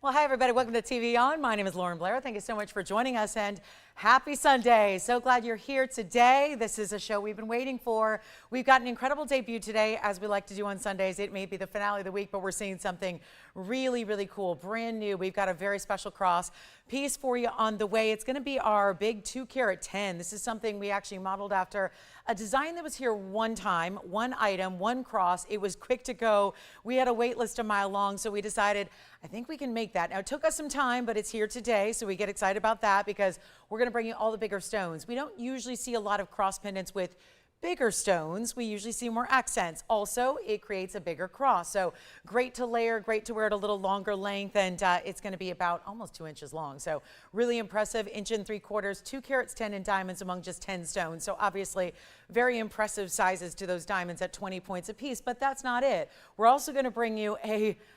Well, hi, everybody. Welcome to TVON. My name is Blair. Thank you so much for joining us, and happy Sunday. So glad you're here today. This is a show we've been waiting for. We've got an incredible debut today, as we like to do on Sundays. It may be the finale of the week, but we're seeing something really, really cool, brand new. We've got a very special cross piece for you on the way. It's going to be our big 2-carat 10. This is something we actually modeled after a design that was here one time, one item, one cross. It was quick to go. We had a wait list a mile long, so we decided, I think we can make that. Now, it took us some time, but it's here today, so we get excited about that because we're going to bring you all the bigger stones. We don't usually see a lot of cross pendants with bigger stones. We usually see more accents. Also, it creates a bigger cross. So great to layer, great to wear at a little longer length, and it's going to be about almost 2 inches long. So really impressive, 1.75 inches, 2 carats 10 in diamonds among just 10 stones. So obviously very impressive sizes to those diamonds at 20 points a piece, but that's not it. We're also going to bring you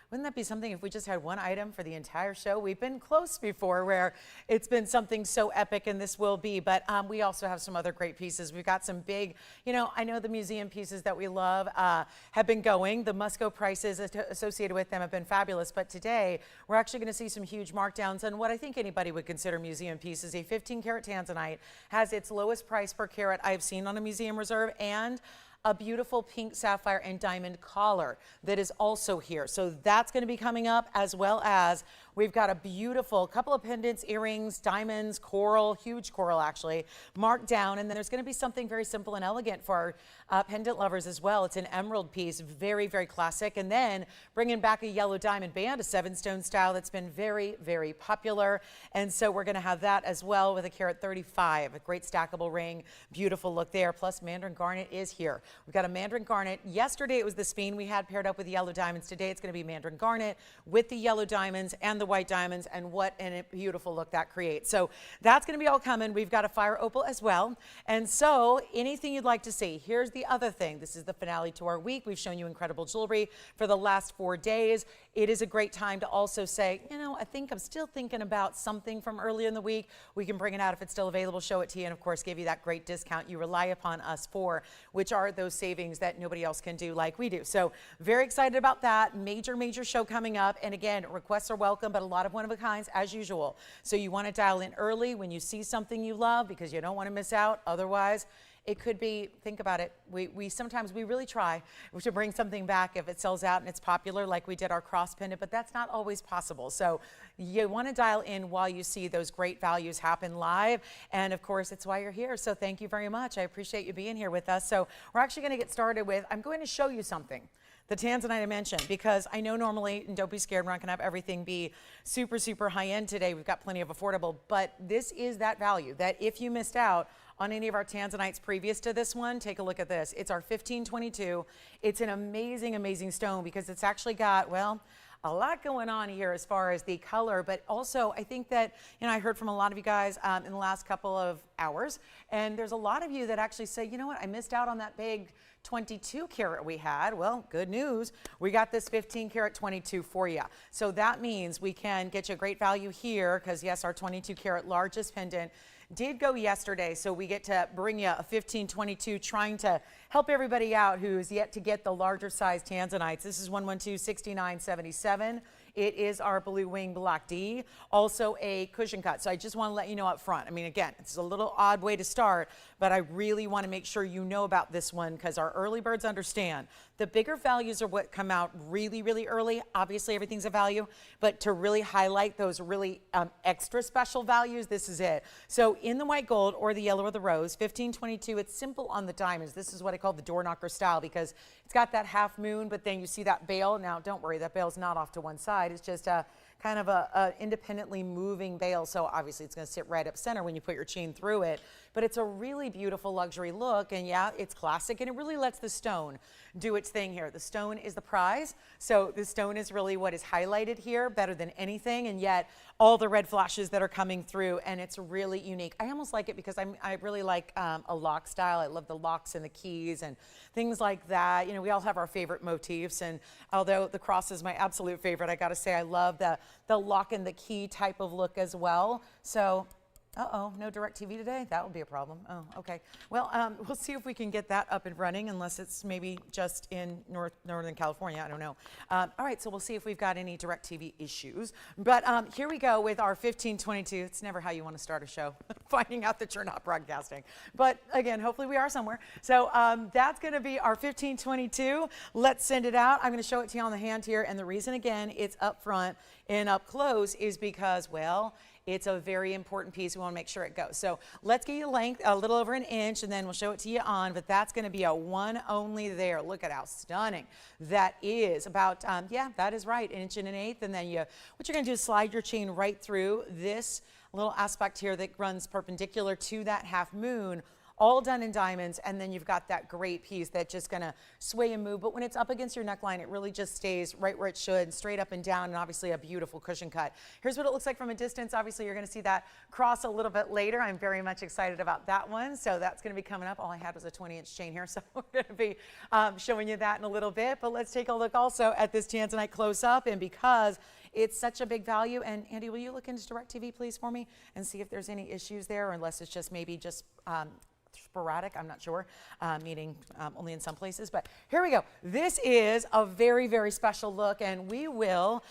wouldn't that be something if we just had one item for the entire show? We've been close before where it's been something so epic, and this will be, but we also have some other great pieces. We've got some big, I know the museum pieces that we love have been going. The Musco prices associated with them have been fabulous, but today we're actually going to see some huge markdowns on what I think anybody would consider museum pieces. A 15-carat tanzanite has its lowest price per carat I've seen on a museum reserve, and a beautiful pink sapphire and diamond collar that is also here. So that's going to be coming up, as well as we've got a beautiful couple of pendants, earrings, diamonds, coral, huge coral actually, marked down. And then there's going to be something very simple and elegant for our pendant lovers as well. It's an emerald piece, very, very classic. And then bringing back a yellow diamond band, a 7-stone style that's been very, very popular. And so we're going to have that as well with a carat 35, a great stackable ring, beautiful look there. Plus mandarin garnet is here. We've got a mandarin garnet. Yesterday it was the speen we had paired up with yellow diamonds. Today it's going to be mandarin garnet with the yellow diamonds and the white diamonds, and what a beautiful look that creates. So that's going to be all coming. We've got a fire opal as well. And so anything you'd like to see. Here's the other thing. This is the finale to our week. We've shown you incredible jewelry for the last 4 days. It is a great time to also say, I think I'm still thinking about something from earlier in the week. We can bring it out if it's still available, show it to you, and of course give you that great discount you rely upon us for, which are those savings that nobody else can do like we do. So very excited about that. Major show coming up. And again, requests are welcome, but a lot of one-of-a-kinds as usual. So you want to dial in early when you see something you love, because you don't want to miss out. Otherwise, it could be, think about it, we sometimes really try to bring something back if it sells out and it's popular, like we did our cross pendant, but that's not always possible. So you want to dial in while you see those great values happen live. And of course, it's why you're here. So thank you very much. I appreciate you being here with us. So we're actually going to get started with, I'm going to show you something. The tanzanite I mentioned, because I know normally, and don't be scared, we're not going to have everything be super high end today. We've got plenty of affordable, but this is that value that if you missed out on any of our tanzanites previous to this one, take a look at this. It's our 1522. It's an amazing stone because it's actually got, well, a lot going on here as far as the color, but also I think that, I heard from a lot of you guys in the last couple of hours, and there's a lot of you that actually say, you know what, I missed out on that big 22 carat we had. Well, good news. We got this 15 carat 22 for you. So that means we can get you a great value here because yes, our 22 carat largest pendant did go yesterday, so we get to bring you a 1522, trying to help everybody out who's yet to get the larger size tanzanites. This is 112-6977. It is our blue wing black D, also a cushion cut. So I just want to let you know up front. I mean, again, it's a little odd way to start, but I really want to make sure you know about this one because our early birds understand. The bigger values are what come out really early. Obviously, everything's a value, but to really highlight those really extra special values, this is it. So in the white gold or the yellow or the rose, 1522, it's simple on the diamonds. This is what I call the door knocker style because it's got that half moon, but then you see that bail. Now, don't worry, that bail's not off to one side. It's just a kind of a independently moving bail. So obviously it's going to sit right up center when you put your chain through it. But it's a really beautiful luxury look. And yeah, it's classic. And it really lets the stone do its thing here. The stone is the prize. So the stone is really what is highlighted here better than anything. And yet all the red flashes that are coming through. And it's really unique. I almost like it because I really like a lock style. I love the locks and the keys and things like that. We all have our favorite motifs. And although the cross is my absolute favorite, I got to say I love the lock and the key type of look as well. So Uh-oh, no DirecTV today? That would be a problem. Oh, okay. Well, we'll see if we can get that up and running, unless it's maybe just in Northern California. I don't know. All right, so we'll see if we've got any DirecTV issues. But here we go with our 1522. It's never how you want to start a show, finding out that you're not broadcasting. But again, hopefully we are somewhere. So that's going to be our 1522. Let's send it out. I'm going to show it to you on the hand here. And the reason, again, it's up front and up close is because, well, it's a very important piece. We want to make sure it goes. So let's get you length, a little over an inch, and then we'll show it to you on, but that's going to be a one only there. Look at how stunning that is. About, yeah, that is right, 1.125 inches. And then what you're going to do is slide your chain right through this little aspect here that runs perpendicular to that half moon, all done in diamonds, and then you've got that great piece that's just gonna sway and move, but when it's up against your neckline, it really just stays right where it should, straight up and down, and obviously a beautiful cushion cut. Here's what it looks like from a distance. Obviously, you're gonna see that cross a little bit later. I'm very much excited about that one, so that's gonna be coming up. All I had was a 20-inch chain here, so we're gonna be showing you that in a little bit, but let's take a look also at this tanzanite close up, and because it's such a big value, and Andy, will you look into DirecTV, please, for me, and see if there's any issues there, or unless it's just maybe just sporadic, I'm not sure, meaning only in some places, but here we go. This is a very, very special look, and we will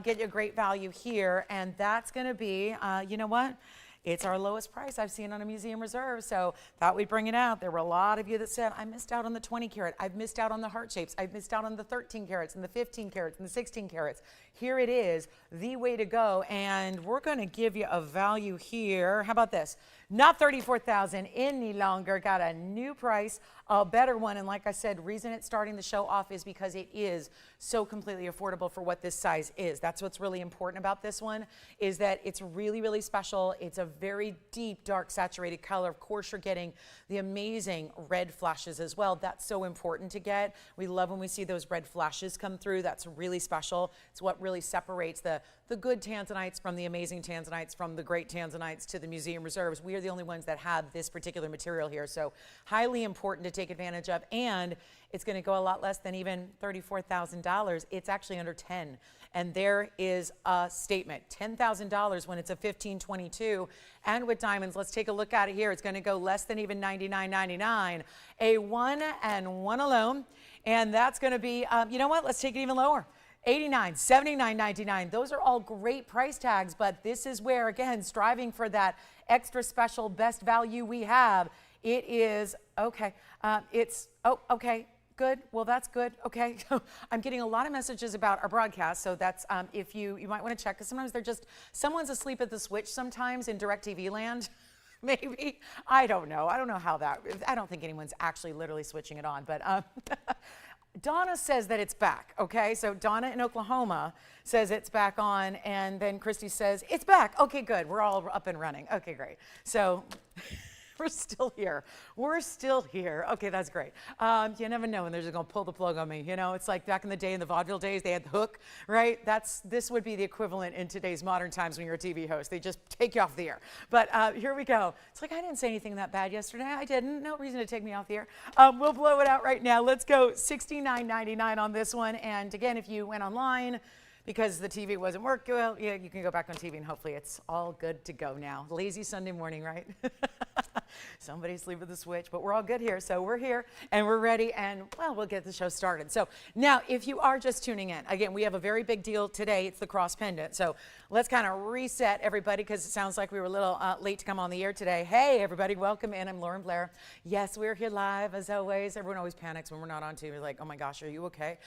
get you a great value here, and that's going to be, you know what? It's our lowest price I've seen on a museum reserve, so thought we'd bring it out. There were a lot of you that said, I missed out on the 20 carat, I've missed out on the heart shapes, I've missed out on the 13 carats and the 15 carats and the 16 carats. Here it is, the way to go, and we're gonna give you a value here. How about this? Not $34,000 any longer, got a new price, a better one, and like I said, reason it's starting the show off is because it is so completely affordable for what this size is. That's what's really important about this one, is that it's really, really special. It's a very deep, dark, saturated color. Of course, you're getting the amazing red flashes as well. That's so important to get. We love when we see those red flashes come through. That's really special. It's what really separates the good tanzanites from the amazing tanzanites, from the great tanzanites to the museum reserves. We are the only ones that have this particular material here, so highly important to take advantage of, and it's going to go a lot less than even $34,000. It's actually under 10, and there is a statement, $10,000 when it's a 1522, and with diamonds, let's take a look at it here. It's going to go less than even $99.99, a 1 and 1 alone, and that's going to be, you know what? Let's take it even lower. $89, $79.99. Those are all great price tags, but this is where, again, striving for that extra special best value we have. It is, okay, okay, good. Well, that's good. Okay. I'm getting a lot of messages about our broadcast, so that's, if you might want to check, because sometimes they're just, someone's asleep at the switch sometimes in DirecTV land. Maybe. I don't know. I don't know how that, I don't think anyone's actually literally switching it on, but Donna says that it's back, okay? So Donna in Oklahoma says it's back on, and then Christy says, it's back. Okay, good. We're all up and running. Okay, great. So we're still here. We're still here. Okay, that's great. You never know when they're just going to pull the plug on me. You know, it's like back in the day, in the vaudeville days, they had the hook, right? This would be the equivalent in today's modern times when you're a TV host. They just take you off the air. But here we go. It's like, I didn't say anything that bad yesterday. I didn't. No reason to take me off the air. We'll blow it out right now. Let's go $69.99 on this one. And again, if you went online, because the TV wasn't working well, yeah, you can go back on TV and hopefully it's all good to go now. Lazy Sunday morning, right? Somebody's asleep at the switch, but we're all good here. So we're here and we're ready, and well, we'll get the show started. So now, if you are just tuning in, again, we have a very big deal today. It's the cross pendant. So let's kind of reset everybody, because it sounds like we were a little late to come on the air today. Hey, everybody, welcome in. I'm Lauren Blair. Yes, we're here live as always. Everyone always panics when we're not on TV. We're like, oh my gosh, are you okay?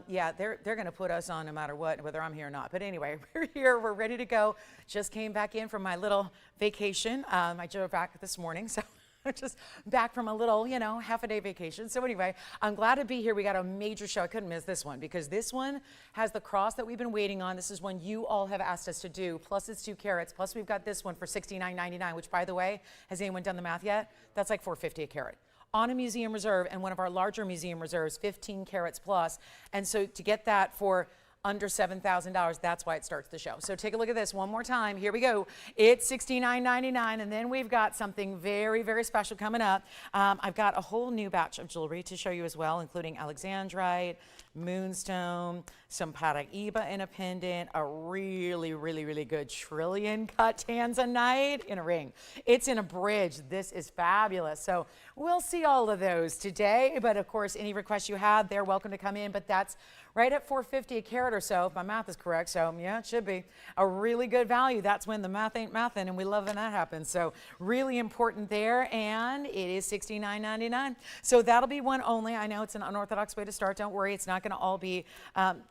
Yeah, they're going to put us on no matter what, whether I'm here or not. But anyway, we're here. We're ready to go. Just came back in from my little vacation. I drove back this morning, so I'm just back from a little, you know, half-a-day vacation. So anyway, I'm glad to be here. We got a major show. I couldn't miss this one, because this one has the cross that we've been waiting on. This is one you all have asked us to do, plus it's 2 carats, plus we've got this one for $69.99, which, by the way, has anyone done the math yet? That's like $4.50 a carat. On a museum reserve, and one of our larger museum reserves, 15 carats plus. And so to get that for under $7,000, that's why it starts the show. So take a look at this one more time. Here we go. It's $69.99, and then we've got something very, very special coming up. I've got a whole new batch of jewelry to show you as well, including alexandrite, moonstone, some Paraíba in a pendant, a really, really, really good trillion cut tanzanite in a ring. It's in a bridge. This is fabulous. So we'll see all of those today. But of course, any requests you have, they're welcome to come in. But that's right at $4.50 a carat or so, if my math is correct. So yeah, it should be a really good value. That's when the math ain't mathin', and we love when that happens. So really important there, and it is $69.99. So that'll be one only. I know it's an unorthodox way to start. Don't worry, it's not going to all be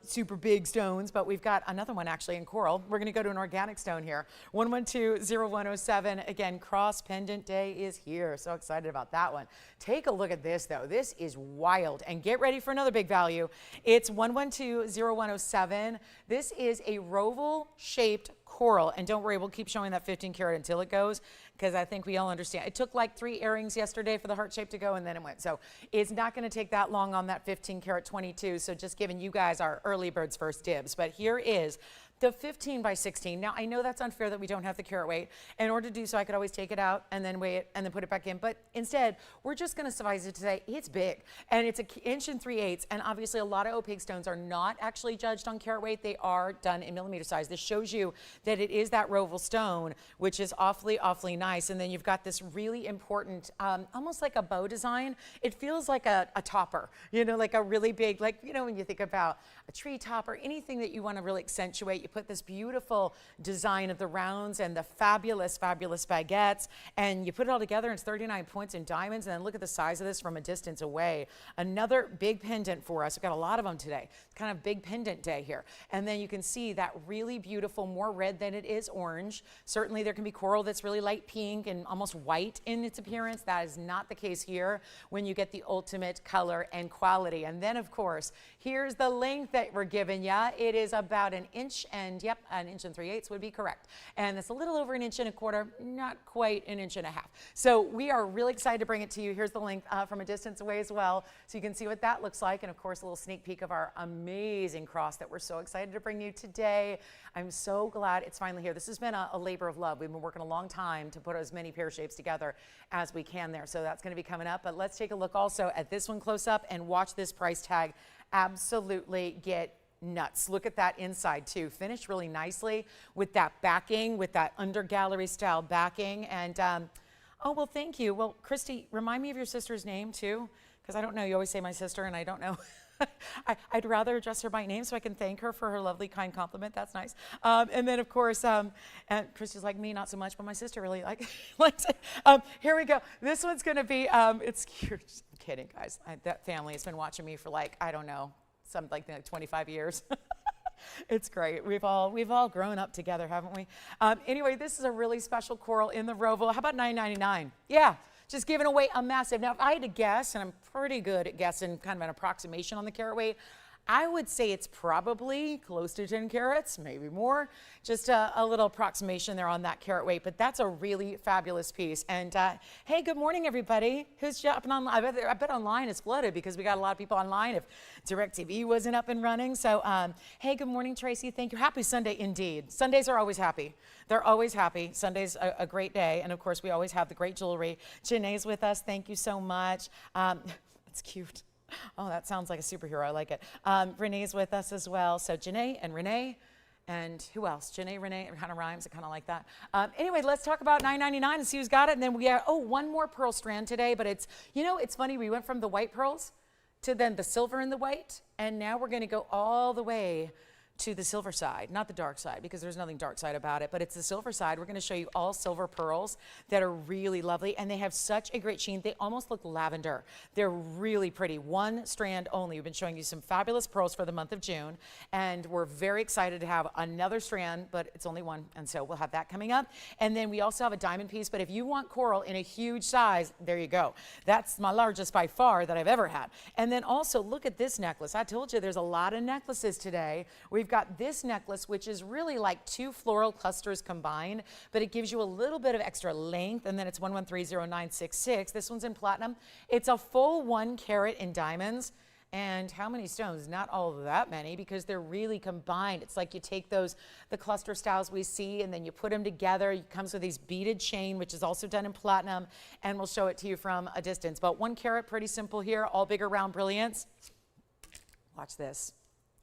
super big stones, but we've got another one actually in coral. We're going to go to an organic stone here. 112-0107. Again, cross pendant day is here. So excited about that one. Take a look at this though. This is wild, and get ready for another big value. It's 112-0107. This is a roval shaped coral, and don't worry, we'll keep showing that 15 karat until it goes, because I think we all understand. It took like 3 airings yesterday for the heart shape to go, and then it went. So it's not going to take that long on that 15 karat 22. So just giving you guys our early birds first dibs. But here is the 15 by 16. Now, I know that's unfair that we don't have the carat weight. In order to do so, I could always take it out and then weigh it and then put it back in. But instead, we're just going to suffice it to say it's big. And it's 1 inch and 3/8. And obviously, a lot of opaque stones are not actually judged on carat weight. They are done in millimeter size. This shows you that it is that roval stone, which is awfully, awfully nice. And then you've got this really important, almost like a bow design. It feels like a topper, you know, like a really big, like, you know, when you think about a tree topper, anything that you want to really accentuate, you put this beautiful design of the rounds and the fabulous, fabulous baguettes, and you put it all together, and it's 39 points in diamonds. And then look at the size of this from a distance away. Another big pendant for us. We've got a lot of them today. Kind of big pendant day here. And then you can see that really beautiful, more red than it is orange. Certainly there can be coral that's really light pink and almost white in its appearance. That is not the case here when you get the ultimate color and quality. And then of course, here's the length that we're giving ya. It is about 1 inch, and yep, 1 inch and 3/8 would be correct. And it's a little over 1 1.25 inches, not quite 1.5 inches. So we are really excited to bring it to you. Here's the length from a distance away as well. So you can see what that looks like. And of course, a little sneak peek of our amazing cross that we're so excited to bring you today. I'm so glad it's finally here. This has been a labor of love. We've been working a long time to put as many pear shapes together as we can there. So that's going to be coming up. But let's take a look also at this one close up and watch this price tag absolutely get nuts. Look at that inside too. Finished really nicely with that backing, with that under gallery style backing. And oh, well, thank you. Well, Christy, remind me of your sister's name too, because I don't know. You always say my sister, and I don't know. I'd rather address her by name so I can thank her for her lovely, kind compliment. That's nice. And then, of course, and Christy's like me, not so much, but my sister really likes it. Here we go. This one's going to be, it's cute. I'm kidding, guys. That family has been watching me for like, I don't know, something like 25 years. It's great. We've all grown up together, haven't we? Anyway, this is a really special coral in the roval. How about $9.99? Yeah. Just giving away a massive. Now, if I had to guess, and I'm pretty good at guessing kind of an approximation on the carat weight, I would say it's probably close to 10 carats, maybe more. Just a little approximation there on that carat weight, but that's a really fabulous piece. And hey, good morning, everybody. Who's jumping online? I bet online is flooded because we got a lot of people online if DirecTV wasn't up and running. So hey, good morning, Tracy. Thank you. Happy Sunday indeed. Sundays are always happy. They're always happy. Sunday's a great day. And of course, we always have the great jewelry. Janae's with us. Thank you so much. It's cute. Oh, that sounds like a superhero. I like it. Renee's with us as well. So Janae and Renee, and who else? Janae, Renee, it kind of rhymes. I kind of like that. Anyway, let's talk about $9.99 and see who's got it. And then we have, one more pearl strand today. But it's, you know, it's funny. We went from the white pearls to then the silver and the white. And now we're going to go all the way to the silver side, not the dark side, because there's nothing dark side about it, but it's the silver side. We're going to show you all silver pearls that are really lovely, and they have such a great sheen. They almost look lavender. They're really pretty. One strand only. We've been showing you some fabulous pearls for the month of June, and we're very excited to have another strand, but it's only one, and so we'll have that coming up. And then we also have a diamond piece, but if you want coral in a huge size, there you go. That's my largest by far that I've ever had. And then also look at this necklace. I told you there's a lot of necklaces today. We've got this necklace, which is really like 2 floral clusters combined, but it gives you a little bit of extra length, and then it's 1130966. This one's in platinum. It's a full 1 carat in diamonds. And how many stones? Not all that many, because they're really combined. It's like you take the cluster styles we see, and then you put them together. It comes with these beaded chain, which is also done in platinum, and we'll show it to you from a distance. But 1 carat, pretty simple here, all bigger round brilliance. Watch this.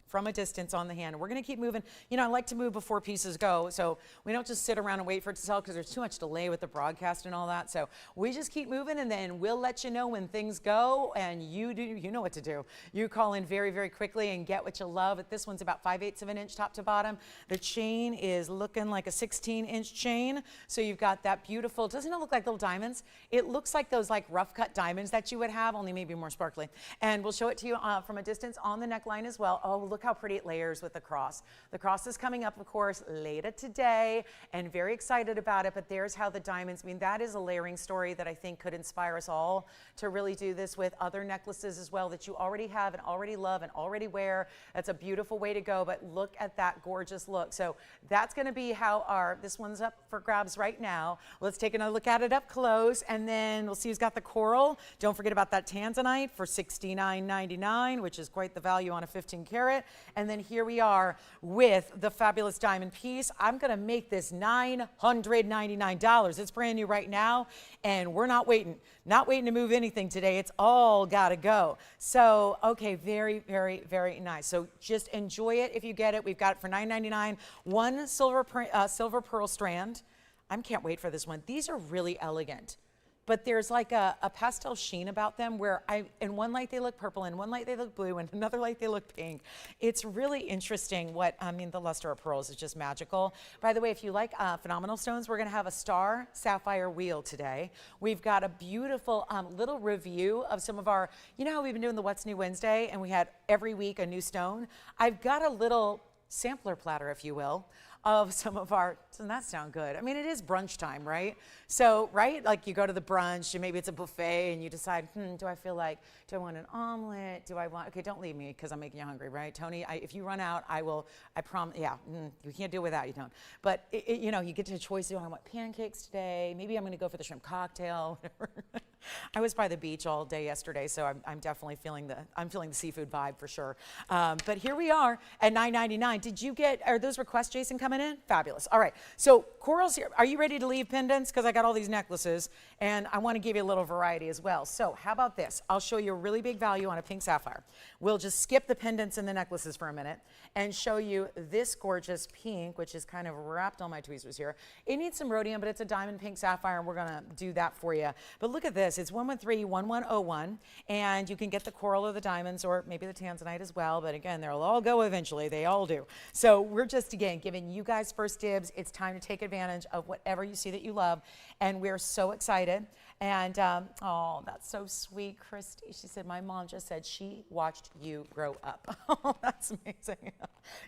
From a distance on the hand. We're going to keep moving. You know, I like to move before pieces go, so we don't just sit around and wait for it to sell because there's too much delay with the broadcast and all that. So we just keep moving, and then we'll let you know when things go, and you know what to do. You call in very, very quickly and get what you love. This one's about 5/8 of an inch top to bottom. The chain is looking like a 16-inch chain, so you've got that beautiful, doesn't it look like little diamonds? It looks like those like rough cut diamonds that you would have, only maybe more sparkly. And we'll show it to you from a distance on the neckline as well. Oh, look how pretty it layers with the cross. The cross is coming up, of course, later today, and very excited about it, but there's how the diamonds, I mean, that is a layering story that I think could inspire us all to really do this with other necklaces as well that you already have and already love and already wear. That's a beautiful way to go, but look at that gorgeous look. So that's going to be how this one's up for grabs right now. Let's take another look at it up close, and then we'll see who's got the coral. Don't forget about that tanzanite for $69.99, which is quite the value on a 15 karat. And then here we are with the fabulous diamond piece. I'm going to make this $999. It's brand new right now, and we're not waiting to move anything today. It's all got to go. So, okay, very, very, very nice. So just enjoy it if you get it. We've got it for $999. One silver pearl strand. I can't wait for this one. These are really elegant. But there's like a pastel sheen about them where in one light they look purple, in one light they look blue, and another light they look pink. It's really interesting the luster of pearls is just magical. By the way, if you like phenomenal stones, we're gonna have a star sapphire wheel today. We've got a beautiful little review of some of our, you know how we've been doing the What's New Wednesday and we had every week a new stone? I've got a little sampler platter, if you will, of some of our, doesn't that sound good? I mean, it is brunch time, right? So, right, like you go to the brunch and maybe it's a buffet and you decide, do I want an omelet? Okay, don't leave me because I'm making you hungry, right? Tony, if you run out, I promise, yeah, you can't do it without, you don't. But, you know, you get to a choice, do I want pancakes today? Maybe I'm gonna go for the shrimp cocktail, whatever. I was by the beach all day yesterday, so I'm definitely feeling the seafood vibe for sure. But here we are at $999. Are those requests, Jason, coming in? Fabulous. All right, so corals here. Are you ready to leave pendants? Because I got all these necklaces, and I want to give you a little variety as well. So how about this? I'll show you a really big value on a pink sapphire. We'll just skip the pendants and the necklaces for a minute and show you this gorgeous pink, which is kind of wrapped on my tweezers here. It needs some rhodium, but it's a diamond pink sapphire, and we're going to do that for you. But look at this. It's 113-1101, and you can get the coral or the diamonds or maybe the tanzanite as well, but again, they'll all go eventually. They all do. So we're just, again, giving you guys first dibs. It's time to take advantage of whatever you see that you love, and we're so excited. And, oh, that's so sweet, Christy. She said, my mom just said she watched you grow up. Oh, that's amazing.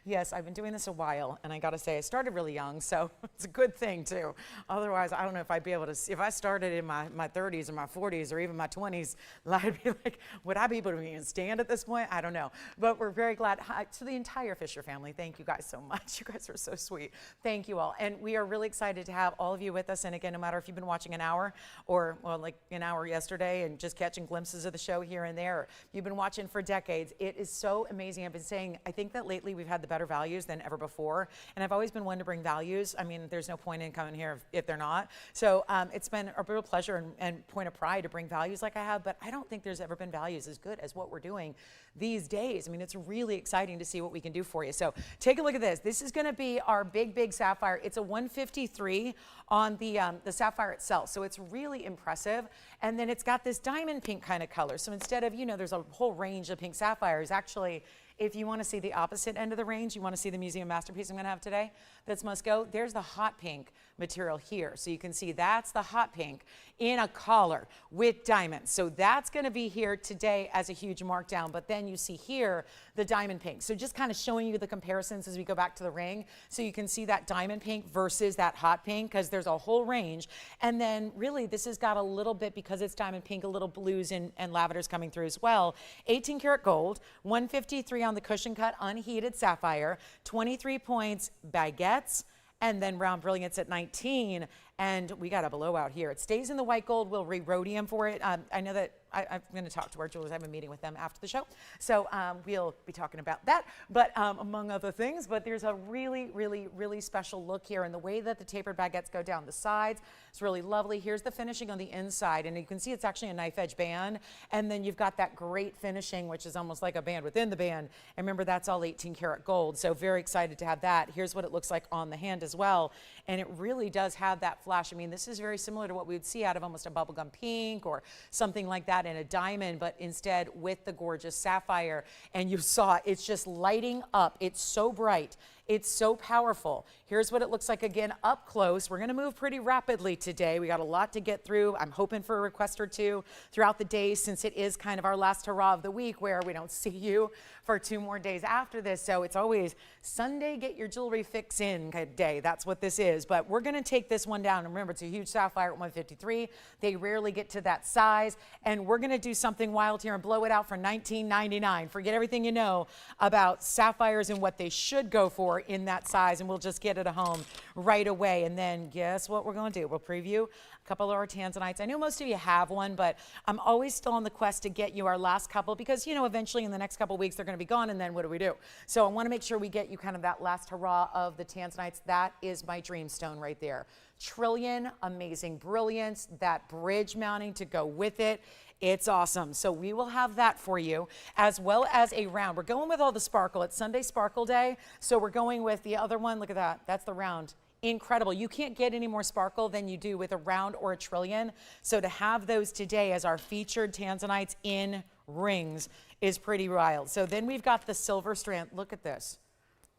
Yes, I've been doing this a while, and I got to say, I started really young, so it's a good thing, too. Otherwise, I don't know if I'd be able to see. If I started in my 30s or my 40s or even my 20s, I'd be like, would I be able to even stand at this point? I don't know. But we're very glad. To the entire Fisher family, thank you guys so much. You guys are so sweet. Thank you all. And we are really excited to have all of you with us. And again, no matter if you've been watching an hour or, well, like an hour yesterday and just catching glimpses of the show here and there, or you've been watching for decades, it is so amazing. I've been saying, I think that lately we've had the better values than ever before. And I've always been one to bring values. I mean, there's no point in coming here if they're not. So it's been a real pleasure and point of pride to bring values like I have, but I don't think there's ever been values as good as what we're doing these days. I mean, it's really exciting to see what we can do for you. So take a look at this. This is going to be our big sapphire. It's a 153 on the sapphire itself. So it's really impressive. And then it's got this diamond pink kind of color. So instead of, there's a whole range of pink sapphires. Actually, if you want to see the opposite end of the range, you want to see the museum masterpiece I'm going to have today, that's must go, there's the hot pink material here. So you can see that's the hot pink in a collar with diamonds. So that's going to be here today as a huge markdown. But then you see here the diamond pink. So just kind of showing you the comparisons as we go back to the ring. So you can see that diamond pink versus that hot pink, because there's a whole range. And then really this has got a little bit, because it's diamond pink, a little blues and lavenders coming through as well. 18 karat gold, 153 on the cushion cut unheated sapphire, 23 points baguettes, and then round brilliance at 19. And we got a blowout here. It stays in the white gold. We'll re-rhodium for it. I know that I'm going to talk to our jewelers. I have a meeting with them after the show. So we'll be talking about that, but among other things. But there's a really, really, really special look here, and the way that the tapered baguettes go down the sides, it's really lovely. Here's the finishing on the inside, and you can see it's actually a knife edge band. And then you've got that great finishing, which is almost like a band within the band. And remember, that's all 18 karat gold. So very excited to have that. Here's what it looks like on the hand as well. And it really does have that flash. I mean, this is very similar to what we would see out of almost a bubblegum pink or something like that in a diamond, but instead with the gorgeous sapphire. And you saw it's just lighting up. It's so bright. It's so powerful. Here's what it looks like again up close. We're going to move pretty rapidly today. We got a lot to get through. I'm hoping for a request or two throughout the day, since it is kind of our last hurrah of the week where we don't see you for 2 more days after this. So it's always Sunday, get your jewelry fix in kind of day. That's what this is. But we're going to take this one down. And remember, it's a huge sapphire at 153. They rarely get to that size. And we're going to do something wild here and blow it out for $19.99. Forget everything you know about sapphires and what they should go for in that size, and we'll just get it home right away. And then guess what we're going to do? We'll preview a couple of our tanzanites. I know most of you have one, but I'm always still on the quest to get you our last couple, because you know eventually in the next couple of weeks they're going to be gone, and then what do we do? So I want to make sure we get you kind of that last hurrah of the tanzanites. That is my dream stone right there. Trillion, amazing brilliance, that bridge mounting to go with it. It's awesome. So we will have that for you, as well as a round. We're going with all the sparkle. It's Sunday Sparkle Day. So we're going with the other one. Look at that. That's the round. Incredible. You can't get any more sparkle than you do with a round or a trillion. So to have those today as our featured tanzanites in rings is pretty wild. So then we've got the silver strand. Look at this.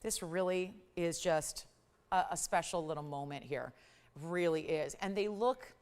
This really is just a special little moment here. Really is. And they look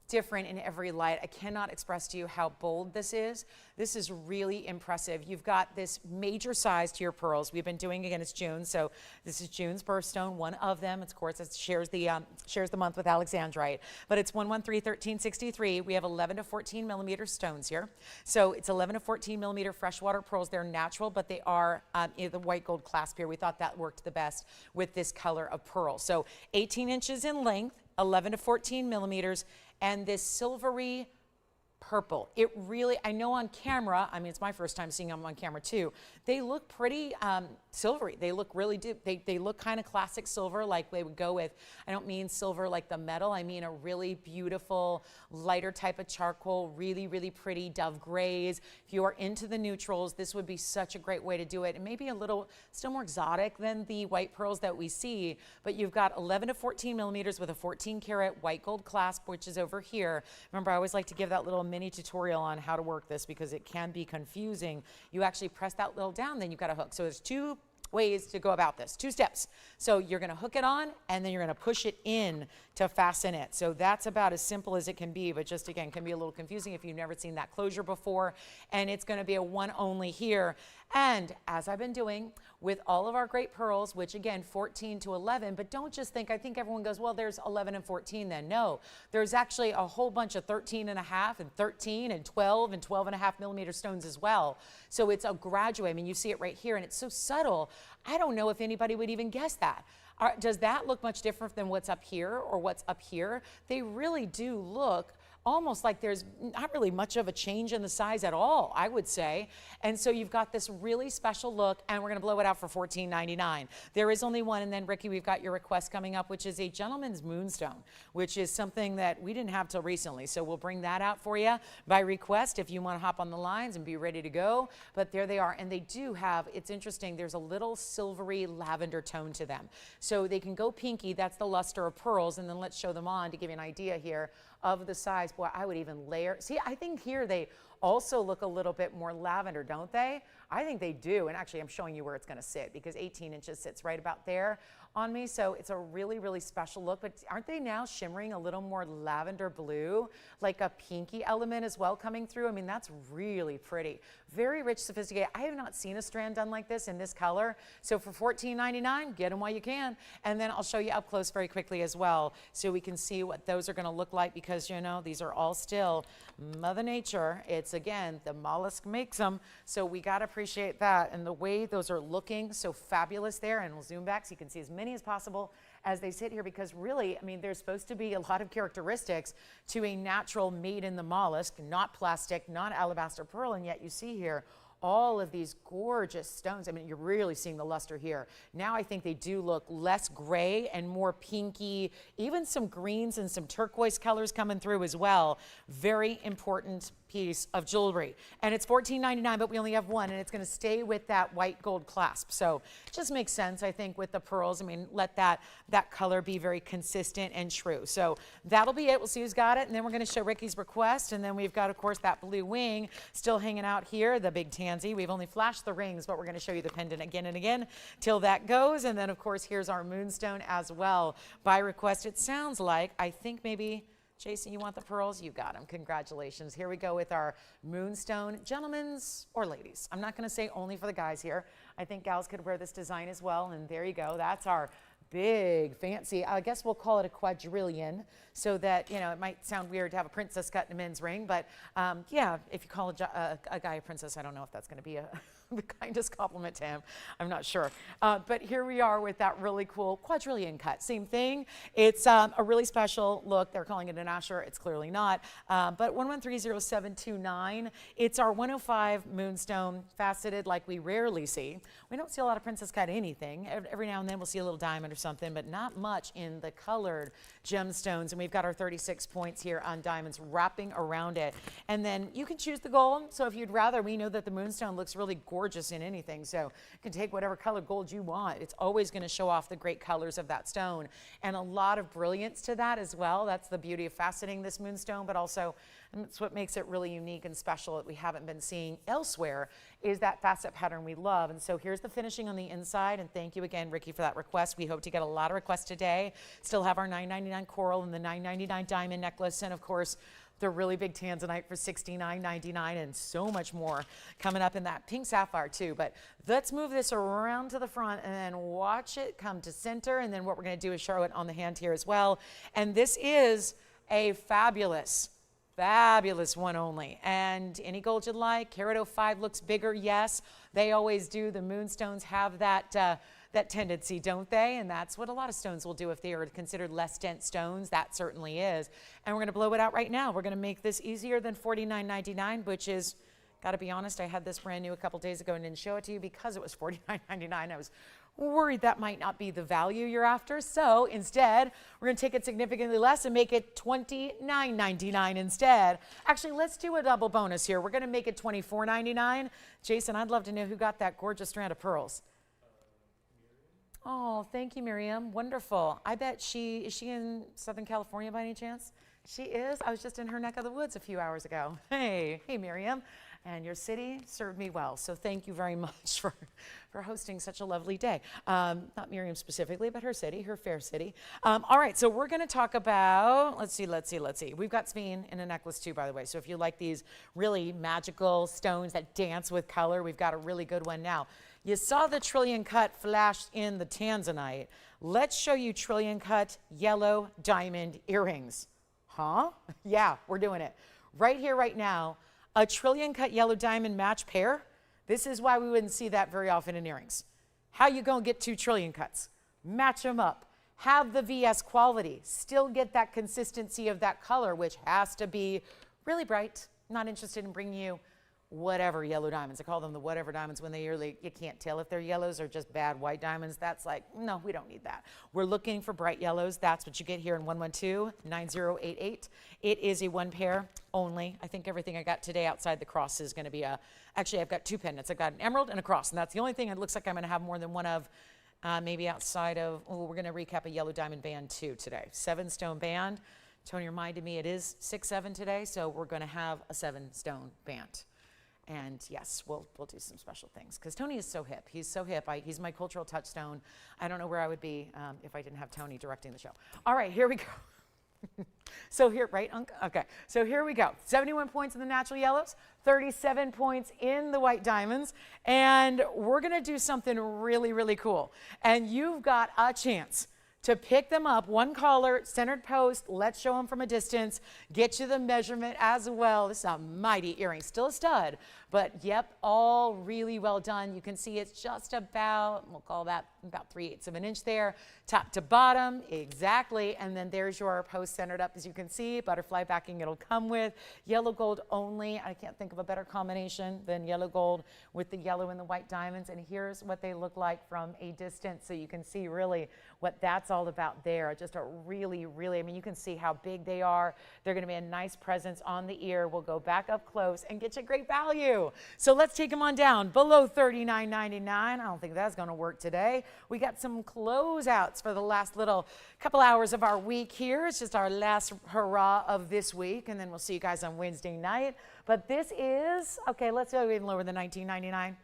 different in every light. I cannot express to you how bold this is. This is really impressive. You've got this major size to your pearls. We've been doing, again, it's June, so this is June's birthstone, one of them. Of course, it shares the month with Alexandrite, but it's 113-1363. We have 11 to 14 millimeter stones here. So it's 11 to 14 millimeter freshwater pearls. They're natural, but they are the white gold clasp here. We thought that worked the best with this color of pearl. So 18 inches in length, 11 to 14 millimeters, and this silvery purple. It really, I know on camera, I mean, it's my first time seeing them on camera too, they look pretty silvery. They look really deep. They look kind of classic silver, like they would go with, I don't mean silver like the metal, I mean a really beautiful, lighter type of charcoal, really, really pretty dove grays. If you are into the neutrals, this would be such a great way to do it. And maybe a little, still more exotic than the white pearls that we see, but you've got 11 to 14 millimeters with a 14 karat white gold clasp, which is over here. Remember, I always like to give that little mini tutorial on how to work this because it can be confusing. You actually press that little down, then you've got a hook. So there's 2 ways to go about this, 2 steps. So you're going to hook it on, and then you're going to push it in to fasten it. So that's about as simple as it can be, but just again, can be a little confusing if you've never seen that closure before. And it's going to be a one only here. And as I've been doing with all of our great pearls, which again, 14 to 11, but don't just think, I think everyone goes, well, there's 11 and 14 then. No, there's actually a whole bunch of 13 and a half and 13 and 12 and 12 and a half millimeter stones as well. So it's a graduate. I mean, you see it right here, and it's so subtle. I don't know if anybody would even guess that. Does that look much different than what's up here or what's up here? They really do look almost like there's not really much of a change in the size at all, I would say. And so you've got this really special look, and we're going to blow it out for $14.99. There is only one, and then Ricky, we've got your request coming up, which is a gentleman's moonstone, which is something that we didn't have till recently. So we'll bring that out for you by request if you want to hop on the lines and be ready to go. But there they are, and they do have, it's interesting, there's a little silvery lavender tone to them. So they can go pinky, that's the luster of pearls, and then let's show them on to give you an idea here of the size. Boy, I would even layer. See, I think here they also look a little bit more lavender, don't they? I think they do. And actually, I'm showing you where it's going to sit because 18 inches sits right about there on me. So it's a really, really special look. But aren't they now shimmering a little more lavender blue, like a pinky element as well coming through? I mean, that's really pretty. Very rich, sophisticated. I have not seen a strand done like this in this color. So for $14.99, get them while you can. And then I'll show you up close very quickly as well so we can see what those are going to look like because, you know, these are all still Mother Nature, it's again, the mollusk makes them. So we got to appreciate that. And the way those are looking so fabulous there, and we'll zoom back so you can see as many as possible as they sit here, because really, I mean, there's supposed to be a lot of characteristics to a natural made in the mollusk, not plastic, not alabaster pearl, and yet you see here all of these gorgeous stones. I mean, you're really seeing the luster here. Now I think they do look less gray and more pinky, even some greens and some turquoise colors coming through as well. Very important piece of jewelry. And it's $14.99, but we only have one, and it's going to stay with that white gold clasp. So it just makes sense, I think, with the pearls. I mean, let that color be very consistent and true. So that'll be it. We'll see who's got it, and then we're going to show Ricky's request. And then we've got, of course, that blue wing still hanging out here, the big tansy. We've only flashed the rings, but we're going to show you the pendant again and again till that goes. And then, of course, here's our moonstone as well by request. It sounds like, I think maybe, Jason, you want the pearls? You got them. Congratulations. Here we go with our moonstone. Gentlemen's or ladies. I'm not going to say only for the guys here. I think gals could wear this design as well. And there you go. That's our big fancy, I guess we'll call it a quadrillion, so that, you know, it might sound weird to have a princess cut in a men's ring, but yeah, if you call a guy a princess, I don't know if that's going to be the kindest compliment to him. I'm not sure. But here we are with that really cool quadrillion cut. Same thing. It's a really special look. They're calling it an Asher. It's clearly not. But 1130729. It's our 105 moonstone, faceted like we rarely see. We don't see a lot of princess cut anything. Every now and then we'll see a little diamond or something, but not much in the colored gemstones. And we've got our 36 points here on diamonds wrapping around it. And then you can choose the gold. So if you'd rather, we know that the moonstone looks really gorgeous in anything. So you can take whatever color gold you want. It's always going to show off the great colors of that stone. And a lot of brilliance to that as well. That's the beauty of faceting this moonstone, but also it's what makes it really unique and special that we haven't been seeing elsewhere, is that facet pattern we love. And so here's the finishing on the inside. And thank you again, Ricky, for that request. We hope to get a lot of requests today. Still have our $9.99 coral and the $9.99 diamond necklace. And of course, the really big tanzanite for $69.99, and so much more coming up in that pink sapphire too. But let's move this around to the front and then watch it come to center. And then what we're going to do is show it on the hand here as well. And this is a fabulous one only. And any gold you'd like. Carat 05 looks bigger, yes. They always do. The moonstones have that tendency, don't they? And that's what a lot of stones will do if they are considered less dense stones. That certainly is. And we're going to blow it out right now. We're going to make this easier than $49.99, which is, got to be honest, I had this brand new a couple days ago and didn't show it to you because it was $49.99. I was worried that might not be the value you're after. So instead, we're going to take it significantly less and make it $29.99 instead. Actually, let's do a double bonus here. We're going to make it $24.99. Jason, I'd love to know who got that gorgeous strand of pearls. Oh, thank you, Miriam. Wonderful. I bet is she in Southern California by any chance? She is. I was just in her neck of the woods a few hours ago. Hey, Miriam. And your city served me well. So thank you very much for hosting such a lovely day. Not Miriam specifically, but her city, her fair city. All right, so we're going to talk about, let's see. We've got Sveen in a necklace too, by the way. So if you like these really magical stones that dance with color, we've got a really good one now. You saw the trillion cut flashed in the tanzanite. Let's show you trillion cut yellow diamond earrings. Huh? Yeah, we're doing it. Right here, right now, a trillion cut yellow diamond match pair. This is why we wouldn't see that very often in earrings. How you gonna get 2 trillion cuts? Match them up. Have the VS quality. Still get that consistency of that color, which has to be really bright. Not interested in bringing you whatever yellow diamonds. I call them the whatever diamonds when they really, you can't tell if they're yellows or just bad white diamonds. That's like, no, we don't need that. We're looking for bright yellows. That's what you get here in 112-9088. It is a one pair only. I think everything I got today outside the cross is going to be actually I've got 2 pendants. I've got an emerald and a cross, and that's the only thing it looks like I'm going to have more than one of. Maybe outside of, we're going to recap a yellow diamond band too today. 7-stone band. Tony reminded me it is 6-7 today, so we're going to have a 7-stone band. And yes, we'll do some special things because Tony is so hip. He's so hip. He's my cultural touchstone. I don't know where I would be if I didn't have Tony directing the show. All right, here we go. So here, right, okay. So here we go. 71 points in the natural yellows, 37 points in the white diamonds, and we're going to do something really, really cool. And you've got a chance to pick them up, one collar, centered post. Let's show them from a distance, get you the measurement as well. This is a mighty earring, still a stud, but yep, all really well done. You can see it's just about, we'll call that about 3/8 of an inch there, top to bottom, exactly. And then there's your post centered up, as you can see, butterfly backing it'll come with, yellow gold only. I can't think of a better combination than yellow gold with the yellow and the white diamonds. And here's what they look like from a distance, so you can see really what that's all about there. Just a really, I mean, you can see how big they are. They're going to be a nice presence on the ear. We'll go back up close and get you great value. So let's take them on down below $39.99. I don't think that's going to work today. We got some closeouts for the last little couple hours of our week here. It's just our last hurrah of this week, and then we'll see you guys on Wednesday night. But this is, okay, let's go even lower than $19.99.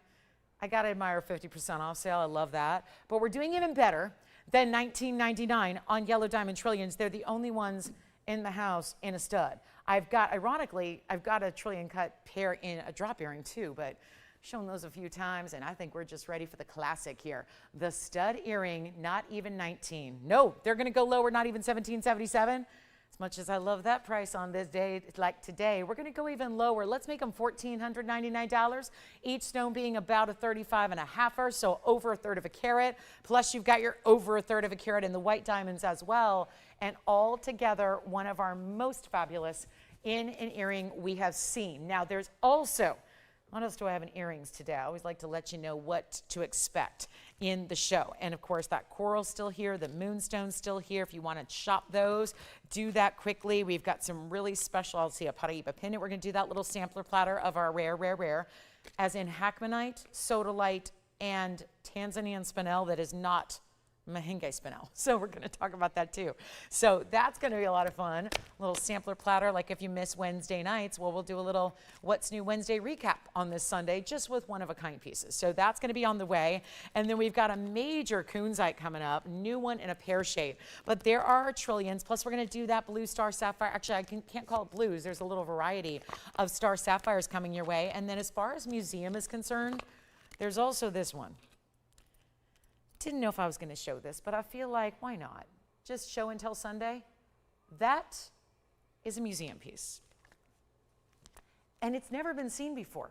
I got to admire 50% off sale. I love that. But we're doing even better than $19.99 on Yellow Diamond Trillions. They're the only ones in the house in a stud. Ironically, I've got a trillion cut pair in a drop earring too, but shown those a few times, and I think we're just ready for the classic here. The stud earring, not even 19. No, they're going to go lower, not even $17.77. As much as I love that price on this day, like today, we're going to go even lower. Let's make them $1,499, each stone being about a 35.5, so over 1/3 of a carat. Plus, you've got your over 1/3 of a carat in the white diamonds as well. And all together, one of our most fabulous in an earring we have seen. Now, there's also, what else do I have in earrings today? I always like to let you know what to expect in the show. And of course, that coral's still here, the moonstone's still here. If you want to shop those, do that quickly. We've got some really special, I'll see a Paraíba pendant. We're going to do that little sampler platter of our rare, as in Hackmanite, Sodalite, and Tanzanian spinel that is not Mahenge spinel. So we're going to talk about that too. So that's going to be a lot of fun. A little sampler platter, like if you miss Wednesday nights, well, we'll do a little What's New Wednesday recap on this Sunday, just with one-of-a-kind pieces. So that's going to be on the way. And then we've got a major kunzite coming up, new one in a pear shape. But there are trillions, plus we're going to do that blue star sapphire. Actually, I can't call it blues. There's a little variety of star sapphires coming your way. And then as far as museum is concerned, there's also this one. Didn't know if I was going to show this, but I feel like, why not? Just show and tell Sunday. That is a museum piece. And it's never been seen before.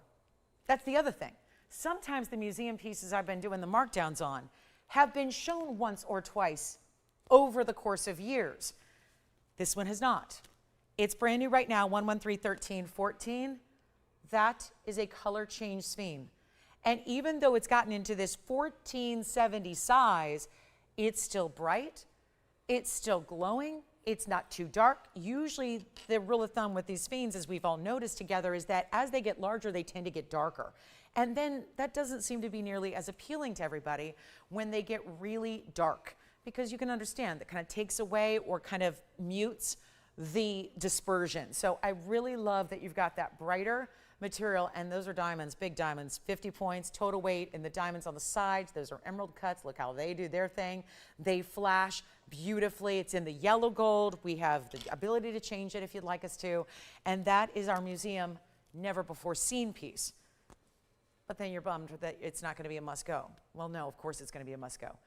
That's the other thing. Sometimes the museum pieces I've been doing the markdowns on have been shown once or twice over the course of years. This one has not. It's brand new right now, 113-13-14. That is a color change sphere. And even though it's gotten into this 1470 size, it's still bright, it's still glowing, it's not too dark. Usually the rule of thumb with these sphenes, as we've all noticed together, is that as they get larger, they tend to get darker. And then that doesn't seem to be nearly as appealing to everybody when they get really dark, because you can understand that kind of takes away or kind of mutes the dispersion. So I really love that you've got that brighter material, and those are diamonds, big diamonds, 50 points, total weight, and the diamonds on the sides, those are emerald cuts. Look how they do their thing. They flash beautifully. It's in the yellow gold. We have the ability to change it if you'd like us to, and that is our museum never before seen piece. But then you're bummed that it's not going to be a must go. Well, no, of course it's going to be a must go.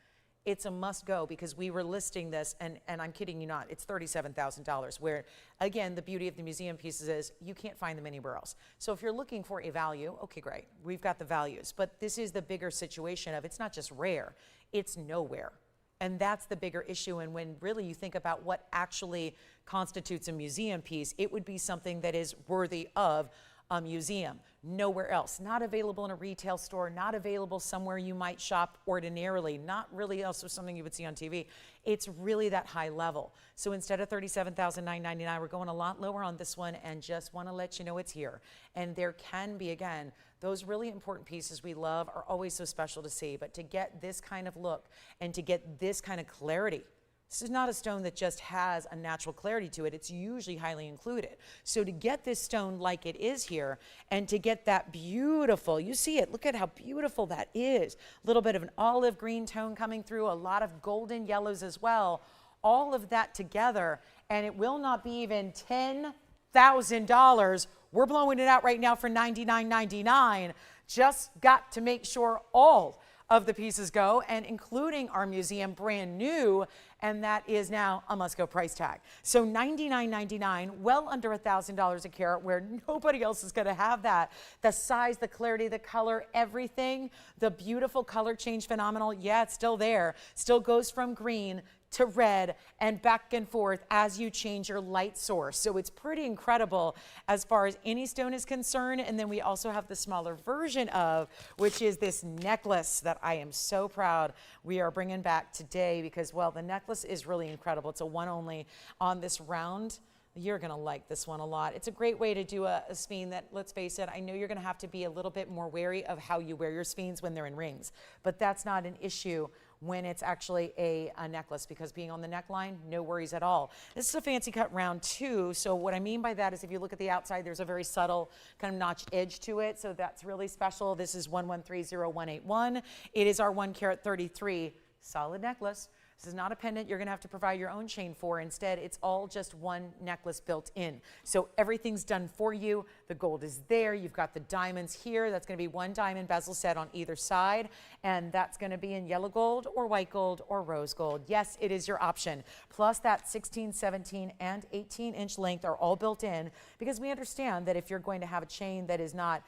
It's a must go because we were listing this, and I'm kidding you not, it's $37,000, where again, the beauty of the museum pieces is you can't find them anywhere else. So if you're looking for a value, okay, great, we've got the values, but this is the bigger situation of it's not just rare, it's nowhere. And that's the bigger issue. And when really you think about what actually constitutes a museum piece, it would be something that is worthy of a museum. Nowhere else. Not available in a retail store, not available somewhere you might shop ordinarily, not really also something you would see on TV. It's really that high level. So instead of $37,999, we're going a lot lower on this one, and just want to let you know it's here. And there can be, again, those really important pieces we love are always so special to see, but to get this kind of look and to get this kind of clarity, this is not a stone that just has a natural clarity to it. It's usually highly included. So to get this stone like it is here and to get that beautiful, you see it, look at how beautiful that is. A little bit of an olive green tone coming through, a lot of golden yellows as well. All of that together, and it will not be even $10,000. We're blowing it out right now for $99.99. Just got to make sure all of the pieces go, and including our museum brand new, and that is now a must-go price tag. So $99.99, well under $1,000 a carat, where nobody else is going to have that. The size, the clarity, the color, everything, the beautiful color change phenomenal. Yeah, it's still there. Still goes from green to red and back and forth as you change your light source. So it's pretty incredible as far as any stone is concerned. And then we also have the smaller version of, which is this necklace that I am so proud we are bringing back today because, well, the necklace is really incredible. It's a one only on this round. You're going to like this one a lot. It's a great way to do a sphene that, let's face it, I know you're going to have to be a little bit more wary of how you wear your sphenes when they're in rings, but that's not an issue when it's actually a necklace, because being on the neckline, no worries at all. This is a fancy cut round too, so what I mean by that is if you look at the outside, there's a very subtle kind of notched edge to it, so that's really special. This is 113081. It is our 1 carat 33 solid necklace. This is not a pendant you're going to have to provide your own chain for. Instead, it's all just one necklace built in. So everything's done for you. The gold is there. You've got the diamonds here. That's going to be one diamond bezel set on either side. And that's going to be in yellow gold or white gold or rose gold. Yes, it is your option. Plus that 16, 17, and 18-inch length are all built in because we understand that if you're going to have a chain that is not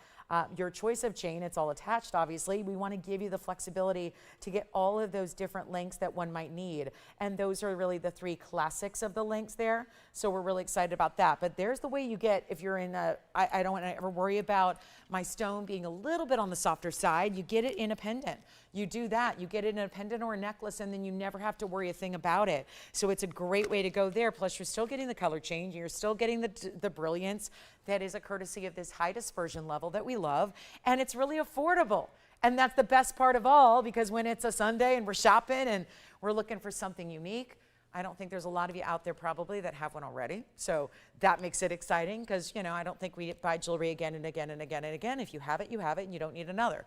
your choice of chain, it's all attached obviously, we want to give you the flexibility to get all of those different lengths that one might need, and those are really the three classics of the lengths there, so we're really excited about that. But there's the way you get if you're in a, I don't want to ever worry about my stone being a little bit on the softer side. You get it in a pendant. You do that, you get it in a pendant or a necklace, and then you never have to worry a thing about it. So it's a great way to go there. Plus you're still getting the color change, you're still getting the brilliance that is a courtesy of this high dispersion level that we love, and it's really affordable. And that's the best part of all, because when it's a Sunday and we're shopping and we're looking for something unique, I don't think there's a lot of you out there probably that have one already. So that makes it exciting because, you know, I don't think we buy jewelry again and again and again and again. If you have it, and you don't need another.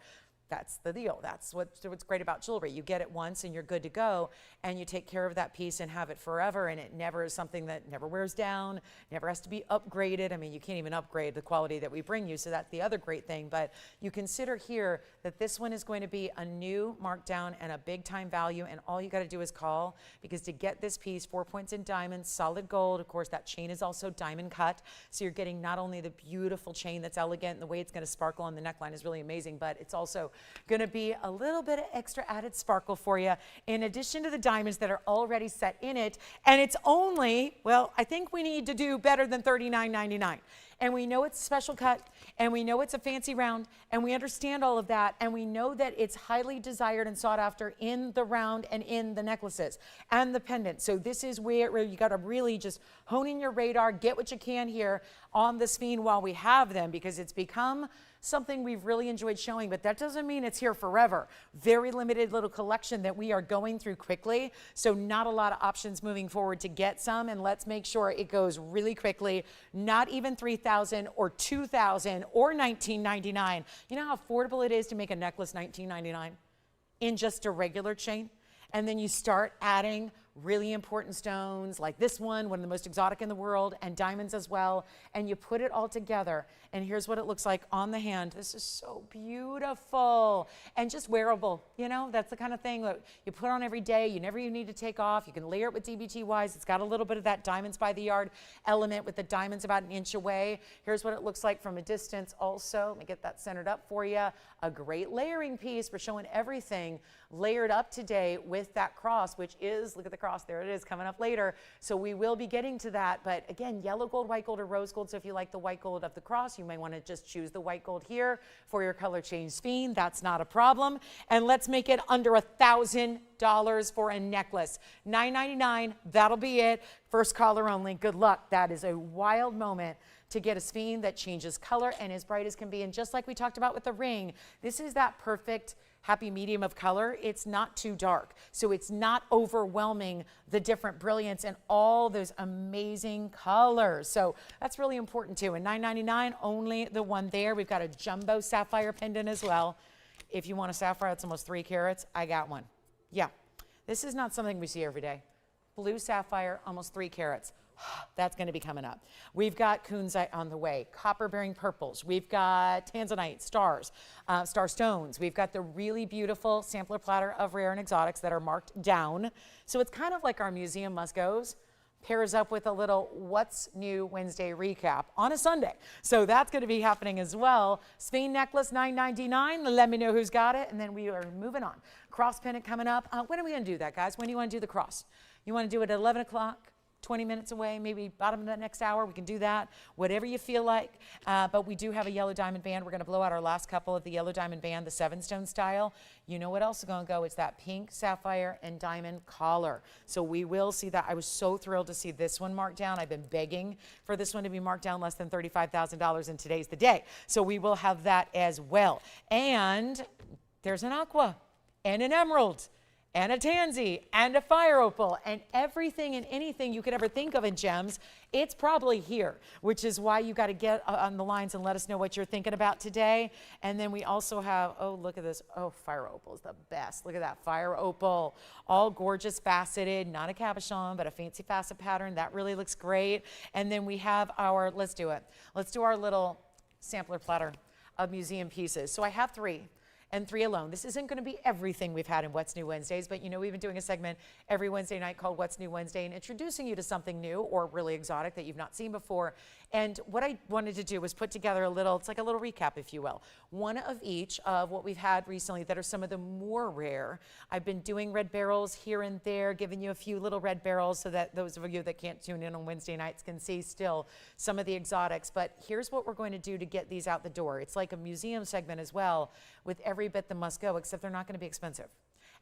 That's the deal. That's what's great about jewelry. You get it once and you're good to go, and you take care of that piece and have it forever, and it never is something that never wears down, never has to be upgraded. I mean, you can't even upgrade the quality that we bring you, so that's the other great thing. But you consider here that this one is going to be a new markdown and a big time value, and all you got to do is call, because to get this piece, 4 points in diamonds, solid gold, of course that chain is also diamond cut, so you're getting not only the beautiful chain that's elegant and the way it's going to sparkle on the neckline is really amazing, but it's also going to be a little bit of extra added sparkle for you in addition to the diamonds that are already set in it. And it's only, well, I think we need to do better than $39.99. And we know it's a special cut, and we know it's a fancy round, and we understand all of that, and we know that it's highly desired and sought after in the round and in the necklaces and the pendants. So this is where you got to really just hone in your radar, get what you can here on the sphene while we have them, because it's become something we've really enjoyed showing, but that doesn't mean it's here forever. Very limited little collection that we are going through quickly, so not a lot of options moving forward to get some, and let's make sure it goes really quickly. Not even $3,000 or $2,000 or $19.99. You know how affordable it is to make a necklace $19.99 in just a regular chain? And then you start adding really important stones like this one of the most exotic in the world, and diamonds as well, and you put it all together, and here's what it looks like on the hand. This is so beautiful and just wearable. You know, that's the kind of thing that you put on every day. You never even need to take off. You can layer it with DBT wise. It's got a little bit of that diamonds by the yard element with the diamonds about an inch away. Here's what it looks like from a distance also. Let me get that centered up for you. A great layering piece. We're showing everything layered up today with that cross, which is, look at the cross, there it is coming up later. So we will be getting to that, but again, yellow gold, white gold, or rose gold. So if you like the white gold of the cross, you may want to just choose the white gold here for your color change sphene. That's not a problem. And let's make it under $1,000 for a necklace. $9.99, that'll be it. First caller only. Good luck. That is a wild moment to get a sphene that changes color and as bright as can be. And just like we talked about with the ring, this is that perfect happy medium of color. It's not too dark, so it's not overwhelming the different brilliance and all those amazing colors. So that's really important too. And $9.99, only the one there. We've got a jumbo sapphire pendant as well. If you want a sapphire, it's almost 3 carats. I got one. Yeah, this is not something we see every day. blue sapphire, almost 3 carats. That's going to be coming up. We've got kunzite on the way, copper-bearing purples. We've got tanzanite, stars, star stones. We've got the really beautiful sampler platter of rare and exotics that are marked down. So it's kind of like our museum must-goes. Pairs up with a little What's New Wednesday recap on a Sunday. So that's going to be happening as well. Spain necklace, $9.99. Let me know who's got it. And then we are moving on. Cross pennant coming up. When are we going to do that, guys? When do you want to do the cross? You want to do it at 11 o'clock? 20 minutes away, maybe bottom of the next hour, we can do that, whatever you feel like. But we do have a yellow diamond band. We're going to blow out our last couple of the yellow diamond band, the 7-stone style. You know what else is going to go? It's that pink, sapphire, and diamond collar. So we will see that. I was so thrilled to see this one marked down. I've been begging for this one to be marked down less than $35,000, and today's the day. So we will have that as well. And there's an aqua and an emerald and a tansy, and a fire opal, and everything and anything you could ever think of in gems, it's probably here, which is why you got to get on the lines and let us know what you're thinking about today. And then we also have, oh, look at this. Oh, fire opal is the best. Look at that fire opal, all gorgeous faceted, not a cabochon, but a fancy facet pattern. That really looks great. And then we have our, let's do it. Let's do our little sampler platter of museum pieces. So I have 3. And 3 alone. This isn't going to be everything we've had in What's New Wednesdays, but you know we've been doing a segment every Wednesday night called What's New Wednesday and introducing you to something new or really exotic that you've not seen before. And what I wanted to do was put together a little, it's like a little recap, if you will. One of each of what we've had recently that are some of the more rare. I've been doing red barrels here and there, giving you a few little red barrels so that those of you that can't tune in on Wednesday nights can see still some of the exotics. But here's what we're going to do to get these out the door. It's like a museum segment as well, with every bit that must go, except they're not going to be expensive.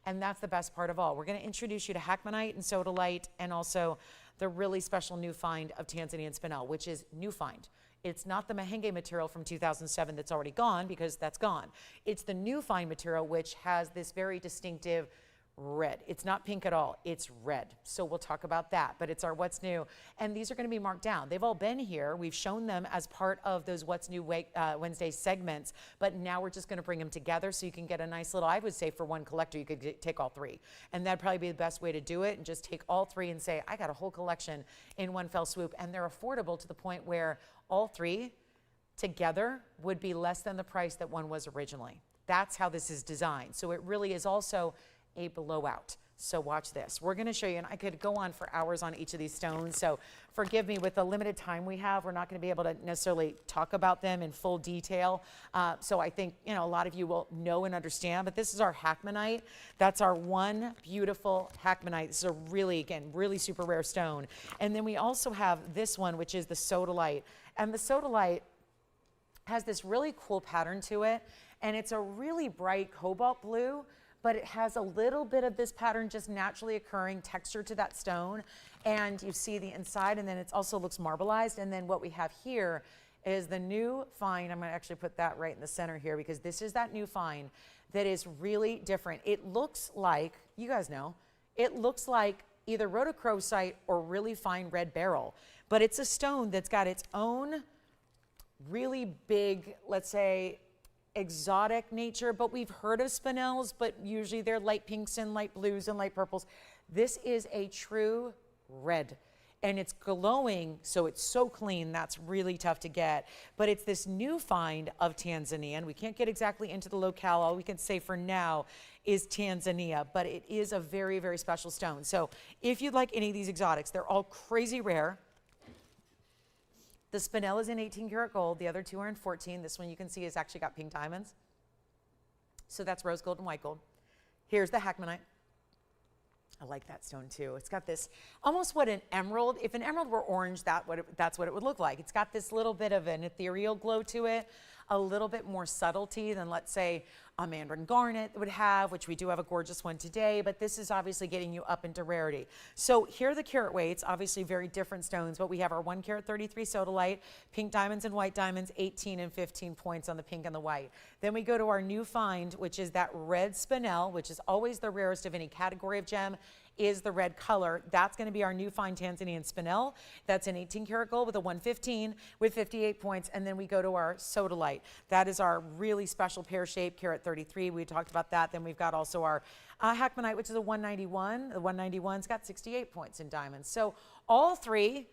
And that's the best part of all. We're going to introduce you to Hackmanite and Sodalite, and also the really special new find of Tanzanian spinel, which is new find. It's not the Mahenge material from 2007 that's already gone, because that's gone. It's the new find material, which has this very distinctive red. It's not pink at all, it's red. So we'll talk about that, but it's our What's New. And these are going to be marked down. They've all been here. We've shown them as part of those What's New Wednesday segments, but now we're just going to bring them together so you can get a nice little, I would say for one collector, you could take all 3. And that'd probably be the best way to do it, and just take all 3 and say, I got a whole collection in one fell swoop. And they're affordable to the point where all 3 together would be less than the price that one was originally. That's how this is designed. So it really is also a blowout. So watch this. We're going to show you, and I could go on for hours on each of these stones, so forgive me, with the limited time we have, we're not going to be able to necessarily talk about them in full detail. So I think, you know, a lot of you will know and understand, but this is our Hackmanite. That's our one beautiful Hackmanite. This is a really, again, really super rare stone. And then we also have this one, which is the Sodalite. And the Sodalite has this really cool pattern to it, and it's a really bright cobalt blue, but it has a little bit of this pattern just naturally occurring texture to that stone. And you see the inside, and then it also looks marbleized. And then what we have here is the new find. I'm going to actually put that right in the center here, because this is that new find that is really different. It looks like, you guys know, it looks like either rhodochrosite or really fine red beryl, but it's a stone that's got its own really big, let's say, exotic nature. But we've heard of spinels, but usually they're light pinks and light blues and light purples. This is a true red, and it's glowing, so it's so clean. That's really tough to get. But it's this new find of Tanzania, and we can't get exactly into the locale. All we can say for now is Tanzania, but it is a very, very special stone. So if you'd like any of these exotics, they're all crazy rare. The spinel is in 18 karat gold. The other 2 are in 14. This one you can see has actually got pink diamonds. So that's rose gold and white gold. Here's the Hackmanite. I like that stone too. It's got this almost what an emerald, if an emerald were orange, that's what it would look like. It's got this little bit of an ethereal glow to it, a little bit more subtlety than, let's say, a mandarin garnet would have, which we do have a gorgeous one today, but this is obviously getting you up into rarity. So here are the carat weights, obviously very different stones, but we have our 1 carat 33 sodalite, pink diamonds and white diamonds, 18 and 15 points on the pink and the white. Then we go to our new find, which is that red spinel, which is always the rarest of any category of gem. is the red color. That's going to be our new fine Tanzanian spinel. That's an 18 karat gold with a 115 with 58 points. And then we go to our sodalite. That is our really special pear shape, carat 33. We talked about that. Then we've got also our Hakmonite, which is a 191. The 191's got 68 points in diamonds. So all three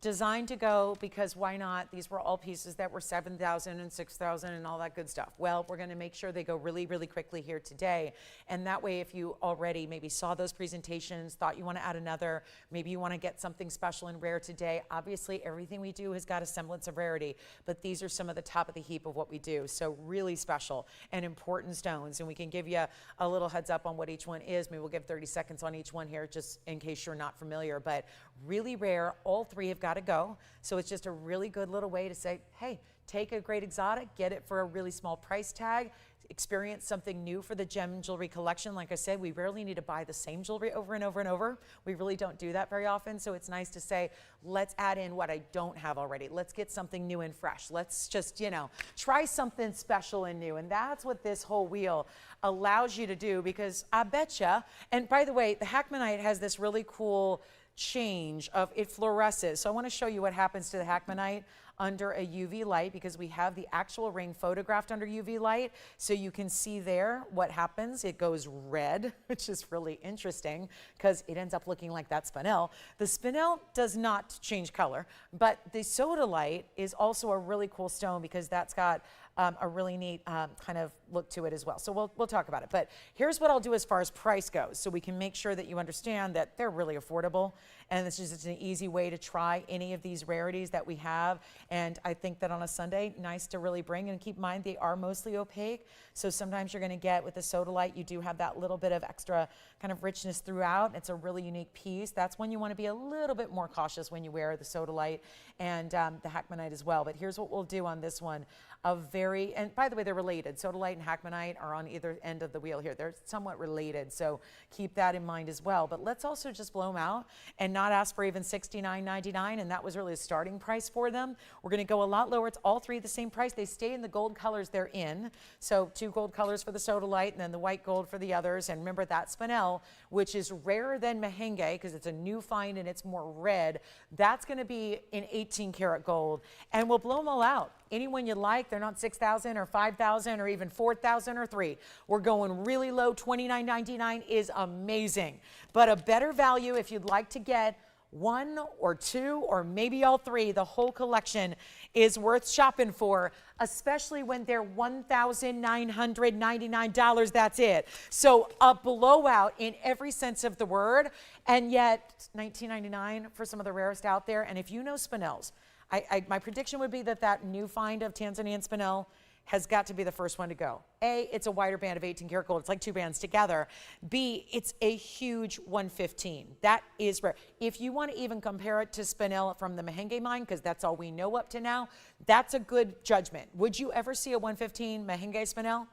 designed to go, because why not? These were all pieces that were 7,000 and 6,000 and all that good stuff. Well, we're going to make sure they go really, really quickly here today. And that way, if you already maybe saw those presentations, thought you want to add another, maybe you want to get something special and rare today. Obviously, everything we do has got a semblance of rarity, but these are some of the top of the heap of what we do. So really special and important stones. And we can give you a little heads up on what each one is. Maybe we'll give 30 seconds on each one here, just in case you're not familiar, but really rare. All three have got to go. So it's just a really good little way to say, hey, take a great exotic, get it for a really small price tag, experience something new for the gem jewelry collection. Like I said, we rarely need to buy the same jewelry over and over and over. We really don't do that very often. So it's nice to say, let's add in what I don't have already. Let's get something new and fresh. Let's just, try something special and new. And that's what this whole wheel allows you to do, because I betcha, and by the way, the Hakmonite has this really cool change of it fluoresces. So I want to show you what happens to the Hakmonite under a UV light, because we have the actual ring photographed under UV light. So you can see there what happens. It goes red, which is really interesting because it ends up looking like that spinel. The spinel does not change color, but the sodalite is also a really cool stone because that's got a really neat kind of look to it as well. So we'll talk about it. But here's what I'll do as far as price goes, so we can make sure that you understand that they're really affordable. And this is just an easy way to try any of these rarities that we have. And I think that on a Sunday, nice to really bring, and keep in mind they are mostly opaque. So sometimes you're going to get with the sodalite, you do have that little bit of extra kind of richness throughout. It's a really unique piece. That's when you want to be a little bit more cautious when you wear the sodalite and the Hakmonite as well. But here's what we'll do on this one. And by the way, they're related. Sodalite and Hakmonite are on either end of the wheel here. They're somewhat related, so keep that in mind as well. But let's also just blow them out and not ask for even $69.99, and that was really a starting price for them. We're going to go a lot lower. It's all three the same price. They stay in the gold colors they're in. So 2 gold colors for the sodalite and then the white gold for the others. And remember that spinel, which is rarer than Mahenge because it's a new find and it's more red, that's going to be in 18 karat gold. And we'll blow them all out. Anyone you like. They're not 6,000 or 5,000 or even 4,000 or 3. We're going really low. $29.99 is amazing. But a better value if you'd like to get 1 or 2 or maybe all 3, the whole collection is worth shopping for, especially when they're $1,999. That's it. So a blowout in every sense of the word, and yet $19.99 for some of the rarest out there. And if you know spinels, my prediction would be that new find of Tanzanian spinel has got to be the first one to go. A, it's a wider band of 18 karat gold. It's like 2 bands together. B, it's a huge 115. That is rare. If you want to even compare it to spinel from the Mahenge mine, because that's all we know up to now, that's a good judgment. Would you ever see a 115 Mahenge spinel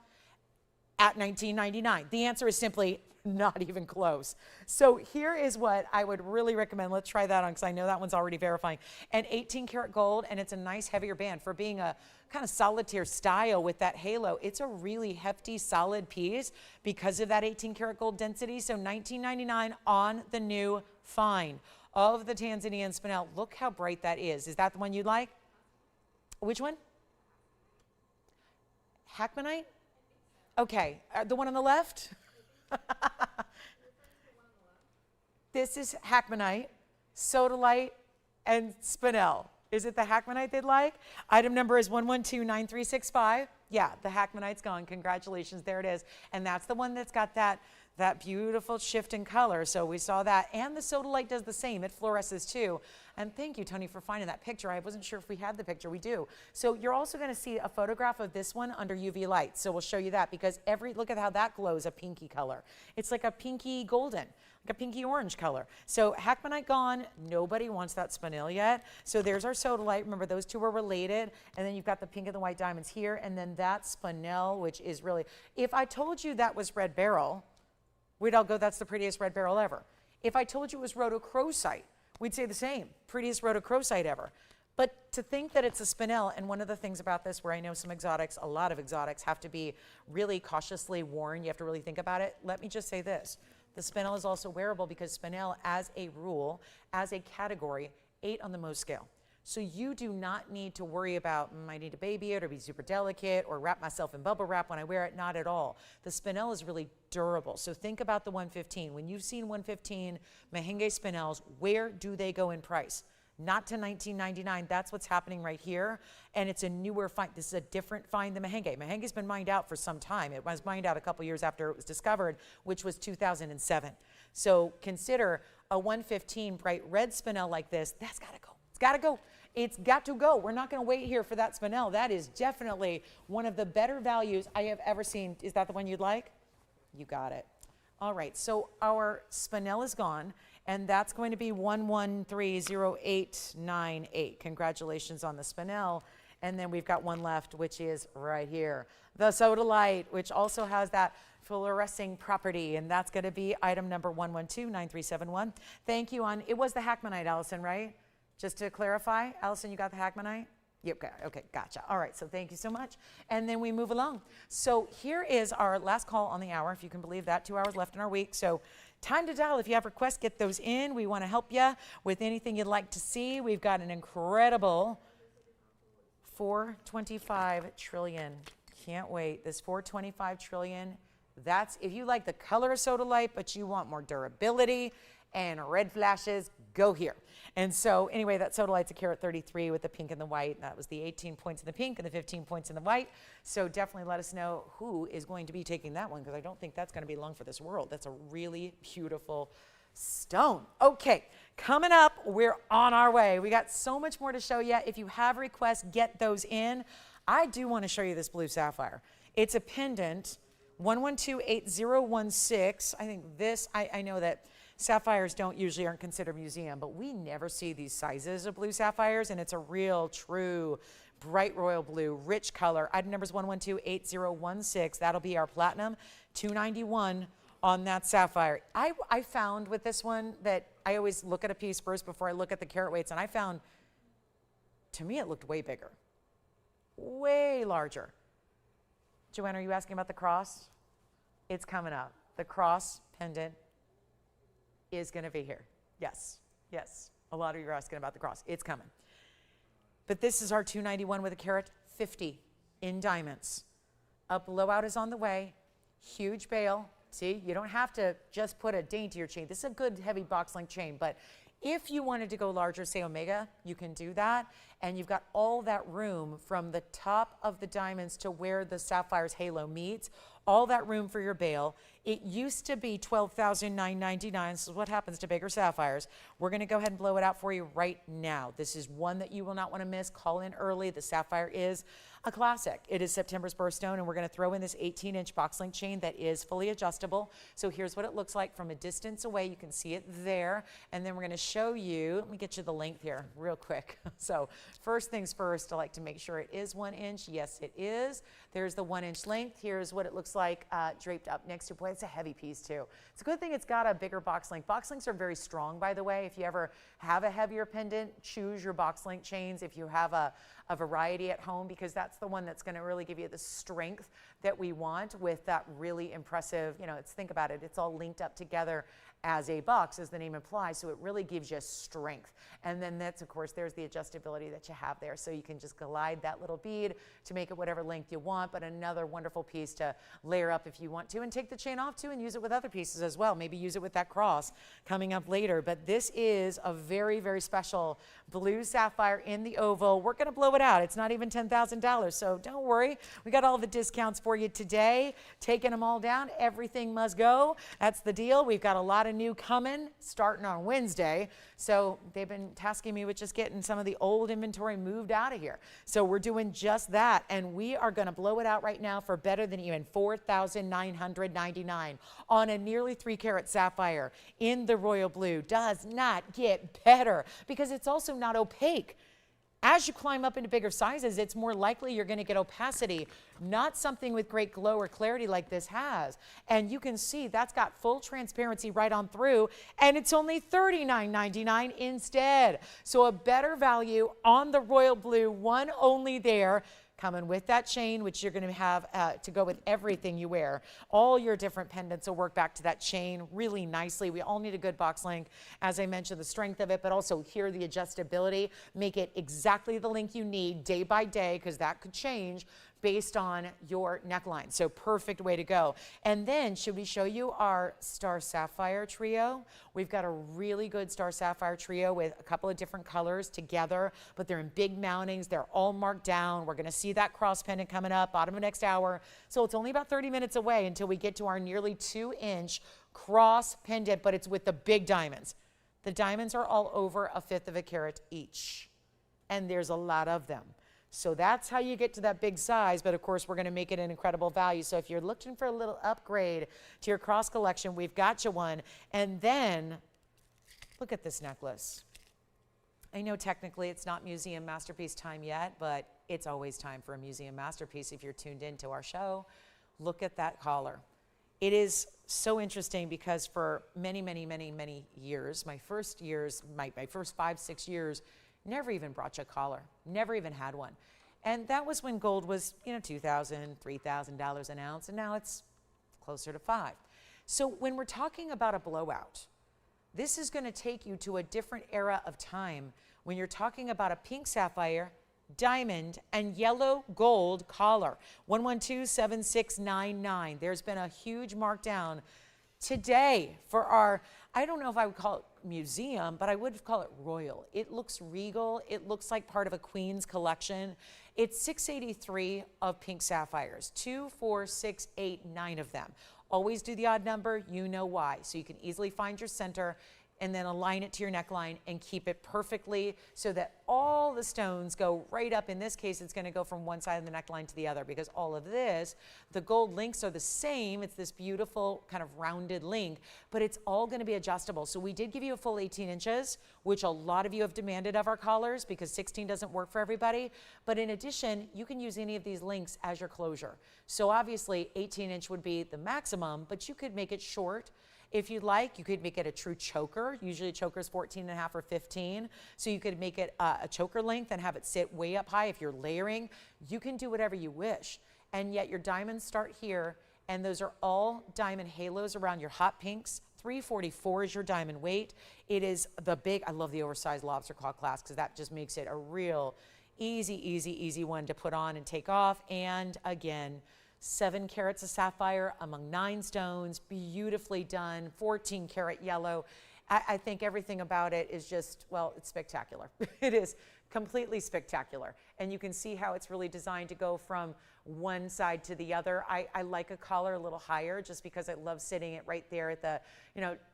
at $19.99? The answer is simply not even close. So here is what I would really recommend. Let's try that on, because I know that one's already verifying. An 18 karat gold, and it's a nice heavier band for being a kind of solitaire style with that halo. It's a really hefty, solid piece because of that 18 karat gold density. So $19.99 on the new find of the Tanzanian spinel. Look how bright that is. Is that the one you'd like? Which one? Hakmonite? Okay, the one on the left? This is Hakmonite, sodalite, and spinel. Is it the Hakmonite they'd like? Item number is 1129365. Yeah, the Hakmonite's gone. Congratulations, there it is. And that's the one that's got that beautiful shift in color. So we saw that. And the sodalite does the same. It fluoresces too. And thank you, Tony, for finding that picture. I wasn't sure if we had the picture. We do. So you're also going to see a photograph of this one under UV light. So we'll show you that, because look at how that glows a pinky color. It's like a pinky golden, like a pinky orange color. So Hakmonite gone. Nobody wants that spinel yet. So there's our sodalite. Remember, those two are related. And then you've got the pink and the white diamonds here. And then that spinel, which is really, if I told you that was red beryl, we'd all go, that's the prettiest red beryl ever. If I told you it was rhodochrosite, we'd say the same, prettiest rhodochrosite ever. But to think that it's a spinel, and one of the things about this, where I know some exotics, a lot of exotics have to be really cautiously worn, you have to really think about it. Let me just say this. The spinel is also wearable because spinel, as a rule, as a category, 8 on the Mohs scale. So you do not need to worry about, I need to baby it or be super delicate or wrap myself in bubble wrap when I wear it. Not at all. The spinel is really durable. So think about the 115. When you've seen 115 Mahenge spinels, where do they go in price? Not to $19.99. That's what's happening right here. And it's a newer find. This is a different find than Mahenge. Mahenge's been mined out for some time. It was mined out a couple years after it was discovered, which was 2007. So consider a 115 bright red spinel like this. That's got to go. It's got to go. It's got to go. We're not going to wait here for that spinel. That is definitely one of the better values I have ever seen. Is that the one you'd like? You got it. All right, so our spinel is gone, and that's going to be 1130898. Congratulations on the spinel. And then we've got one left, which is right here. The sodalite, which also has that fluorescing property, and that's going to be item number 1129371. Thank you. It was the Hackmanite, Allison, right? Just to clarify, Allison, you got the Hackmanite? Yep, okay, gotcha. All right, so thank you so much. And then we move along. So here is our last call on the hour, if you can believe that, 2 hours left in our week. So time to dial. If you have requests, get those in. We want to help you with anything you'd like to see. We've got an incredible 425 trillion. Can't wait. This 425 trillion, that's if you like the color of sodalite, but you want more durability and red flashes, go here. And so anyway, that sodalite's a carat 33 with the pink and the white. That was the 18 points in the pink and the 15 points in the white. So definitely let us know who is going to be taking that one, because I don't think that's going to be long for this world. That's a really beautiful stone. Okay, coming up, we're on our way. We got so much more to show you. If you have requests, get those in. I do want to show you this blue sapphire. It's a pendant, 1128016. I think this, I know that sapphires aren't considered museum, but we never see these sizes of blue sapphires, and it's a real, true, bright royal blue, rich color. Item number is 1128016. That'll be our platinum, $291 on that sapphire. I found with this one that I always look at a piece first before I look at the carat weights, and I found, to me, it looked way bigger, way larger. Joanne, are you asking about the cross? It's coming up. The cross pendant is going to be here. Yes, yes. A lot of you are asking about the cross. It's coming. But this is our 291 with a carat 50 in diamonds. A blowout is on the way. Huge bail. See, you don't have to just put a daintier chain. This is a good heavy box link chain, but if you wanted to go larger, say Omega, you can do that. And you've got all that room from the top of the diamonds to where the sapphire's halo meets, all that room for your bail. It used to be $12,999. This is what happens to bigger sapphires. We're going to go ahead and blow it out for you right now. This is one that you will not want to miss. Call in early. The sapphire is a classic. It is September's birthstone, and we're going to throw in this 18-inch box link chain that is fully adjustable. So here's what it looks like from a distance away. You can see it there, and then we're going to show you. Let me get you the length here real quick. So first things first, I like to make sure it is 1 inch. Yes, it is. There's the 1 inch length. Here's what it looks like draped up next to. Boy, it's a heavy piece too. It's a good thing it's got a bigger box link. Box links are very strong, by the way. If you ever have a heavier pendant, choose your box link chains if you have a variety at home, because that's the one that's going to really give you the strength that we want with that really impressive, think about it, it's all linked up together as a box, as the name implies, so it really gives you strength. And then that's, of course, there's the adjustability that you have there, so you can just glide that little bead to make it whatever length you want, but another wonderful piece to layer up if you want to, and take the chain off too and use it with other pieces as well. Maybe use it with that cross coming up later. But this is a very, very special blue sapphire in the oval. We're going to blow it out. It's not even $10,000, so don't worry. We got all the discounts for you today. Taking them all down. Everything must go. That's the deal. We've got a lot of new coming starting on Wednesday. So they've been tasking me with just getting some of the old inventory moved out of here. So we're doing just that, and we are going to blow it out right now for better than even $4,999 on a nearly 3-carat sapphire in the royal blue. Does not get better because it's also not opaque. As you climb up into bigger sizes, it's more likely you're going to get opacity, not something with great glow or clarity like this has. And you can see that's got full transparency right on through, and it's only $39.99 instead. So a better value on the royal blue, one only there. coming with that chain, which you're going to have to go with everything you wear. All your different pendants will work back to that chain really nicely. We all need a good box link. As I mentioned, the strength of it, but also here the adjustability. Make it exactly the length you need day by day, because that could change based on your neckline. So perfect way to go. And then should we show you our Star Sapphire trio? We've got a really good Star Sapphire trio with a couple of different colors together, but they're in big mountings. They're all marked down. We're going to see that cross pendant coming up bottom of next hour. So it's only about 30 minutes away until we get to our nearly 2-inch cross pendant, but it's with the big diamonds. The diamonds are all over 1/5 of a carat each, and there's a lot of them. So that's how you get to that big size, but of course we're going to make it an incredible value. So if you're looking for a little upgrade to your cross collection, we've got you one. And then look at this necklace. I know technically it's not museum masterpiece time yet, but it's always time for a museum masterpiece if you're tuned into our show. Look at that collar. It is so interesting because for many, many, many, many years, my first 5, 6 years, never even brought you a collar, never even had one. And that was when gold was, $2,000, $3,000 an ounce, and now it's closer to $5,000. So when we're talking about a blowout, this is going to take you to a different era of time when you're talking about a pink sapphire, diamond, and yellow gold collar. 112-7699. There's been a huge markdown today for our, I don't know if I would call it museum, but I would call it royal. It looks regal. It looks like part of a queen's collection. It's 683 of pink sapphires, 2, 4, 6, 8, 9 of them. Always do the odd number, you know why. So you can easily find your center and then align it to your neckline and keep it perfectly so that all the stones go right up. In this case, it's going to go from one side of the neckline to the other because all of this, the gold links are the same. It's this beautiful kind of rounded link, but it's all going to be adjustable. So we did give you a full 18 inches, which a lot of you have demanded of our collars because 16 doesn't work for everybody. But in addition, you can use any of these links as your closure. So obviously 18 inch would be the maximum, but you could make it short. If you'd like, you could make it a true choker. Usually a choker is 14.5 or 15. So you could make it a choker length and have it sit way up high. If you're layering, you can do whatever you wish. And yet your diamonds start here, and those are all diamond halos around your hot pinks. 344 is your diamond weight. It is the big, I love the oversized lobster claw clasp because that just makes it a real easy one to put on and take off. And again, 7 carats of sapphire among 9 stones, beautifully done, 14 karat yellow. I think everything about it is just, well, it's spectacular. It is completely spectacular. And you can see how it's really designed to go from one side to the other. I like a collar a little higher just because I love sitting it right there at the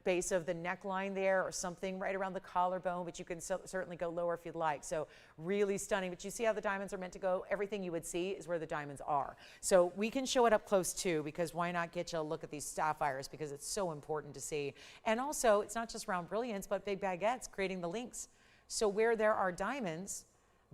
base of the neckline there or something right around the collarbone, but you can certainly go lower if you'd like. So really stunning. But you see how the diamonds are meant to go? Everything you would see is where the diamonds are. So we can show it up close too, because why not get you a look at these sapphires, because it's so important to see. And also, it's not just round brilliance, but big baguettes creating the links. So where there are diamonds,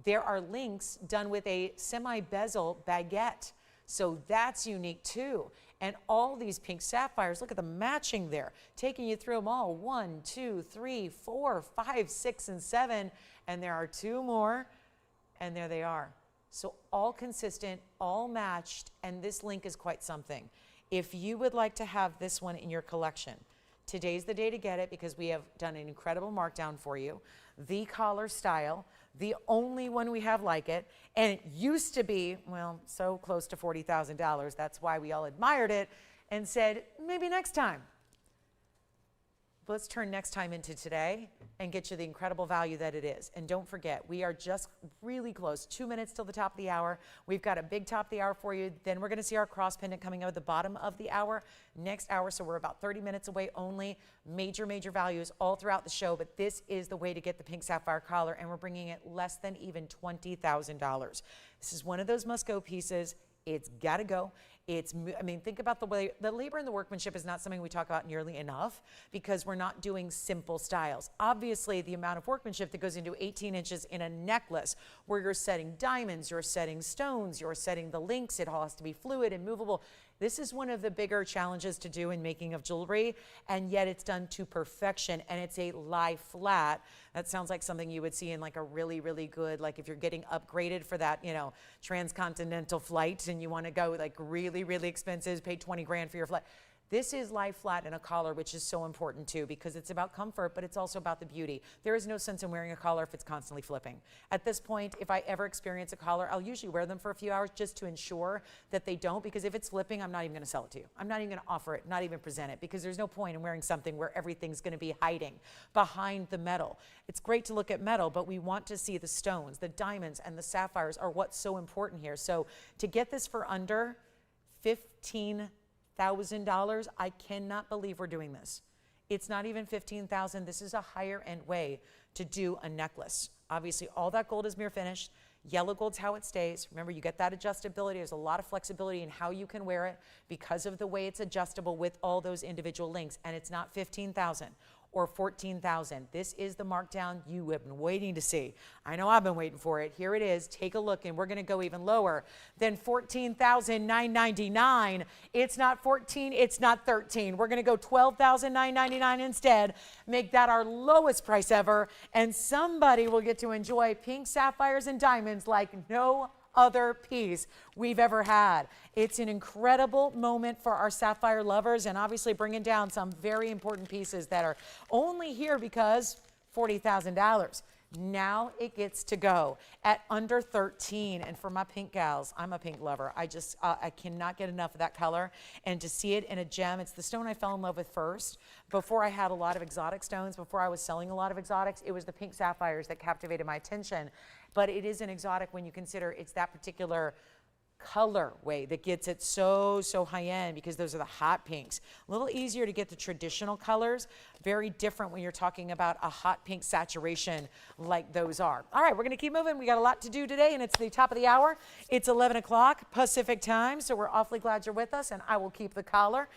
there are links done with a semi-bezel baguette. So that's unique too. And all these pink sapphires, look at the matching there, taking you through them all. 1, 2, 3, 4, 5, 6, and 7. And there are 2 more, and there they are. So all consistent, all matched, and this link is quite something. If you would like to have this one in your collection, today's the day to get it because we have done an incredible markdown for you. The collar style, the only one we have like it, and it used to be, well, so close to $40,000. That's why we all admired it and said, maybe next time. Let's turn next time into today and get you the incredible value that it is. And don't forget, we are just really close, 2 minutes till the top of the hour. We've got a big top of the hour for you. Then we're going to see our cross pendant coming out at the bottom of the hour next hour. So we're about 30 minutes away only. Major values all throughout the show. But this is the way to get the pink sapphire collar. And we're bringing it less than even $20,000. This is one of those must-go pieces. It's got to go. Think about the way the labor and the workmanship is not something we talk about nearly enough because we're not doing simple styles. Obviously, the amount of workmanship that goes into 18 inches in a necklace where you're setting diamonds, you're setting stones, you're setting the links, it all has to be fluid and movable. This is one of the bigger challenges to do in making of jewelry, and yet it's done to perfection, and it's a lie flat. That sounds like something you would see in like a really, really good, like if you're getting upgraded for that, you know, transcontinental flight and you want to go like really, really expensive, pay 20 grand for your flight. This is lie flat in a collar, which is so important too, because it's about comfort, but it's also about the beauty. There is no sense in wearing a collar if it's constantly flipping. At this point, if I ever experience a collar, I'll usually wear them for a few hours just to ensure that they don't, because if it's flipping, I'm not even gonna sell it to you. I'm not even gonna offer it, not even present it, because there's no point in wearing something where everything's gonna be hiding behind the metal. It's great to look at metal, but we want to see the stones, the diamonds, and the sapphires are what's so important here. So to get this for under $15,000, I cannot believe we're doing this. It's not even $15,000. This is a higher end way to do a necklace. Obviously, all that gold is mirror finished. Yellow gold's how it stays. Remember, you get that adjustability. There's a lot of flexibility in how you can wear it because of the way it's adjustable with all those individual links. And it's not $15,000 or $14,000. This is the markdown you have been waiting to see. I know I've been waiting for it. Here it is. Take a look, and we're going to go even lower than $14,999. It's not 14, it's not 13. We're going to go $12,999 instead. Make that our lowest price ever, and somebody will get to enjoy pink sapphires and diamonds like no other piece we've ever had. It's an incredible moment for our sapphire lovers, and obviously bringing down some very important pieces that are only here because $40,000. Now it gets to go at under 13. And for my pink gals, I'm a pink lover. I cannot get enough of that color. And to see it in a gem, it's the stone I fell in love with first. Before I had a lot of exotic stones, before I was selling a lot of exotics, it was the pink sapphires that captivated my attention. But it is an exotic when you consider it's that particular colorway that gets it so high end, because those are the hot pinks. A little easier to get the traditional colors, very different when you're talking about a hot pink saturation like those are. All right, we're going to keep moving. We got a lot to do today, and it's the top of the hour. It's 11 o'clock Pacific time, so we're awfully glad you're with us, and I will keep the collar.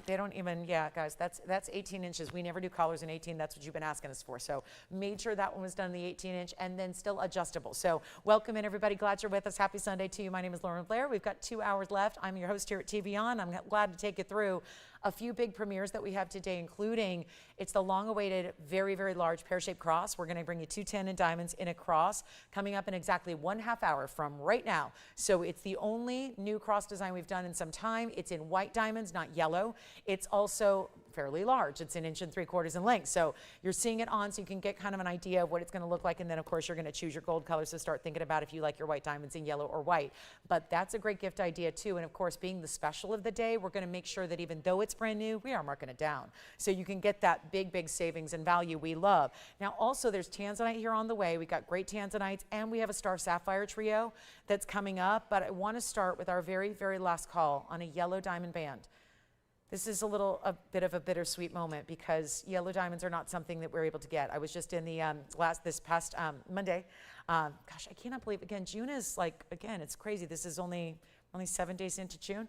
They don't even, yeah, guys, that's 18 inches. We never do collars in 18. That's what you've been asking us for. So made sure that one was done in the 18 inch and then still adjustable. So welcome in, everybody. Glad you're with us. Happy Sunday to you. My name is Lauren Blair. We've got 2 hours left. I'm your host here at TVON. I'm glad to take you through a few big premieres that we have today, including it's the long-awaited, very, very large pear-shaped cross. We're going to bring you 210 in diamonds in a cross coming up in exactly 1/2 hour from right now. So it's the only new cross design we've done in some time. It's in white diamonds, not yellow. It's also fairly large. It's 1 3/4 inches in length. So you're seeing it on so you can get kind of an idea of what it's going to look like. And then, of course, you're going to choose your gold colors to start thinking about if you like your white diamonds in yellow or white. But that's a great gift idea, too. And, of course, being the special of the day, we're going to make sure that even though it's brand new, we are marking it down. So you can get that big, big savings and value we love. Now, also, there's tanzanite here on the way. We got great tanzanites, and we have a star sapphire trio that's coming up. But I want to start with our very, very last call on a yellow diamond band. This is a bit of a bittersweet moment because yellow diamonds are not something that we're able to get. I was just in the this past Monday. Gosh, I cannot believe, again, June is like, again, it's crazy. This is only 7 days into June.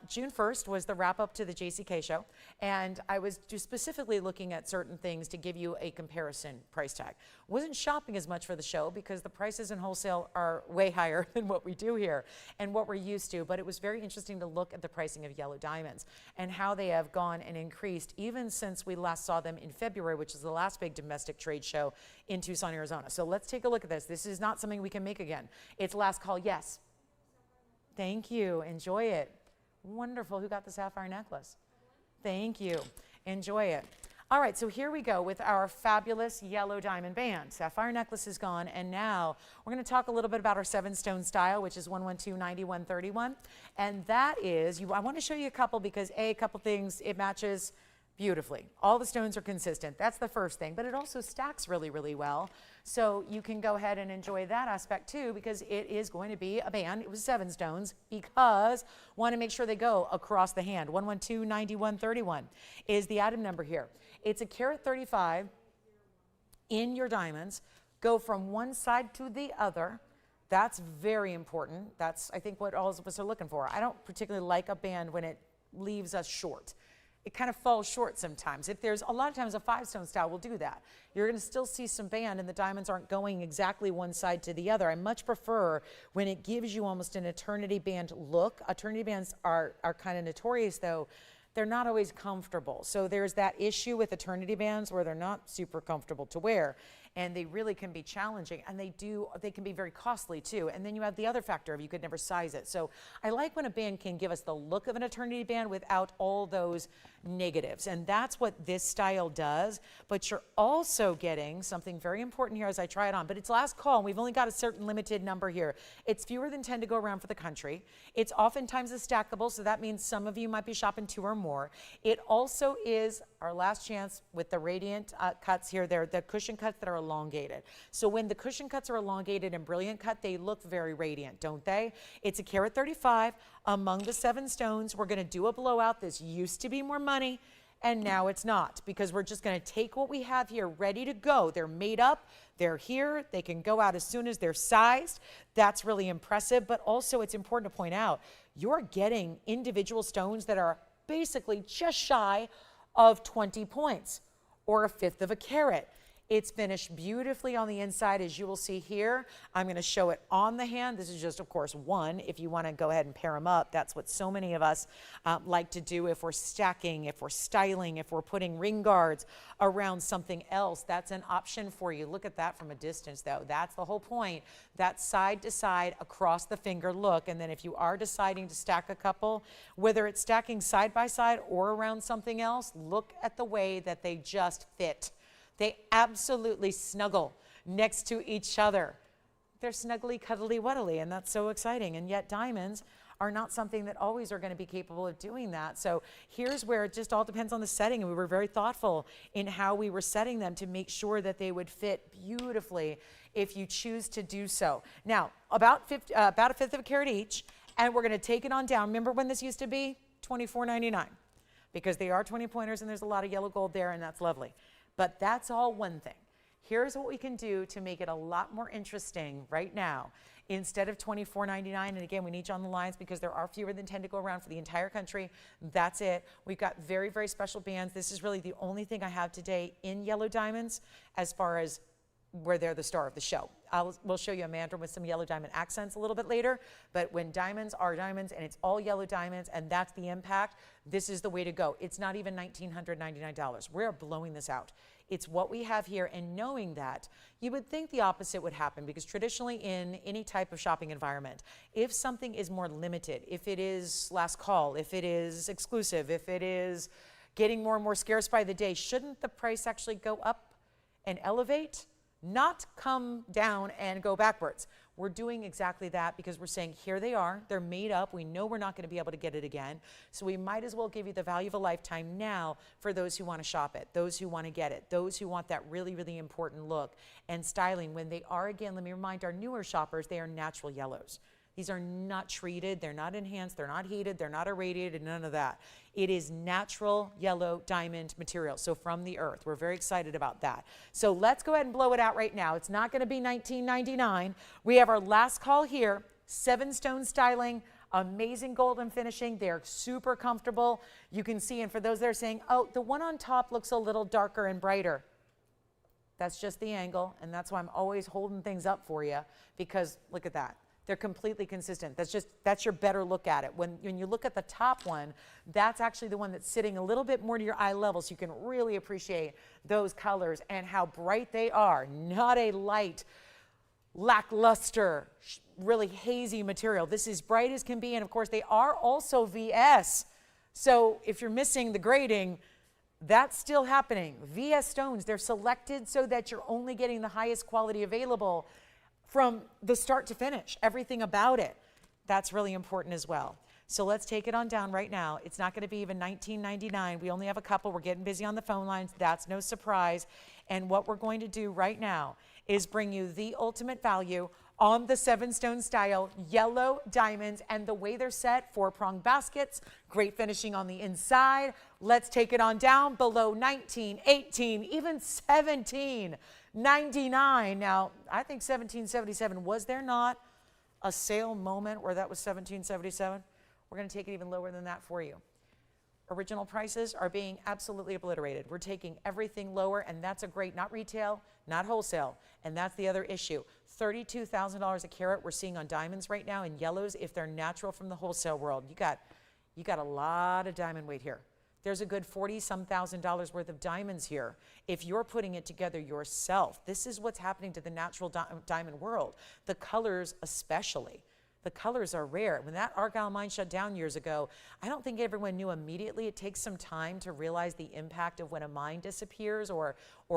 June 1st was the wrap up to the JCK show. And I was just specifically looking at certain things to give you a comparison price tag. Wasn't shopping as much for the show because the prices in wholesale are way higher than what we do here and what we're used to. But it was very interesting to look at the pricing of yellow diamonds and how they have gone and increased even since we last saw them in February, which is the last big domestic trade show in Tucson, Arizona. So let's take a look at this. This is not something we can make again. It's last call, yes. Thank you. Enjoy it. Wonderful. Who got the sapphire necklace? Thank you. Enjoy it. All right, so here we go with our fabulous yellow diamond band. Sapphire necklace is gone, and now we're going to talk a little bit about our 7-stone style, which is 112, 90, 131. And that is, I want to show you a couple because, a couple things, it matches beautifully. All the stones are consistent. That's the first thing, but it also stacks really, really well. So you can go ahead and enjoy that aspect too, because it is going to be a band. It was 7 stones because want to make sure they go across the hand. 112, 90, 131 is the item number here. It's a carat 35 in your diamonds. Go from one side to the other. That's very important. That's, I think, what all of us are looking for. I don't particularly like a band when it leaves us short. it kind of falls short sometimes. If there's a lot of times a 5-stone style will do that. You're going to still see some band and the diamonds aren't going exactly one side to the other. I much prefer when it gives you almost an eternity band look. Eternity bands are kind of notorious though. They're not always comfortable. So there's that issue with eternity bands where they're not super comfortable to wear. And they really can be challenging, and they can be very costly too. And then you have the other factor of you could never size it. So I like when a band can give us the look of an eternity band without all those negatives. And that's what this style does. But you're also getting something very important here as I try it on. But it's last call, and we've only got a certain limited number here. It's fewer than 10 to go around for the country. It's oftentimes a stackable, so that means some of you might be shopping 2 or more. It also is our last chance with the radiant cuts here. They're the cushion cuts that are elongated. So when the cushion cuts are elongated and brilliant cut, they look very radiant, don't they? It's a carat 35 among the 7 stones. We're going to do a blowout. This used to be more money, and now it's not, because we're just going to take what we have here ready to go. They're made up. They're here. They can go out as soon as they're sized. That's really impressive, but also it's important to point out you're getting individual stones that are basically just shy of 20 points or 1/5 of a carat. It's finished beautifully on the inside, as you will see here. I'm going to show it on the hand. This is just, of course, one. If you want to go ahead and pair them up, that's what so many of us like to do if we're stacking, if we're styling, if we're putting ring guards around something else. That's an option for you. Look at that from a distance, though. That's the whole point. That side to side across the finger look. And then if you are deciding to stack a couple, whether it's stacking side by side or around something else, look at the way that they just fit. They absolutely snuggle next to each other. They're snuggly, cuddly, wuddly, and that's so exciting. And yet diamonds are not something that always are going to be capable of doing that. So here's where it just all depends on the setting. And we were very thoughtful in how we were setting them to make sure that they would fit beautifully if you choose to do so. Now, about 1/5 of a carat each, and we're going to take it on down. Remember when this used to be? $24.99, because they are 20 pointers and there's a lot of yellow gold there, and that's lovely. But that's all one thing. Here's what we can do to make it a lot more interesting right now. Instead of $24.99, and again, we need you on the lines because there are fewer than 10 to go around for the entire country. That's it. We've got very, very special bands. This is really the only thing I have today in yellow diamonds as far as where they're the star of the show. We'll show you a mandarin with some yellow diamond accents a little bit later, but when diamonds are diamonds and it's all yellow diamonds and that's the impact, this is the way to go. It's not even $1,999. We're blowing this out. It's what we have here, and knowing that, you would think the opposite would happen, because traditionally in any type of shopping environment, if something is more limited, if it is last call, if it is exclusive, if it is getting more and more scarce by the day, shouldn't the price actually go up and elevate? Not come down and go backwards. We're doing exactly that because we're saying here they are, they're made up, we know we're not going to be able to get it again, so we might as well give you the value of a lifetime now for those who want to shop it, those who want to get it, those who want that really, really important look and styling. When they are, again, let me remind our newer shoppers, they are natural yellows. These are not treated, they're not enhanced, they're not heated, they're not irradiated, none of that. It is natural yellow diamond material, so from the earth. We're very excited about that. So let's go ahead and blow it out right now. It's not gonna be $19.99. We have our last call here, 7-stone styling, amazing golden finishing. They're super comfortable. You can see, and for those that are saying, oh, the one on top looks a little darker and brighter. That's just the angle, and that's why I'm always holding things up for you, because look at that. They're completely consistent. That's your better look at it. When you look at the top one, that's actually the one that's sitting a little bit more to your eye level, so you can really appreciate those colors and how bright they are. Not a light, lackluster, really hazy material. This is bright as can be, and of course they are also VS. So if you're missing the grading, that's still happening. VS stones, they're selected so that you're only getting the highest quality available from the start to finish, everything about it. That's really important as well. So let's take it on down right now. It's not going to be even $19.99. We only have a couple. We're getting busy on the phone lines. That's no surprise. And what we're going to do right now is bring you the ultimate value on the 7-stone style yellow diamonds, and the way they're set, 4-pronged baskets, great finishing on the inside. Let's take it on down below 19, 18, even 17.99. Now, I think 17.77, was there not a sale moment where that was 17.77? We're going to take it even lower than that for you. original prices are being absolutely obliterated. We're taking everything lower, and that's a great, not retail, not wholesale, and that's the other issue. $32,000 a carat we're seeing on diamonds right now in yellows if they're natural from the wholesale world. You got a lot of diamond weight here. There's a good 40-some thousand dollars worth of diamonds here. If you're putting it together yourself, this is what's happening to the natural diamond world. The colors especially. The colors are rare. When that Argyle mine shut down years ago, I don't think everyone knew immediately. It takes some time to realize the impact of when a mine disappears or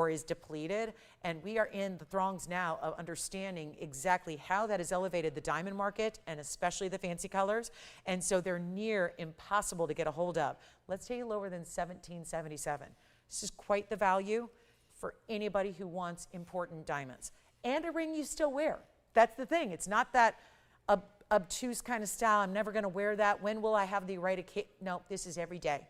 is depleted. And we are in the throngs now of understanding exactly how that has elevated the diamond market and especially the fancy colors. And so they're near impossible to get a hold of. Let's take it lower than 1777. This is quite the value for anybody who wants important diamonds. And a ring you still wear. That's the thing. It's not that obtuse kind of style. I'm never going to wear that. When will I have the right occasion? No, this is every day.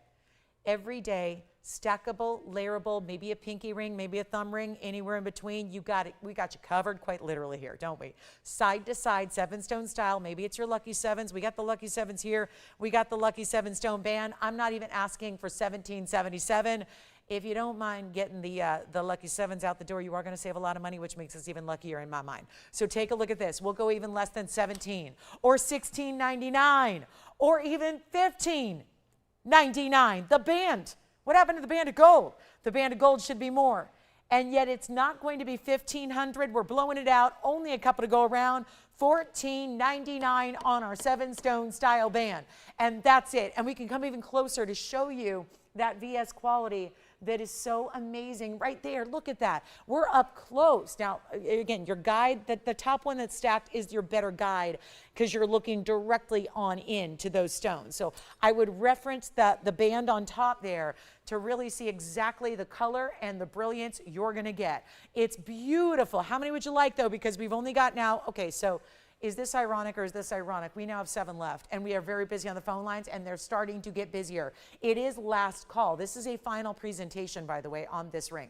Every day, stackable, layerable, maybe a pinky ring, maybe a thumb ring, anywhere in between. You got it. We got you covered quite literally here, don't we? Side to side, 7-stone style. Maybe it's your lucky sevens. We got the lucky sevens here. We got the lucky 7-stone band. I'm not even asking for 1777. If you don't mind getting the lucky sevens out the door, you are going to save a lot of money, which makes us even luckier in my mind. So take a look at this. We'll go even less than 17 or 16.99 or even 15.99. The band. What happened to the band of gold? The band of gold should be more. And yet it's not going to be 1,500. We're blowing it out. Only a couple to go around. $14.99 on our 7-stone style band. And that's it. And we can come even closer to show you that VS quality that is so amazing right there. Look at that. We're up close. Now, again, your guide, the top one that's stacked is your better guide because you're looking directly on into those stones. So I would reference the band on top there to really see exactly the color and the brilliance you're going to get. It's beautiful. How many would you like, though? Because we've only got now, okay, so is this ironic or is this ironic? We now have 7 left, and we are very busy on the phone lines, and they're starting to get busier. It is last call. This is a final presentation, by the way, on this ring.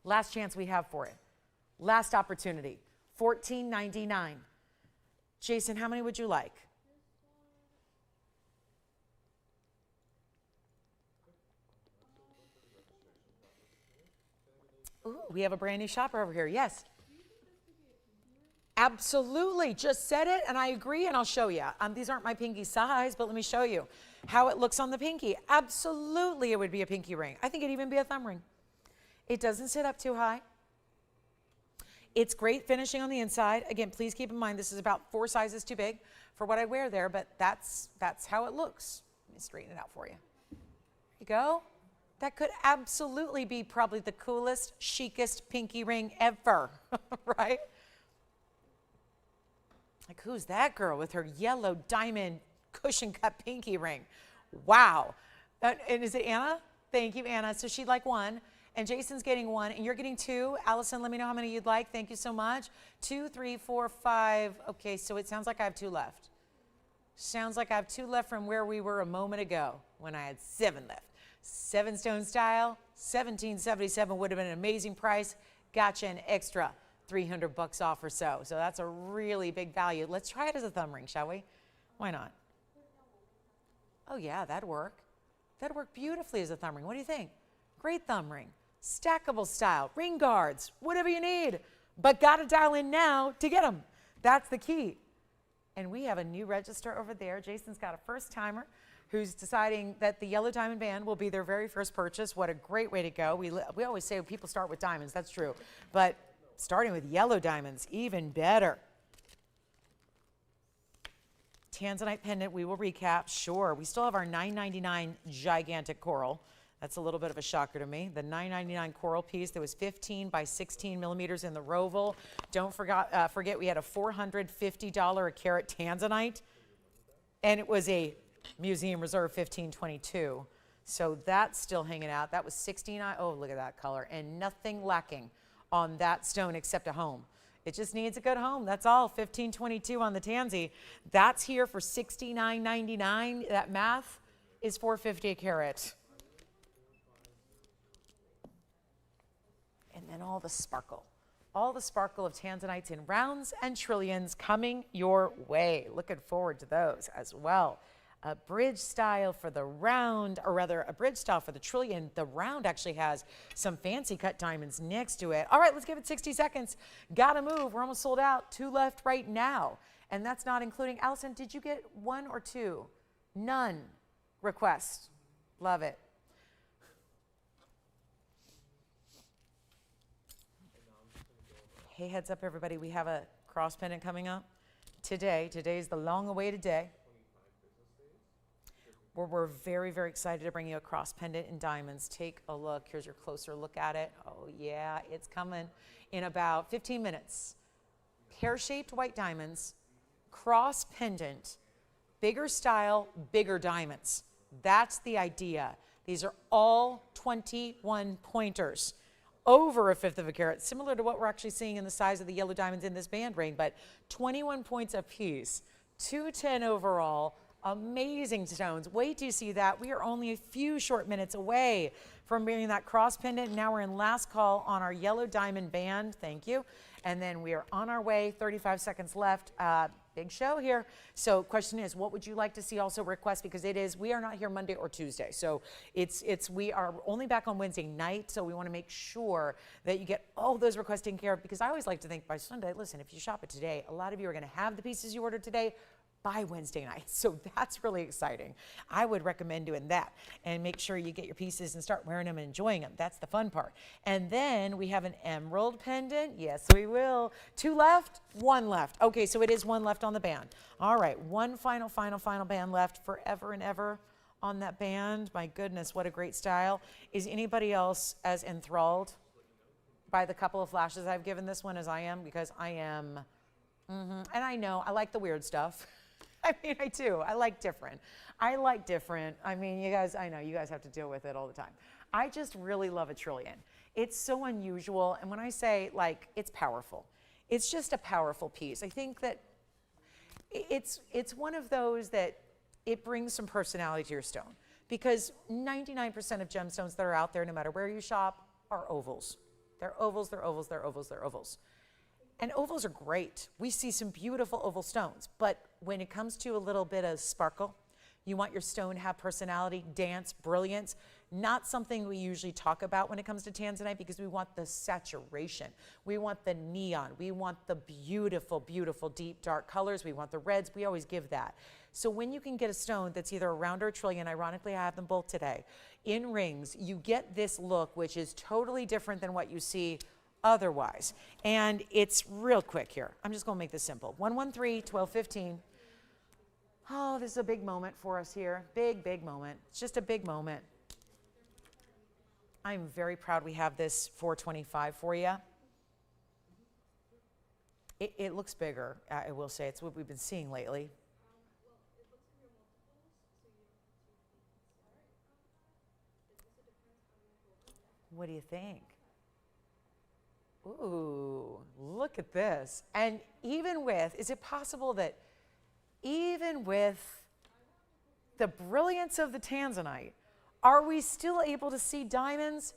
Last chance we have for it. Last opportunity. $14.99. Jason, how many would you like? Ooh, we have a brand new shopper over here. Yes. Absolutely. Just said it, and I agree, and I'll show you. These aren't my pinky size, but let me show you how it looks on the pinky. Absolutely, it would be a pinky ring. I think it'd even be a thumb ring. It doesn't sit up too high. It's great finishing on the inside. Again, please keep in mind this is about 4 sizes too big for what I wear there, but that's how it looks. Let me straighten it out for you. There you go. That could absolutely be probably the coolest, chicest pinky ring ever, right? Like, who's that girl with her yellow diamond cushion cut pinky ring? Wow. And is it Anna? Thank you, Anna. So she'd like 1, and Jason's getting 1, and you're getting 2. Allison, let me know how many you'd like. Thank you so much. 2, 3, 4, 5. Okay, so it sounds like I have 2 left. Sounds like I have 2 left from where we were a moment ago when I had 7 left. 7-stone style, $17.77 would have been an amazing price. Gotcha an extra $300 off or so. So that's a really big value. Let's try it as a thumb ring, shall we? Why not? Oh yeah, that'd work. That'd work beautifully as a thumb ring. What do you think? Great thumb ring. Stackable style, ring guards, whatever you need. But gotta dial in now to get them. That's the key. And we have a new register over there. Jason's got a first timer who's deciding that the yellow diamond band will be their very first purchase. What a great way to go. We always say people start with diamonds. That's true. But starting with yellow diamonds, even better. Tanzanite pendant, we will recap. Sure, we still have our $9.99 gigantic coral. That's a little bit of a shocker to me. The $9.99 coral piece that was 15 by 16 millimeters in the Roval. Don't forget we had a $450 a carat Tanzanite, and it was a Museum Reserve 1522. So that's still hanging out. That was 69. Oh, look at that color. And nothing lacking on that stone except a home. It just needs a good home. That's all. 1522 on the Tansy. That's here for $69.99. That math is $450 a carat. And then all the sparkle of tanzanites in rounds and trillions coming your way. Looking forward to those as well. a bridge style for the round, or rather a bridge style for the trillion. The round actually has some fancy cut diamonds next to it. All right, let's give it 60 seconds. Gotta move. We're almost sold out. 2 left right now. And that's not including, Allison, did you get 1 or 2? None requests. Love it. Hey, heads up, everybody. We have a cross pendant coming up today. Today is the long-awaited day. We're very, very excited to bring you a cross pendant in diamonds. Take a look. Here's your closer look at it. Oh, yeah, it's coming in about 15 minutes. Pear-shaped white diamonds, cross pendant, bigger style, bigger diamonds. That's the idea. These are all 21 pointers, over a fifth of a carat, similar to what we're actually seeing in the size of the yellow diamonds in this band ring, but 21 points a piece, 210 overall. Amazing stones. Wait till you see that. We are only a few short minutes away from bringing that cross pendant. Now we're in last call on our yellow diamond band. Thank you. And then we are on our way. 35 seconds left. Big show here. So question is, what would you like to see also request? Because it is, we are not here Monday or Tuesday. So we are only back on Wednesday night. So we want to make sure that you get all those requests taken care of, because I always like to think by Sunday, listen, if you shop it today, a lot of you are going to have the pieces you ordered today by Wednesday night. So that's really exciting. I would recommend doing that and make sure you get your pieces and start wearing them and enjoying them. That's the fun part. And then we have an emerald pendant. Yes, we will. 2 left, 1 left. Okay, so it is 1 left on the band. All right, one final band left, forever and ever on that band. My goodness, what a great style. Is anybody else as enthralled by the couple of flashes I've given this one as I am? Because I am, and I know I like the weird stuff. I mean, I do. I like different. I mean, you guys, I know you guys have to deal with it all the time. I just really love a trillion. It's so unusual. And when I say, like, it's powerful, it's just a powerful piece. I think that it's one of those that it brings some personality to your stone, because 99% of gemstones that are out there, no matter where you shop, are ovals. They're ovals, they're ovals, they're ovals, they're ovals. And ovals are great. We see some beautiful oval stones, but when it comes to a little bit of sparkle, you want your stone to have personality, dance, brilliance, not something we usually talk about when it comes to tanzanite, because we want the saturation. We want the neon. We want the beautiful, beautiful deep dark colors. We want the reds. We always give that. So when you can get a stone that's either a round or a trillion, ironically I have them both today, in rings, you get this look, which is totally different than what you see otherwise. And it's real quick here. I'm just going to make this simple. 113-1215. Oh, this is a big moment for us here. Big, big moment. It's just a big moment. I'm very proud we have this 425 for you. It looks bigger, I will say. It's what we've been seeing lately. What do you think? Ooh, look at this. And even with, is it possible that even with the brilliance of the tanzanite, are we still able to see diamonds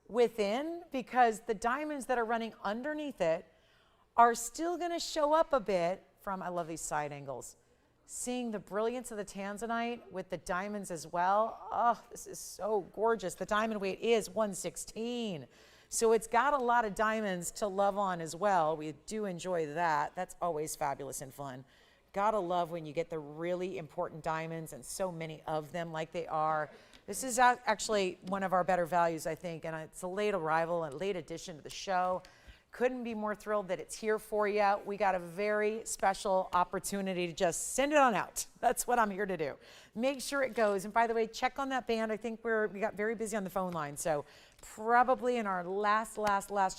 within? Because the diamonds that are running underneath it are still going to show up a bit from, I love these side angles, seeing the brilliance of the tanzanite with the diamonds as well. Oh, this is so gorgeous. The diamond weight is 116. So it's got a lot of diamonds to love on as well. We do enjoy that. That's always fabulous and fun. Gotta love when you get the really important diamonds, and so many of them like they are. This is actually one of our better values, I think, and it's a late arrival, a late addition to the show. Couldn't be more thrilled that it's here for you. We got a very special opportunity to just send it on out. That's what I'm here to do. Make sure it goes. And by the way, check on that band. I think we got very busy on the phone line. So probably in our last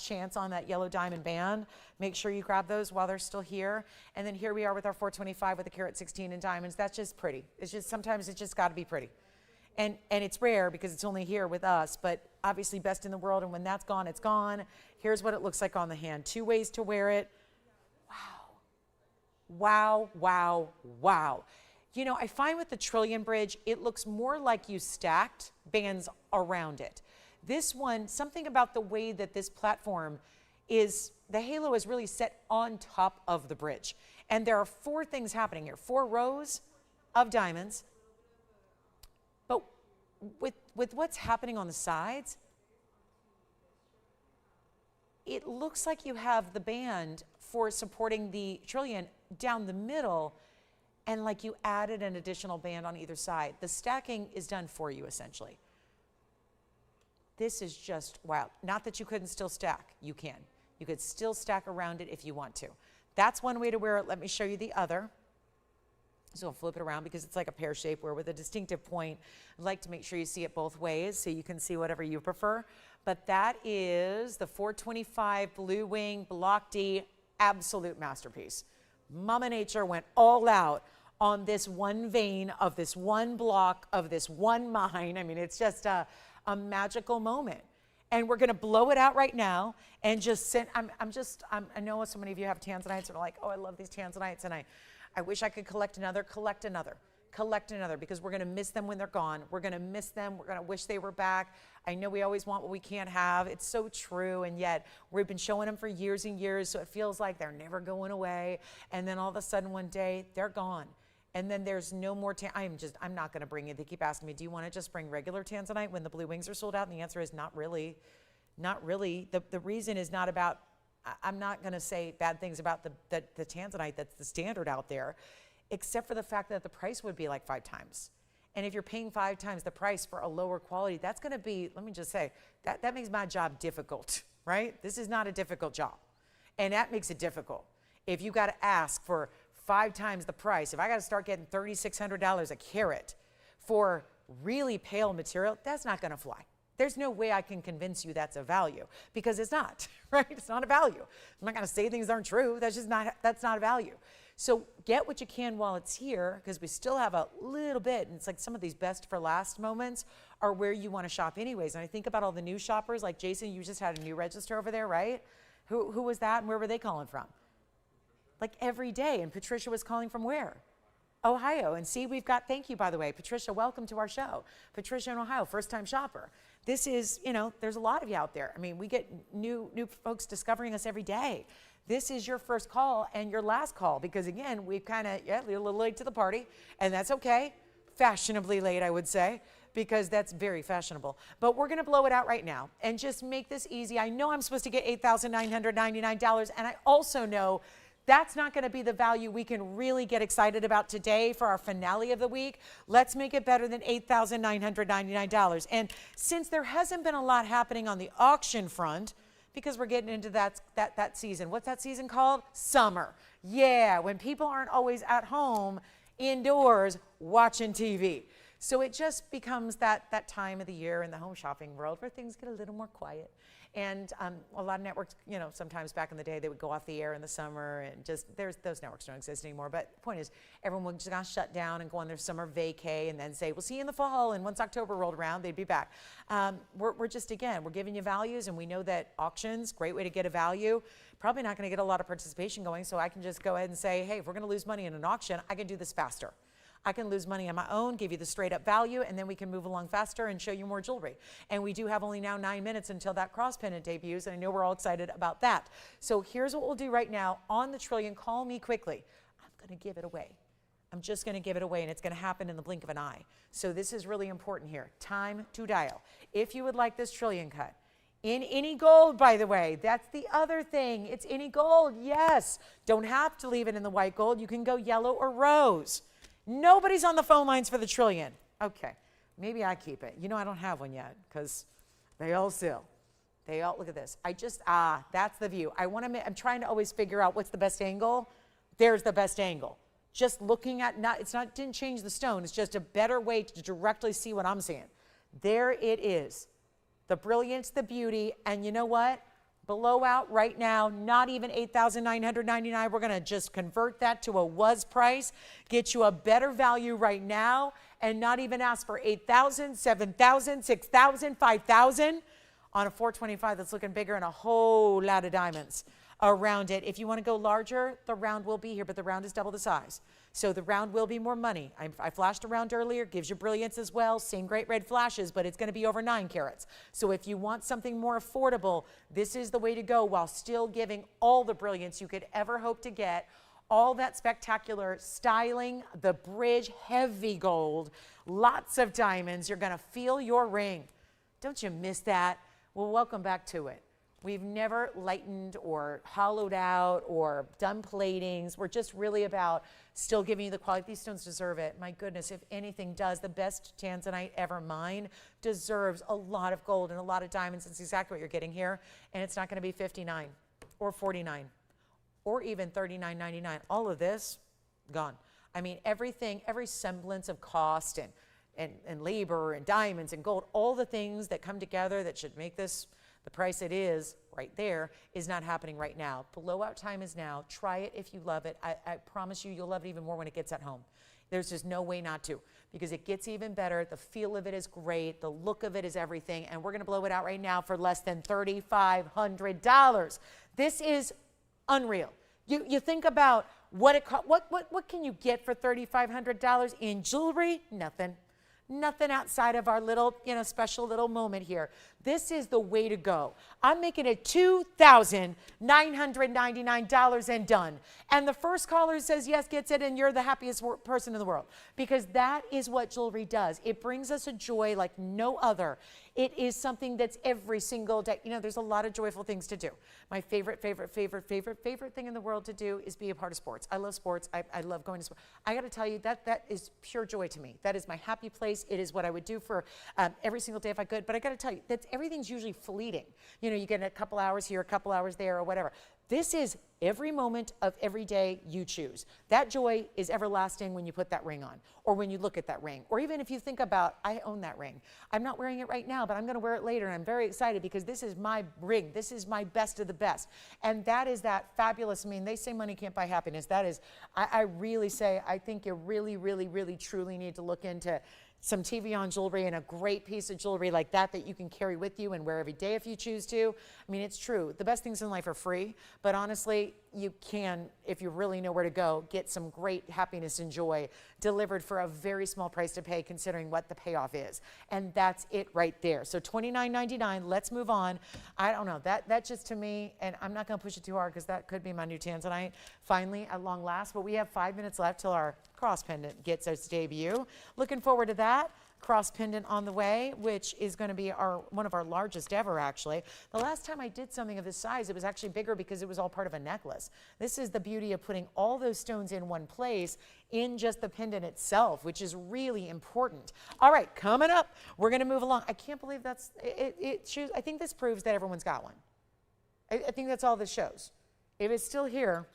chance on that yellow diamond band, make sure you grab those while they're still here. And then here we are with our 425 with a carat 16 in diamonds. That's just pretty. It's just, sometimes it's just got to be pretty. And it's rare because it's only here with us, but obviously best in the world. And when that's gone, it's gone. Here's what it looks like on the hand. 2 ways to wear it. Wow. Wow, wow, wow. You know, I find with the Trillion Bridge, it looks more like you stacked bands around it. This one, something about the way that this platform is, the halo is really set on top of the bridge. And there are 4 things happening here. 4 rows of diamonds. But with what's happening on the sides, it looks like you have the band for supporting the trillion down the middle, and like you added an additional band on either side. The stacking is done for you, essentially. This is just, wow. Not that you couldn't still stack. You can. You could still stack around it if you want to. That's one way to wear it. Let me show you the other. So I'll flip it around because it's like a pear shape where with a distinctive point, I'd like to make sure you see it both ways so you can see whatever you prefer. But that is the 425 Blue Wing Block D, absolute masterpiece. Mama Nature went all out on this one vein of this one block of this one mine. I mean, it's just a magical moment. And we're going to blow it out right now and just send. I know so many of you have tanzanites and are like, oh, I love these tanzanites, and I wish I could collect another, because we're going to miss them when they're gone. We're going to miss them. We're going to wish they were back. I know we always want what we can't have. It's so true, and yet we've been showing them for years and years, so it feels like they're never going away. And then all of a sudden one day, they're gone. And then there's no more, I'm not going to bring it. They keep asking me, do you want to just bring regular tanzanite when the blue wings are sold out? And the answer is not really. Not really. The reason is not about, I'm not going to say bad things about the tanzanite that's the standard out there, except for the fact that the price would be like 5 times. And if you're paying 5 times the price for a lower quality, that's going to be, let me just say, that makes my job difficult, right? This is not a difficult job. And that makes it difficult. If you got to ask for 5 times the price, if I got to start getting $3,600 a carat for really pale material, that's not going to fly. There's no way I can convince you that's a value, because it's not, right? It's not a value. I'm not going to say things aren't true. That's not a value. So get what you can while it's here, because we still have a little bit, and it's like some of these best for last moments are where you want to shop anyways. And I think about all the new shoppers, like Jason, you just had a new register over there, right? Who was that, and where were they calling from? Like every day. And Patricia was calling from where? Ohio. And see, we've got, thank you, by the way, Patricia, welcome to our show. Patricia in Ohio, first-time shopper. This is, there's a lot of you out there. I mean, we get new folks discovering us every day. This is your first call and your last call, because again, we've kind of, a little late to the party, and that's okay. Fashionably late, I would say, because that's very fashionable. But we're going to blow it out right now and just make this easy. I know I'm supposed to get $8,999, and I also know that's not going to be the value we can really get excited about today for our finale of the week. Let's make it better than $8,999. And since there hasn't been a lot happening on the auction front, because we're getting into that season. What's that season called? Summer. Yeah, when people aren't always at home indoors watching TV. So it just becomes that time of the year in the home shopping world where things get a little more quiet. And a lot of networks, sometimes back in the day, they would go off the air in the summer, and those networks don't exist anymore. But the point is, everyone would just shut down and go on their summer vacay and then say, we'll see you in the fall. And once October rolled around, they'd be back. We're just, again, we're giving you values, and we know that auctions, great way to get a value. Probably not going to get a lot of participation going, so I can just go ahead and say, hey, if we're going to lose money in an auction, I can do this faster. I can lose money on my own, give you the straight up value, and then we can move along faster and show you more jewelry. And we do have only now 9 minutes until that cross pendant debuts, and I know we're all excited about that. So here's what we'll do right now on the trillion. Call me quickly. I'm going to give it away. I'm just going to give it away, and it's going to happen in the blink of an eye. So this is really important here. Time to dial. If you would like this trillion cut, in any gold, by the way, that's the other thing. It's any gold, yes. Don't have to leave it in the white gold. You can go yellow or rose. Nobody's on the phone lines for the trillion. Okay, maybe I keep it. I don't have one yet, because they all sell. They all, look at this. That's the view. I'm trying to always figure out what's the best angle. There's the best angle. Just looking at, didn't change the stone. It's just a better way to directly see what I'm seeing. There it is. The brilliance, the beauty, and you know what? Blow out right now, not even $8,999. We're going to just convert that to a was price, get you a better value right now, and not even ask for $8,000, $7,000, $6,000, $5,000 on a 425 that's looking bigger and a whole lot of diamonds around it. If you want to go larger, the round will be here, but the round is double the size. So the round will be more money. I flashed a round earlier, gives you brilliance as well, same great red flashes, but it's going to be over 9 carats. So if you want something more affordable, this is the way to go while still giving all the brilliance you could ever hope to get all that spectacular styling, the bridge, heavy gold, lots of diamonds. You're going to feel your ring. Don't you miss that? Well, welcome back to it. We've never lightened or hollowed out or done platings. We're just really about still giving you the quality. These stones deserve it. My goodness, if anything does, the best tanzanite ever mined deserves a lot of gold and a lot of diamonds. It's exactly what you're getting here. And it's not going to be $59 or $49 or even $39.99. All of this, gone. I mean, everything, every semblance of cost and labor and diamonds and gold, all the things that come together that should make this the price it is right there is not happening right now. Blowout time is now. Try it if you love it. I promise you, you'll love it even more when it gets at home. There's just no way not to, because it gets even better. The feel of it is great. The look of it is everything. And we're going to blow it out right now for less than $3,500. This is unreal. You think about what it costs. What can you get for $3,500 in jewelry? Nothing. Nothing outside of our little, special little moment here. This is the way to go. I'm making it $2,999 and done. And the first caller who says yes gets it, and you're the happiest person in the world. Because that is what jewelry does. It brings us a joy like no other. It is something that's every single day. There's a lot of joyful things to do. My favorite thing in the world to do is be a part of sports. I love sports. I love going to sports. I got to tell you, that is pure joy to me. That is my happy place. It is what I would do for every single day if I could. But I got to tell you, everything's usually fleeting. You get a couple hours here, a couple hours there, or whatever. This is every moment of every day you choose. That joy is everlasting when you put that ring on, or when you look at that ring, or even if you think about, I own that ring. I'm not wearing it right now, but I'm going to wear it later, and I'm very excited because this is my ring. This is my best of the best. And that is that fabulous. I mean, they say money can't buy happiness. That is, I really say, I think you really, really, really, truly need to look into some TVON jewelry, and a great piece of jewelry like that you can carry with you and wear every day if you choose to. I mean, it's true. The best things in life are free, but honestly, you can, if you really know where to go, get some great happiness and joy delivered for a very small price to pay, considering what the payoff is. And that's it right there. So $29.99, let's move on. I don't know, that just to me, and I'm not gonna push it too hard because that could be my new tanzanite, finally, at long last, but we have 5 minutes left till our cross pendant gets its debut. Looking forward to that. Cross pendant on the way, which is going to be one of our largest ever, actually. The last time I did something of this size, it was actually bigger because it was all part of a necklace. This is the beauty of putting all those stones in one place in just the pendant itself, which is really important. All right, coming up, we're going to move along. I can't believe that's it. I think this proves that everyone's got one. I think that's all this shows. If it's still here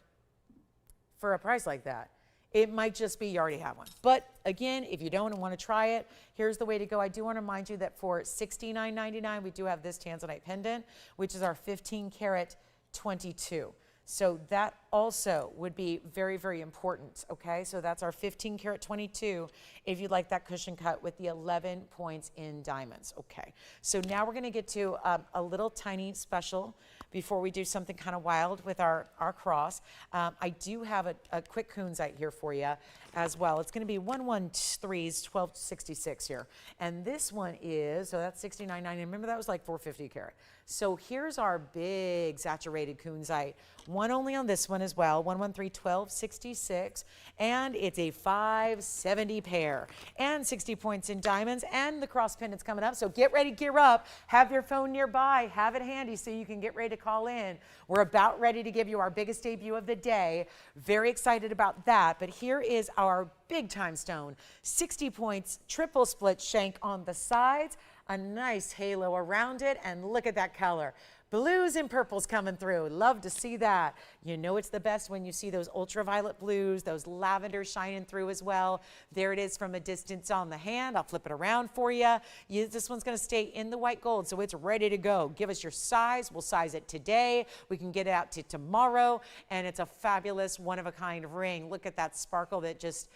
for a price like that, it might just be you already have one. But again, if you don't and want to try it, here's the way to go. I do want to remind you that for $69.99, we do have this tanzanite pendant, which is our 15 karat 22. So that also would be very, very important, okay? So that's our 15 karat 22 if you'd like that cushion cut with the 11 points in diamonds, okay? So now we're gonna get to a little tiny special before we do something kind of wild with our cross. I do have a quick kunzite here for you as well. It's gonna be 113's 1266 here. And this one is, so that's $69.90. Remember that was like $450 karat. So here's our big saturated kunzite. One only on this one as well, 113 1266, and it's a 570 pair and 60 points in diamonds, and the cross pendant's coming up. So get ready, gear up, have your phone nearby, have it handy so you can get ready to call in. We're about ready to give you our biggest debut of the day. Very excited about that, but here is our big time stone. 60 points, triple split shank on the sides, a nice halo around it, and look at that color. Blues and purples coming through. Love to see that. You know it's the best when you see those ultraviolet blues, those lavenders shining through as well. There it is from a distance on the hand. I'll flip it around for you. This one's going to stay in the white gold, so it's ready to go. Give us your size. We'll size it today. We can get it out to tomorrow, and it's a fabulous one-of-a-kind ring. Look at that sparkle that just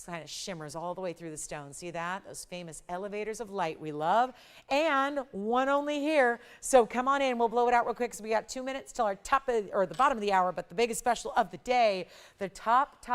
kind of shimmers all the way through the stone. See that? Those famous elevators of light we love. And one only here. So come on in. We'll blow it out real quick because we got 2 minutes till our the bottom of the hour, but the biggest special of the day, the top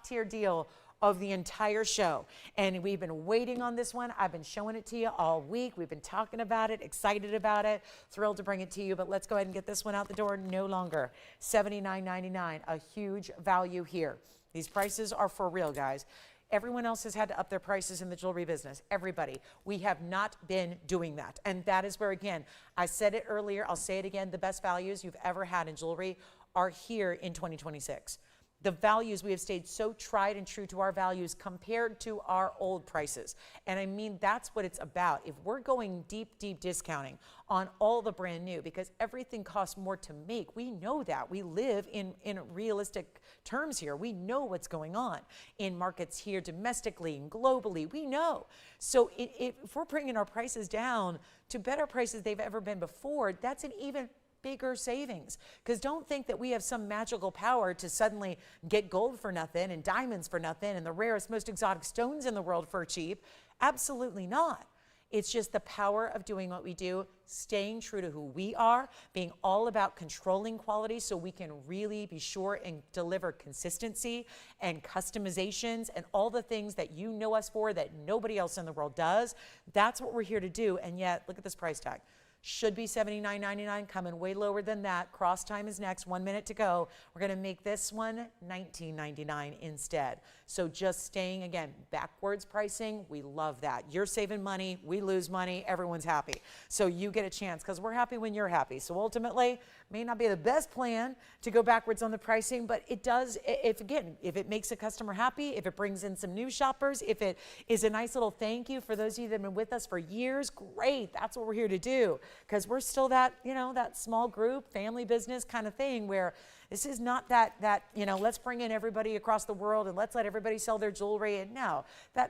tier deal of the entire show. And we've been waiting on this one. I've been showing it to you all week. We've been talking about it, excited about it, thrilled to bring it to you. But let's go ahead and get this one out the door no longer. $79.99, a huge value here. These prices are for real, guys. Everyone else has had to up their prices in the jewelry business. Everybody. We have not been doing that. And that is where, again, I said it earlier, I'll say it again, the best values you've ever had in jewelry are here in 2026. The values, we have stayed so tried and true to our values compared to our old prices. And I mean, that's what it's about. If we're going deep, deep discounting on all the brand new, because everything costs more to make, we know that. We live in realistic terms here. We know what's going on in markets here domestically and globally. We know. So if we're bringing our prices down to better prices they've ever been before, that's an even bigger savings. Because don't think that we have some magical power to suddenly get gold for nothing and diamonds for nothing and the rarest, most exotic stones in the world for cheap. Absolutely not. It's just the power of doing what we do, staying true to who we are, being all about controlling quality so we can really be sure and deliver consistency and customizations and all the things that you know us for that nobody else in the world does. That's what we're here to do. And yet, look at this price tag. Should be $79.99, coming way lower than that. Cross time is next, 1 minute to go. We're gonna make this one $19.99 instead. So just staying, again, backwards pricing, we love that. You're saving money, we lose money, everyone's happy. So you get a chance, because we're happy when you're happy. So ultimately, may not be the best plan to go backwards on the pricing, but it does, if it makes a customer happy, if it brings in some new shoppers, if it is a nice little thank you for those of you that have been with us for years, great, that's what we're here to do. Because we're still that, that small group, family business kind of thing where this is not that let's bring in everybody across the world and let's let everybody sell their jewelry. And no,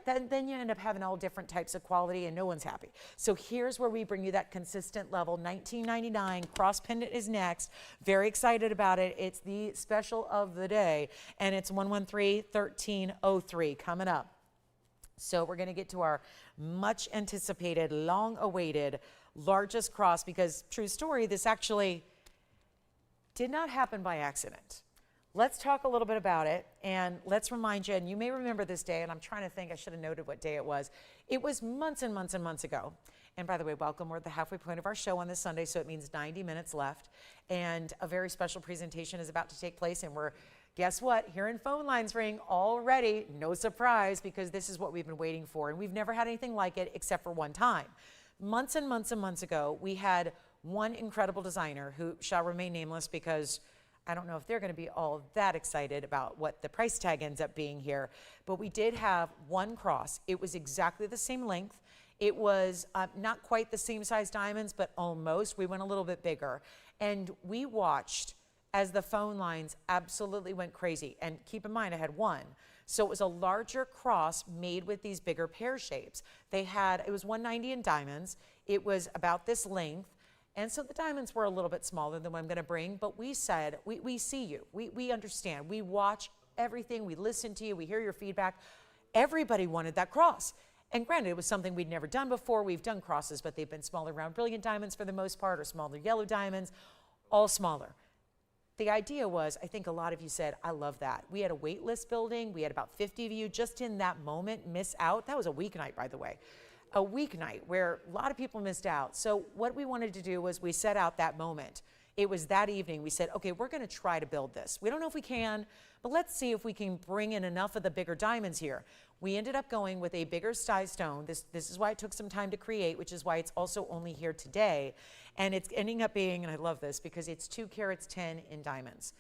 then you end up having all different types of quality and no one's happy. So here's where we bring you that consistent level, $19.99. Cross pendant is next. Very excited about it. It's the special of the day, and it's 113-1303 coming up. So we're going to get to our much anticipated, long awaited, largest cross, because true story, this actually did not happen by accident. Let's talk a little bit about it, and let's remind you, and you may remember this day, and I'm trying to think, I should have noted what day it was. It was months and months and months ago. And by the way, welcome. We're at the halfway point of our show on this Sunday, so it means 90 minutes left. And a very special presentation is about to take place, and we're, guess what? Hearing phone lines ring already. No surprise, because this is what we've been waiting for. And we've never had anything like it except for one time. Months and months and months ago, we had one incredible designer who shall remain nameless, because I don't know if they're going to be all that excited about what the price tag ends up being here. But we did have one cross. It was exactly the same length. It was not quite the same size diamonds, but almost. We went a little bit bigger. And we watched as the phone lines absolutely went crazy. And keep in mind, I had one. So it was a larger cross made with these bigger pear shapes. It was $190 in diamonds. It was about this length. And so the diamonds were a little bit smaller than what I'm going to bring. But we said, we see you. We understand. We watch everything. We listen to you. We hear your feedback. Everybody wanted that cross. And granted, it was something we'd never done before. We've done crosses, but they've been smaller round brilliant diamonds for the most part, or smaller yellow diamonds, all smaller. The idea was, I think a lot of you said, I love that. We had a wait list building. We had about 50 of you just in that moment miss out. That was a weeknight, by the way. A weeknight where a lot of people missed out. So what we wanted to do was we set out that moment. It was that evening. We said, okay, we're going to try to build this. We don't know if we can, but let's see if we can bring in enough of the bigger diamonds here. We ended up going with a bigger size stone. This is why it took some time to create, which is why it's also only here today. And it's ending up being, and I love this, because it's 2 carats 10 in diamonds.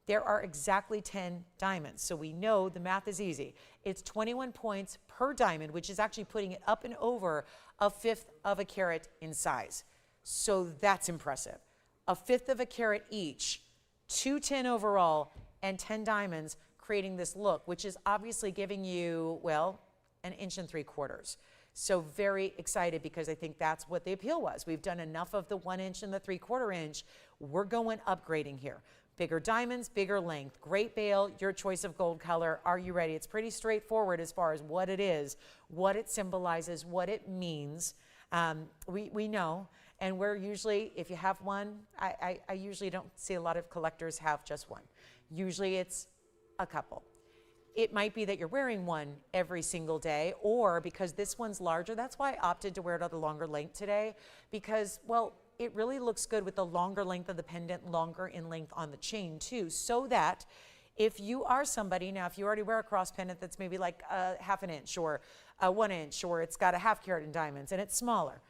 There are exactly 10 diamonds, so we know the math is easy. It's 21 points per diamond, which is actually putting it up and over a 1/5 of a carat in size. So that's impressive. A 1/5 of a carat each, 210 overall, and 10 diamonds, creating this look, which is obviously giving you, well, 1 3/4 inches. So very excited, because I think that's what the appeal was. We've done enough of the 1 inch and the 3/4 inch. We're going upgrading here. Bigger diamonds, bigger length, great bail, your choice of gold color. Are you ready? It's pretty straightforward as far as what it is, what it symbolizes, what it means. We know, and we're usually, if you have one, I usually don't see a lot of collectors have just one. Usually it's a couple. it might be that you're wearing one every single day, or because this one's larger, that's why I opted to wear it at a longer length today, because, well, it really looks good with the longer length of the pendant, longer in length on the chain too, so that if you are somebody, now if you already wear a cross pendant that's maybe like a half an inch or a 1 inch, or it's got a half carat in diamonds and it's smaller,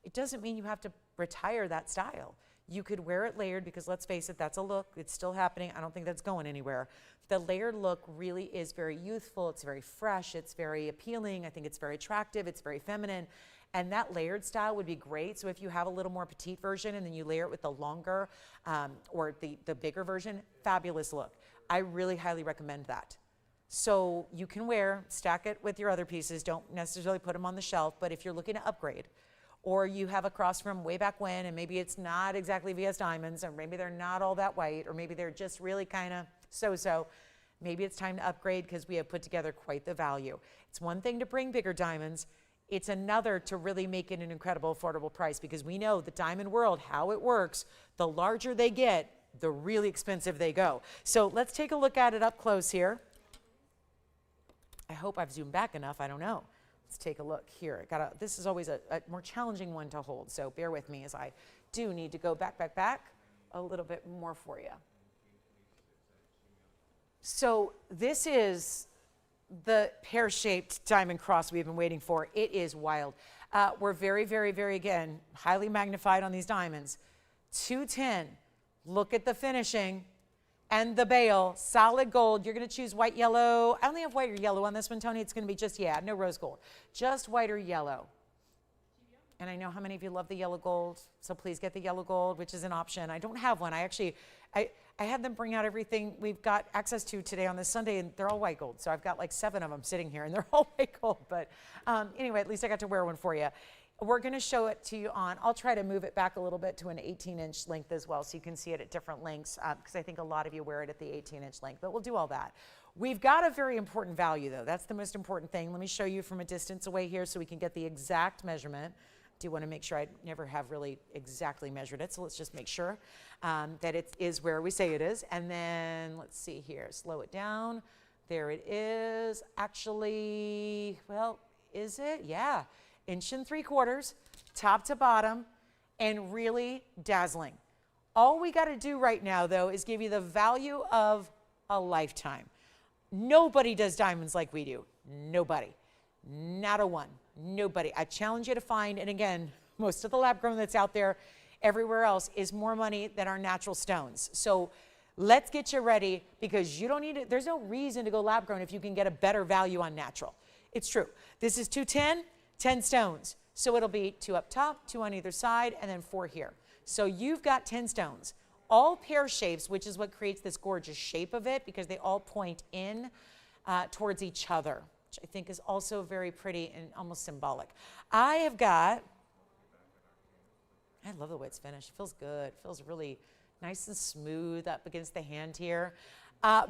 it doesn't mean you have to retire that style. You could wear it layered, because let's face it, that's a look. It's still happening. I don't think that's going anywhere. The layered look really is very youthful. It's very fresh. It's very appealing. I think it's very attractive. It's very feminine. And that layered style would be great. So if you have a little more petite version and then you layer it with the longer or the bigger version, fabulous look. I really highly recommend that. So you can stack it with your other pieces. Don't necessarily put them on the shelf, but if you're looking to upgrade, or you have a cross from way back when, and maybe it's not exactly VS diamonds, or maybe they're not all that white, or maybe they're just really kind of so-so, maybe it's time to upgrade, because we have put together quite the value. It's one thing to bring bigger diamonds. It's another to really make it an incredible, affordable price, because we know the diamond world, how it works, the larger they get, the really expensive they go. So let's take a look at it up close here. I hope I've zoomed back enough. I don't know. Let's take a look here. This is always a more challenging one to hold, so bear with me as I do need to go back a little bit more for you. So this is the pear-shaped diamond cross we've been waiting for. It is wild. We're very, very, very, again, highly magnified on these diamonds. 210. Look at the finishing. And the bail, solid gold. You're going to choose white, yellow. I only have white or yellow on this one, Tony. It's going to be just, no rose gold. Just white or yellow. And I know how many of you love the yellow gold, so please get the yellow gold, which is an option. I don't have one. I had them bring out everything we've got access to today on this Sunday, and they're all white gold. So I've got like 7 of them sitting here, and they're all white gold. But anyway, at least I got to wear one for you. We're going to show it to you I'll try to move it back a little bit to an 18-inch length as well, so you can see it at different lengths, because I think a lot of you wear it at the 18-inch length, but we'll do all that. We've got a very important value, though. That's the most important thing. Let me show you from a distance away here so we can get the exact measurement. I do want to make sure I never have really exactly measured it, so let's just make sure that it is where we say it is. And then let's see here, slow it down. There it is. Actually, well, is it? Yeah. 1.75 inches, top to bottom, and really dazzling. All we got to do right now, though, is give you the value of a lifetime. Nobody does diamonds like we do. Nobody. Not a one. Nobody. I challenge you to find, and again, most of the lab grown that's out there everywhere else is more money than our natural stones. So let's get you ready, because you don't need it. There's no reason to go lab grown if you can get a better value on natural. It's true. This is 210. 10 stones. So it'll be 2 up top, 2 on either side, and then 4 here. So you've got 10 stones. All pear shapes, which is what creates this gorgeous shape of it, because they all point in towards each other, which I think is also very pretty and almost symbolic. I love the way it's finished. It feels good. It feels really nice and smooth up against the hand here.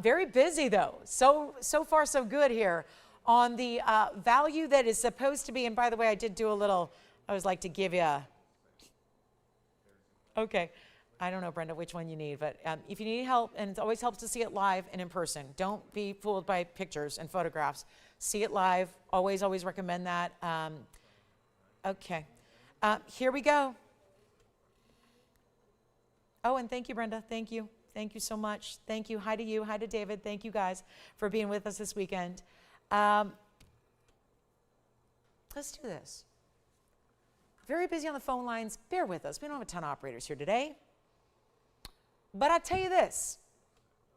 Very busy though. So far so good here. On the value that is supposed to be, and by the way, I did do a little, I always like to give you okay, I don't know, Brenda, which one you need, but if you need help, and it always helps to see it live and in person. Don't be fooled by pictures and photographs. See it live, always recommend that. Okay, here we go. Oh, and thank you, Brenda, thank you. Thank you so much, thank you. Hi to you, hi to David, thank you guys for being with us this weekend. Let's do this. Very busy on the phone lines. Bear with us. We don't have a ton of operators here today. But I'll tell you this.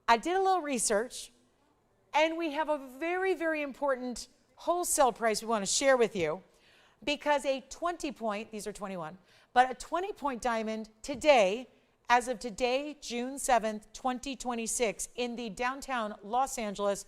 I did a little research, and we have a very, very important wholesale price we want to share with you, because a 20-point, these are 21, but a 20-point diamond today, as of today, June 7th, 2026, in the downtown Los Angeles,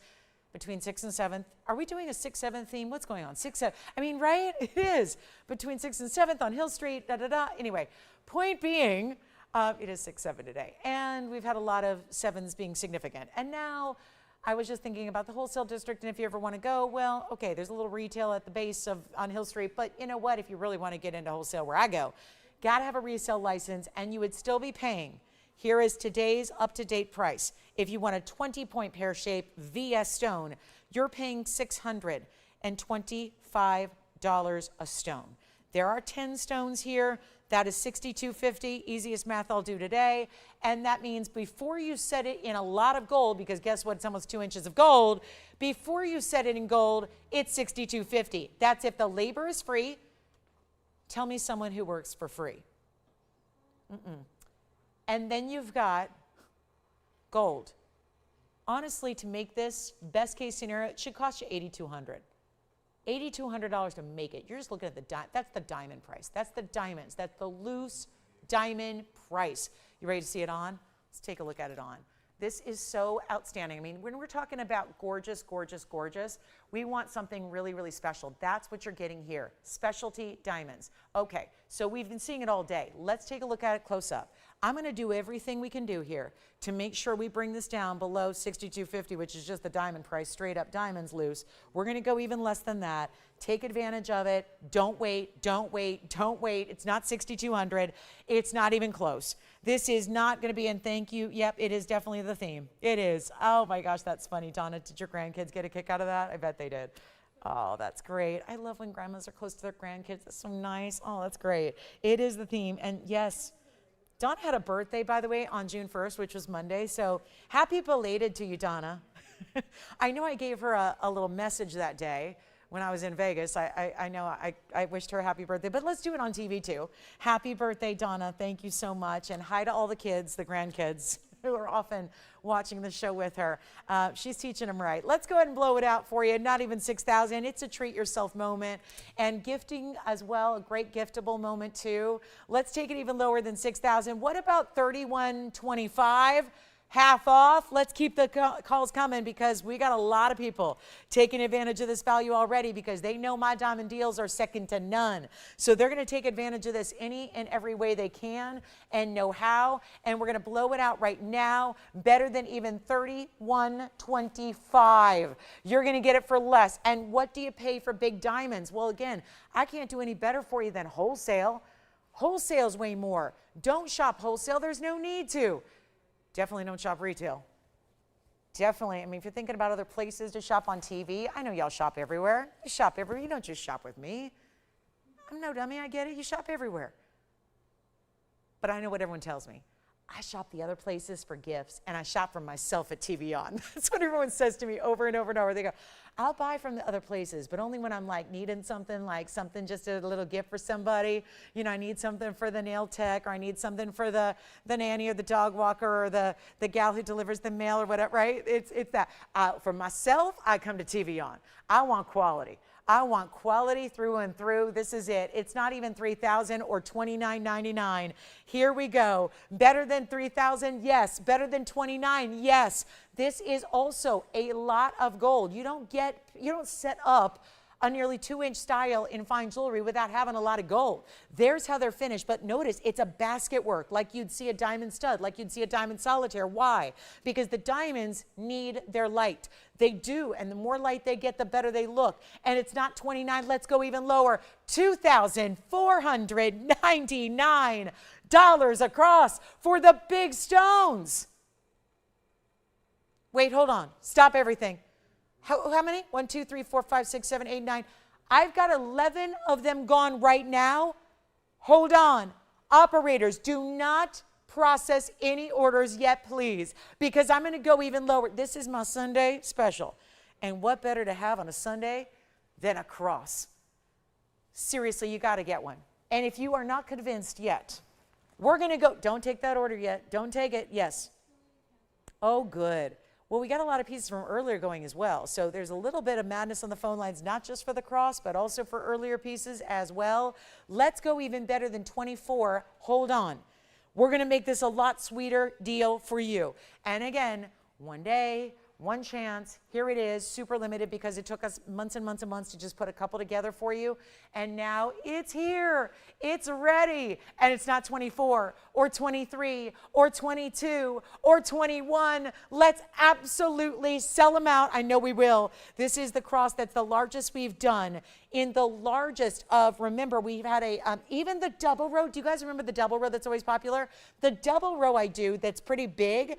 between 6th and 7th. Are we doing a 6-7 theme? What's going on? 6-7. I mean, right? It is. Between 6th and 7th on Hill Street, da-da-da. Anyway, point being, it is 6-7 today. And we've had a lot of 7s being significant. And now I was just thinking about the wholesale district, and if you ever want to go, well, okay, there's a little retail at the base on Hill Street, but you know what? If you really want to get into wholesale where I go, got to have a resale license, and you would still be paying Here is today's up-to-date price. If you want a 20-point pear-shaped VS stone, you're paying $625 a stone. There are 10 stones here. That is $62.50, easiest math I'll do today. And that means before you set it in a lot of gold, because guess what, it's almost 2 inches of gold, before you set it in gold, it's $62.50. That's if the labor is free. Tell me someone who works for free. And then you've got gold. Honestly, to make this, best case scenario, it should cost you $8,200. $8,200 to make it. You're just looking at that's the diamond price. That's the diamonds. That's the loose diamond price. You ready to see it on? Let's take a look at it on. This is so outstanding. I mean, when we're talking about gorgeous, gorgeous, gorgeous, we want something really, really special. That's what you're getting here. Specialty diamonds. Okay, so we've been seeing it all day. Let's take a look at it close up. I'm going to do everything we can do here to make sure we bring this down below $62.50, which is just the diamond price, straight up diamonds loose. We're going to go even less than that. Take advantage of it. Don't wait, don't wait, don't wait. It's not $6,200. It's not even close. This is not going to be, and thank you. Yep, it is definitely the theme. It is. Oh my gosh, that's funny. Donna, did your grandkids get a kick out of that? I bet they did. Oh, that's great. I love when grandmas are close to their grandkids. That's so nice. Oh, that's great. It is the theme. And yes, Donna had a birthday, by the way, on June 1st, which was Monday. So happy belated to you, Donna. I know I gave her a little message that day when I was in Vegas. I know I wished her a happy birthday, but let's do it on TV too. Happy birthday, Donna. Thank you so much. And hi to all the kids, the grandkids, who are often watching the show with her. She's teaching them right. Let's go ahead and blow it out for you. Not even $6,000. It's a treat yourself moment. And gifting as well, a great giftable moment too. Let's take it even lower than $6,000. What about $3,125? Half off. Let's keep the calls coming because we got a lot of people taking advantage of this value already because they know my diamond deals are second to none. So they're going to take advantage of this any and every way they can and know how. And we're going to blow it out right now, better than even $3,125. You're going to get it for less. And what do you pay for big diamonds? Well, again, I can't do any better for you than wholesale. Wholesale's way more. Don't shop wholesale. There's no need to. Definitely don't shop retail. Definitely. I mean, if you're thinking about other places to shop on TV, I know y'all shop everywhere. You shop everywhere. You don't just shop with me. I'm no dummy. I get it. You shop everywhere. But I know what everyone tells me. I shop the other places for gifts, and I shop for myself at TVON. That's what everyone says to me over and over and over. They go, I'll buy from the other places, but only when I'm like needing something, like something, just a little gift for somebody. You know, I need something for the nail tech, or I need something for the nanny or the dog walker or the gal who delivers the mail or whatever, right? It's that. For myself, I come to TVON. I want quality. I want quality through and through. This is it. It's not even $3,000 or $29.99. Here we go. Better than $3,000? Yes. Better than $29,000? Yes. This is also a lot of gold. You don't set up a nearly 2-inch style in fine jewelry without having a lot of gold. There's how they're finished, but notice it's a basket work like you'd see a diamond stud, like you'd see a diamond solitaire. Why? Because the diamonds need their light. They do, and the more light they get, the better they look. And it's not $29,000, let's go even lower, $2,499 across for the big stones. Wait, hold on, stop everything. How many? 1, 2, 3, 4, 5, 6, 7, 8, 9. I've got 11 of them gone right now. Hold on. Operators, do not process any orders yet, please, because I'm going to go even lower. This is my Sunday special. And what better to have on a Sunday than a cross? Seriously, you got to get one. And if you are not convinced yet, we're going to go. Don't take that order yet. Don't take it. Yes. Oh, good. Well, we got a lot of pieces from earlier going as well. So there's a little bit of madness on the phone lines, not just for the cross, but also for earlier pieces as well. Let's go even better than 24. Hold on. We're going to make this a lot sweeter deal for you. And again, one day, One chance. Here it is, super limited because it took us months and months and months to just put a couple together for you. And now it's here. It's ready. And it's not 24 or 23 or 22 or 21. Let's absolutely sell them out. I know we will. This is the cross that's the largest we've done. In the largest of, remember, we've had a, even the double row. Do you guys remember the double row that's always popular? The double row I do that's pretty big.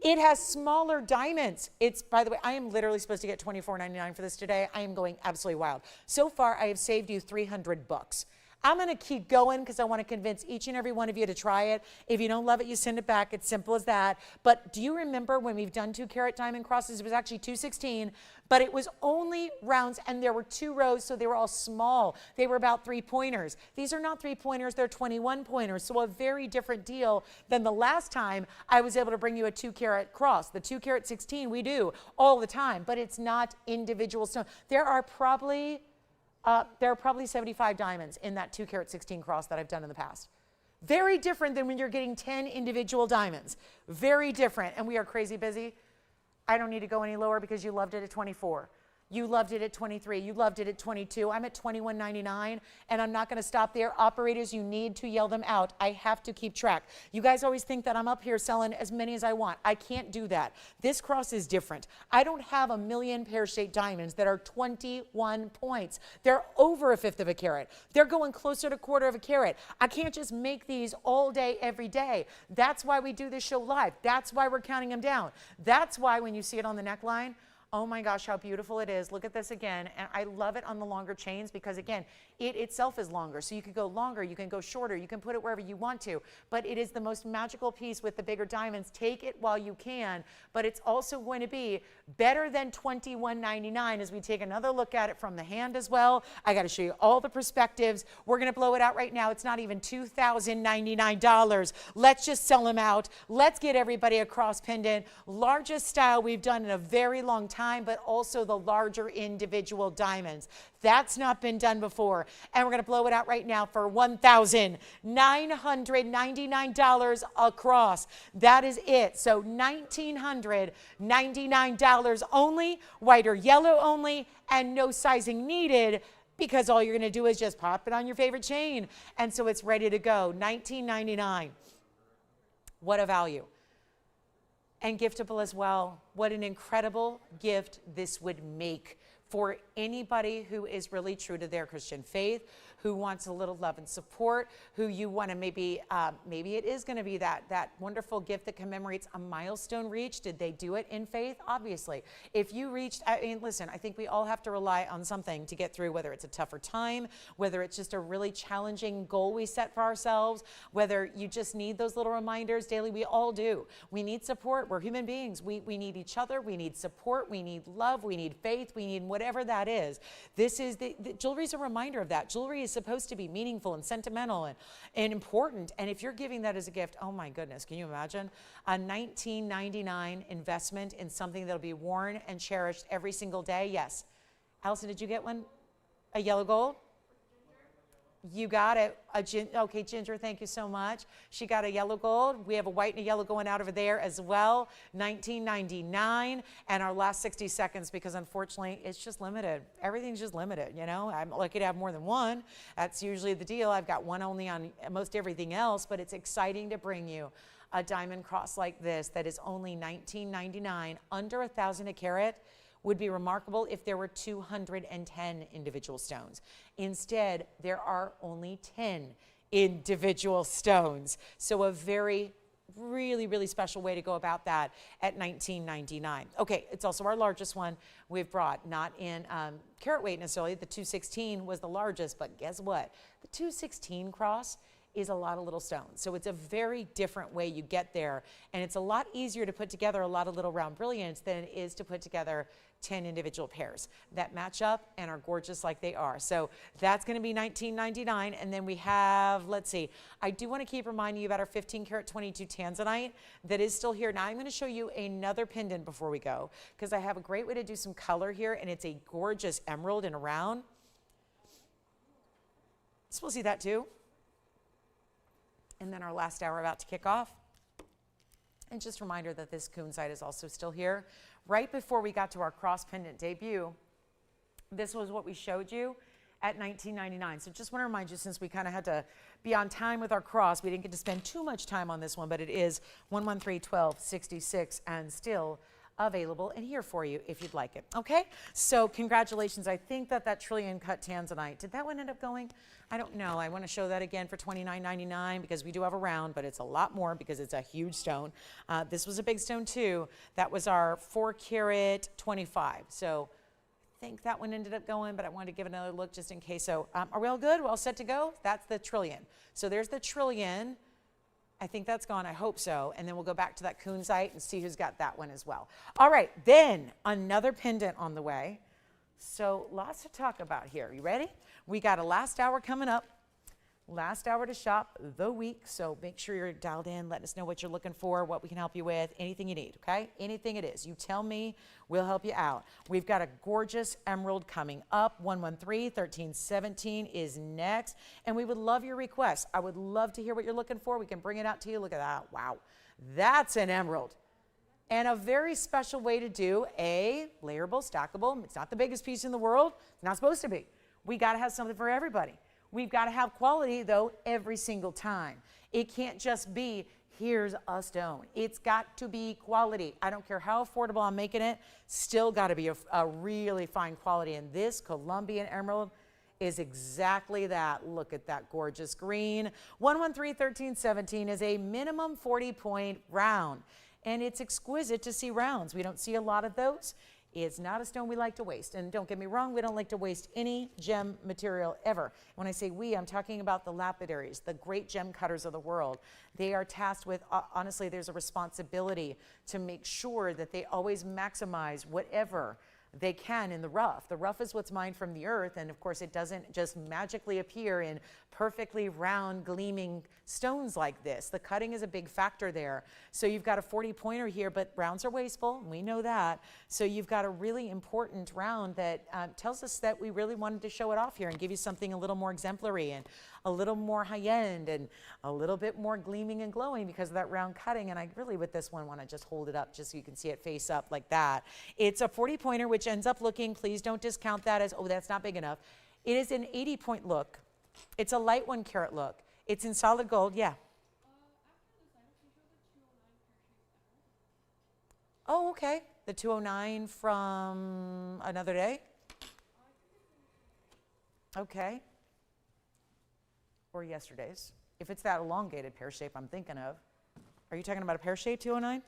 It has smaller diamonds. It's, by the way, I am literally supposed to get $24.99 for this today. I am going absolutely wild. So far, I have saved you 300 bucks. I'm going to keep going because I want to convince each and every one of you to try it. If you don't love it, you send it back. It's simple as that. But do you remember when we've done 2 carat diamond crosses? It was actually 216, but it was only rounds, and there were 2 rows, so they were all small. They were about 3-pointers. These are not 3-pointers, they're 21-pointers, so a very different deal than the last time I was able to bring you a 2 carat cross. The 2 carat 16 we do all the time, but it's not individual stone. There are probably 75 diamonds in that 2 carat 16 cross that I've done in the past. Very different than when you're getting 10 individual diamonds. Very different. And we are crazy busy. I don't need to go any lower because you loved it at 24. You loved it at 23. You loved it at 22. I'm at $21.99, and I'm not going to stop there. Operators, you need to yell them out. I have to keep track. You guys always think that I'm up here selling as many as I want. I can't do that. This cross is different. I don't have a million pear-shaped diamonds that are 21 points. They're over 1/5 of a carat. They're going closer to 1/4 of a carat. I can't just make these all day, every day. That's why we do this show live. That's why we're counting them down. That's why when you see it on the neckline, oh my gosh, how beautiful it is. Look at this again. And I love it on the longer chains because, again, it itself is longer. So you could go longer, you can go shorter, you can put it wherever you want to. But it is the most magical piece with the bigger diamonds. Take it while you can. But it's also going to be better than $21.99 as we take another look at it from the hand as well. I got to show you all the perspectives. We're going to blow it out right now. It's not even $2,099. Let's just sell them out. Let's get everybody a cross pendant. Largest style we've done in a very long time, but also the larger individual diamonds. That's not been done before. And we're going to blow it out right now for $1,999 across. That is it. So $1,999 only, white or yellow only, and no sizing needed, because all you're going to do is just pop it on your favorite chain. And so it's ready to go. $19.99. What a value. And giftable as well. What an incredible gift this would make for anybody who is really true to their Christian faith, who wants a little love and support, who you want to maybe it is going to be that wonderful gift that commemorates a milestone reached. Did they do it in faith? Obviously. If you reached, I mean, listen, I think we all have to rely on something to get through, whether it's a tougher time, whether it's just a really challenging goal we set for ourselves, whether you just need those little reminders daily. We all do. We need support. We're human beings. We need each other. We need support. We need love. We need faith. We need whatever that is. This is the jewelry is a reminder of that. Jewelry is supposed to be meaningful and sentimental and important. And if you're giving that as a gift, oh my goodness, can you imagine a $19.99 investment in something that'll be worn and cherished every single day? Yes. Allison, did you get one? A yellow gold? You got it. Okay, Ginger, thank you so much. She got a yellow gold. We have a white and a yellow going out over there as well. $19.99. And our last 60 seconds, because unfortunately it's just limited. Everything's just limited, you know. I'm lucky to have more than one. That's usually the deal. I've got one only on most everything else, but it's exciting to bring you a diamond cross like this that is only $19.99, under 1,000 a carat. Would be remarkable if there were 210 individual stones. Instead, there are only 10 individual stones. So a very, really special way to go about that at $19.99. Okay, it's also our largest one we've brought, not in carat weight necessarily. The 216 was the largest, but guess what? The 216 cross is a lot of little stones. So it's a very different way you get there. And it's a lot easier to put together a lot of little round brilliants than it is to put together 10 individual pairs that match up and are gorgeous like they are. So that's going to be $19.99. And then we have, let's see, I do want to keep reminding you about our 15 karat 22 tanzanite that is still here. Now I'm going to show you another pendant before we go, because I have a great way to do some color here, and it's a gorgeous emerald in a round. So we'll see that too. And then our last hour about to kick off. And just a reminder that this kunzite is also still here. Right before we got to our cross pendant debut, this was what we showed you at $19.99. So just want to remind you, since we kind of had to be on time with our cross, we didn't get to spend too much time on this one, but it is 113-1266 and still available and here for you if you'd like it. Okay, so congratulations. I think that trillion cut tanzanite, did that one end up going? I don't know. I want to show that again for $29.99 because we do have a round, but it's a lot more because it's a huge stone. This was a big stone too. That was our 4-carat 25. So I think that one ended up going, but I wanted to give another look just in case. So are we all good? We're all set to go? That's the trillion. So there's the trillion. I think that's gone. I hope so. And then we'll go back to that kunzite and see who's got that one as well. All right, then another pendant on the way. So lots to talk about here. You ready? We got a last hour coming up. Last hour to shop the week. So make sure you're dialed in. Let us know what you're looking for, what we can help you with, anything you need, okay? Anything it is. You tell me, we'll help you out. We've got a gorgeous emerald coming up. 113-1317 is next. And we would love your requests. I would love to hear what you're looking for. We can bring it out to you. Look at that. Wow. That's an emerald. And a very special way to do a layerable, stackable. It's not the biggest piece in the world. It's not supposed to be. We got to have something for everybody. We've got to have quality, though, every single time. It can't just be, here's a stone. It's got to be quality. I don't care how affordable I'm making it, still got to be a really fine quality. And this Colombian emerald is exactly that. Look at that gorgeous green. 113-1317 is a minimum 40-point round. And it's exquisite to see rounds. We don't see a lot of those. It's not a stone we like to waste. And don't get me wrong, we don't like to waste any gem material ever. When I say we, I'm talking about the lapidaries, the great gem cutters of the world. They are tasked with, honestly, there's a responsibility to make sure that they always maximize whatever they can in the rough. The rough is what's mined from the earth, and of course it doesn't just magically appear in perfectly round, gleaming stones like this. The cutting is a big factor there. So you've got a 40-pointer here, but rounds are wasteful, and we know that. So you've got a really important round that tells us that we really wanted to show it off here and give you something a little more exemplary and a little more high-end and a little bit more gleaming and glowing because of that round cutting. And I really, with this one, want to just hold it up just so you can see it face up like that. It's a 40-pointer, which ends up looking, please don't discount that as, oh, that's not big enough. It is an 80-point look. It's a light 1-carat look. It's in solid gold, yeah. Oh, okay. The 209 from another day? Okay. Or yesterday's. If it's that elongated pear shape I'm thinking of. Are you talking about a pear shape 209?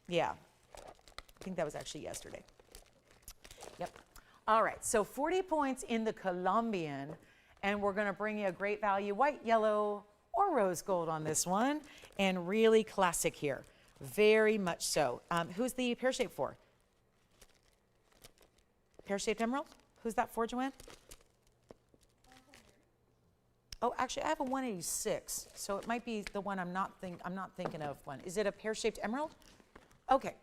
Yeah. I think that was actually yesterday. Yep. All right, so 40 points in the Colombian, and we're going to bring you a great value white, yellow, or rose gold on this one, and really classic here. Very much so. Who's the pear shape for? Pear-shaped emerald? Who's that for, Joanne? Oh, actually, I have a 186, so it might be the one I'm not thinking of. One. Is it a pear-shaped emerald? Okay.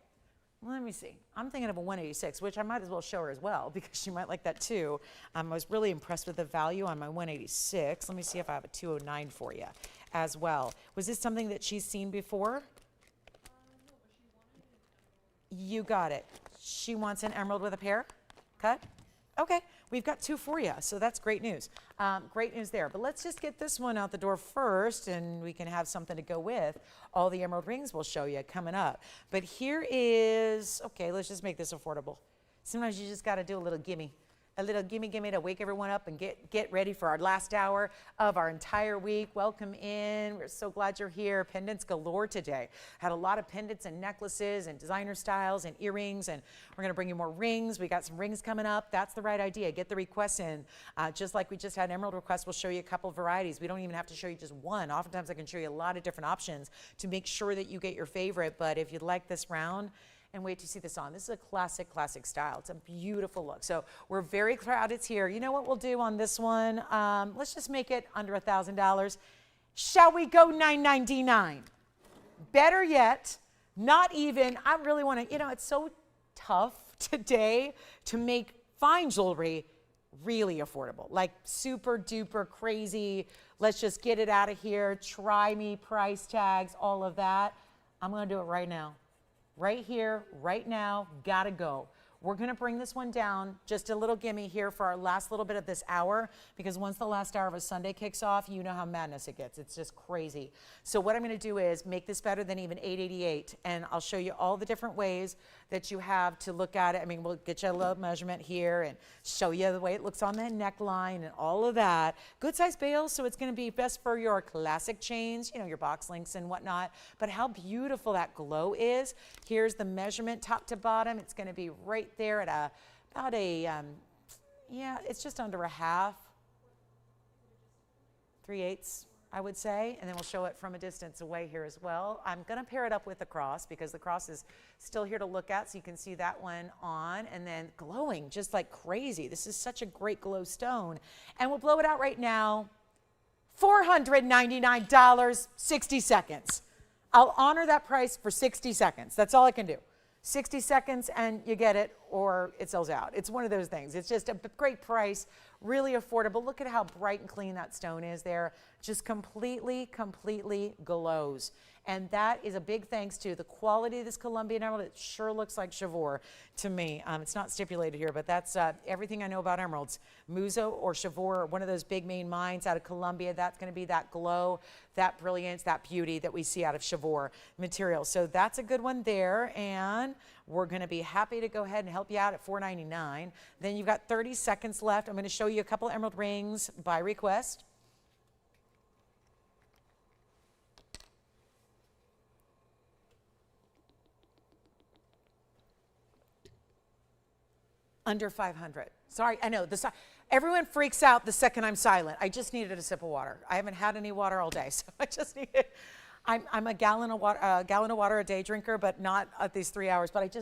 Let me see. I'm thinking of a 186, which I might as well show her as well because she might like that too. I was really impressed with the value on my 186. Let me see if I have a 209 for you as well. Was this something that she's seen before? No, but she wanted it. You got it. She wants an emerald with a pear cut? Okay, we've got two for you, so that's great news. Great news there. But let's just get this one out the door first, and we can have something to go with. All the emerald rings we'll show you coming up. But here is, okay, let's just make this affordable. Sometimes you just got to do a little gimme to wake everyone up and get ready for our last hour of our entire week. Welcome in. We're so glad you're here. Pendants galore today. Had a lot of pendants and necklaces and designer styles and earrings, and we're going to bring you more rings. We got some rings coming up. That's the right idea. Get the requests in. Just like we just had emerald requests, we'll show you a couple varieties. We don't even have to show you just one. Oftentimes I can show you a lot of different options to make sure that you get your favorite. But if you'd like this round, and wait to see this on. This is a classic class. It's a beautiful look. So we're very proud it's here. You know what we'll do on this one? Let's just make it under $1,000. Shall we go $999? Better yet, not even, I really want to, it's so tough today to make fine jewelry really affordable, like super duper crazy. Let's just get it out of here. Try me, price tags, all of that. I'm going to do it right now. Right here, right now, gotta go. We're going to bring this one down, just a little gimme here for our last little bit of this hour, because once the last hour of a Sunday kicks off, you know how madness it gets. It's just crazy. So what I'm going to do is make this better than even 888, and I'll show you all the different ways that you have to look at it. I mean, we'll get you a little measurement here and show you the way it looks on the neckline and all of that. Good size bales, so it's going to be best for your classic chains, you know, your box links and whatnot. But how beautiful that glow is. Here's the measurement top to bottom. It's going to be right there at about a, yeah, it's just under a half, 3/8, I would say, and then we'll show it from a distance away here as well. I'm going to pair it up with the cross because the cross is still here to look at, so you can see that one on, and then glowing just like crazy. This is such a great glow stone, and we'll blow it out right now, $499, 60 seconds. I'll honor that price for 60 seconds. That's all I can do. 60 seconds and you get it, or it sells out. It's one of those things. It's just a great price, really affordable. Look at how bright and clean that stone is there. Just completely, completely glows. And that is a big thanks to the quality of this Colombian emerald. It sure looks like Chivor to me. It's not stipulated here, but that's everything I know about emeralds. Muzo or Chivor, one of those big main mines out of Colombia, that's going to be that glow, that brilliance, that beauty that we see out of Chivor material. So that's a good one there, and we're going to be happy to go ahead and help you out at $499. Then you've got 30 seconds left. I'm going to show you a couple emerald rings by request. Under 500. Sorry, I know. Everyone freaks out the second I'm silent. I just needed a sip of water. I haven't had any water all day, so I just needed. I'm a gallon of water a day drinker, but not at these 3 hours. But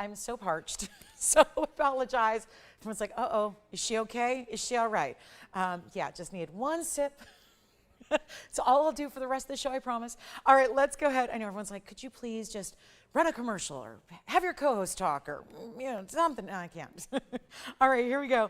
I'm so parched, so apologize. Everyone's like, uh-oh, is she okay? Is she all right? Yeah, just needed one sip. It's all I'll do for the rest of the show, I promise. All right, let's go ahead. I know everyone's like, could you please just run a commercial or have your co-host talk or, you know, something. No, I can't. All right, here we go.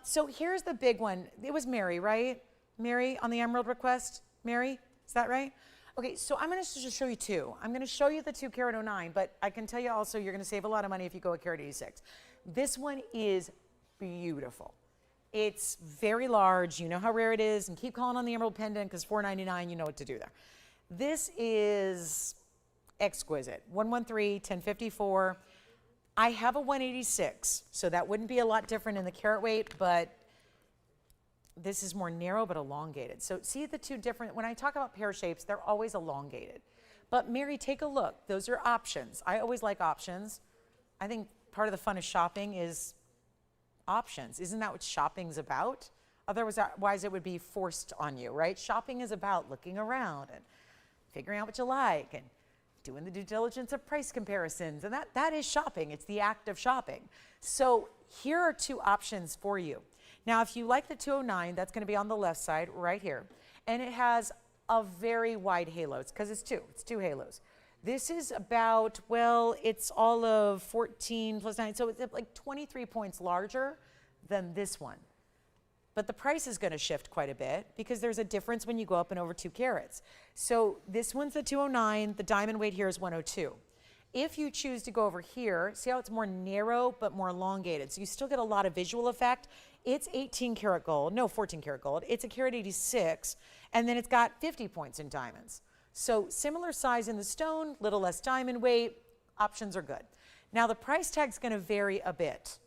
So here's the big one. It was Mary, right? Mary on the emerald request? Mary, is that right? Okay, so I'm going to just show you two. I'm going to show you the 2 carat 09, but I can tell you also you're going to save a lot of money if you go a carat 86. This one is beautiful. It's very large. You know how rare it is, and keep calling on the emerald pendant because $499, you know what to do there. This is exquisite. 113, 1054. I have a 186, so that wouldn't be a lot different in the carat weight, but this is more narrow but elongated. So see the two different, when I talk about pear shapes, they're always elongated. But Mary, take a look. Those are options. I always like options. I think part of the fun of shopping is options. Isn't that what shopping's about? Otherwise, it would be forced on you, right? Shopping is about looking around and figuring out what you like and doing the due diligence of price comparisons. And that is shopping. It's the act of shopping. So here are two options for you. Now, if you like the 209, that's going to be on the left side right here. And it has a very wide halo. It's because it's two halos. This is about, well, it's all of 14 plus 9, so it's like 23 points larger than this one. But the price is going to shift quite a bit because there's a difference when you go up and over 2 carats. So this one's the 209, the diamond weight here is 102. If you choose to go over here, see how it's more narrow but more elongated, so you still get a lot of visual effect. It's 18 karat gold, no 14 karat gold, it's a carat 86, and then it's got 50 points in diamonds. So similar size in the stone, little less diamond weight, options are good. Now the price tag's going to vary a bit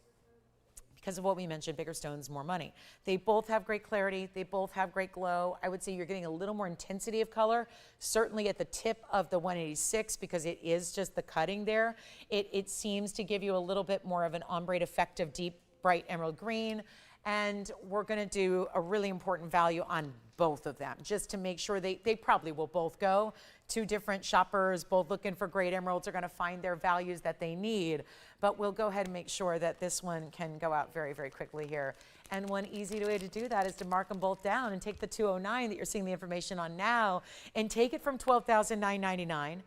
because of what we mentioned, bigger stones, more money. They both have great clarity, they both have great glow. I would say you're getting a little more intensity of color, certainly at the tip of the 186 because it is just the cutting there. It seems to give you a little bit more of an ombre effect of deep, bright emerald green. And we're going to do a really important value on both of them just to make sure they probably will both go. Two different shoppers, both looking for great emeralds, are going to find their values that they need. But we'll go ahead and make sure that this one can go out very, very quickly here. And one easy way to do that is to mark them both down and take the 209 that you're seeing the information on now and take it from $12,999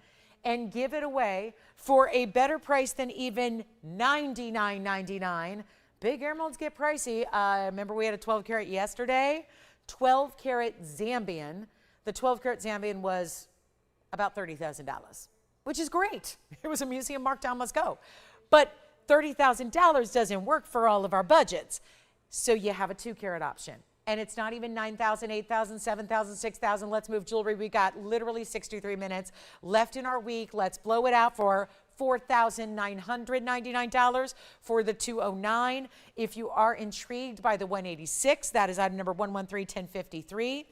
and give it away for a better price than even $99.99. Big emeralds get pricey. Remember we had a 12 karat yesterday? 12 karat Zambian. The 12 karat Zambian was about $30,000. which is great. It was a museum markdown, must go. But $30,000 doesn't work for all of our budgets. So you have a 2-carat option. And it's not even 9,000, 8,000, 7,000, 6,000. Let's move jewelry. We got literally 63 minutes left in our week. Let's blow it out for $4,999 for the 209. If you are intrigued by the 186, that is item number 113-1053.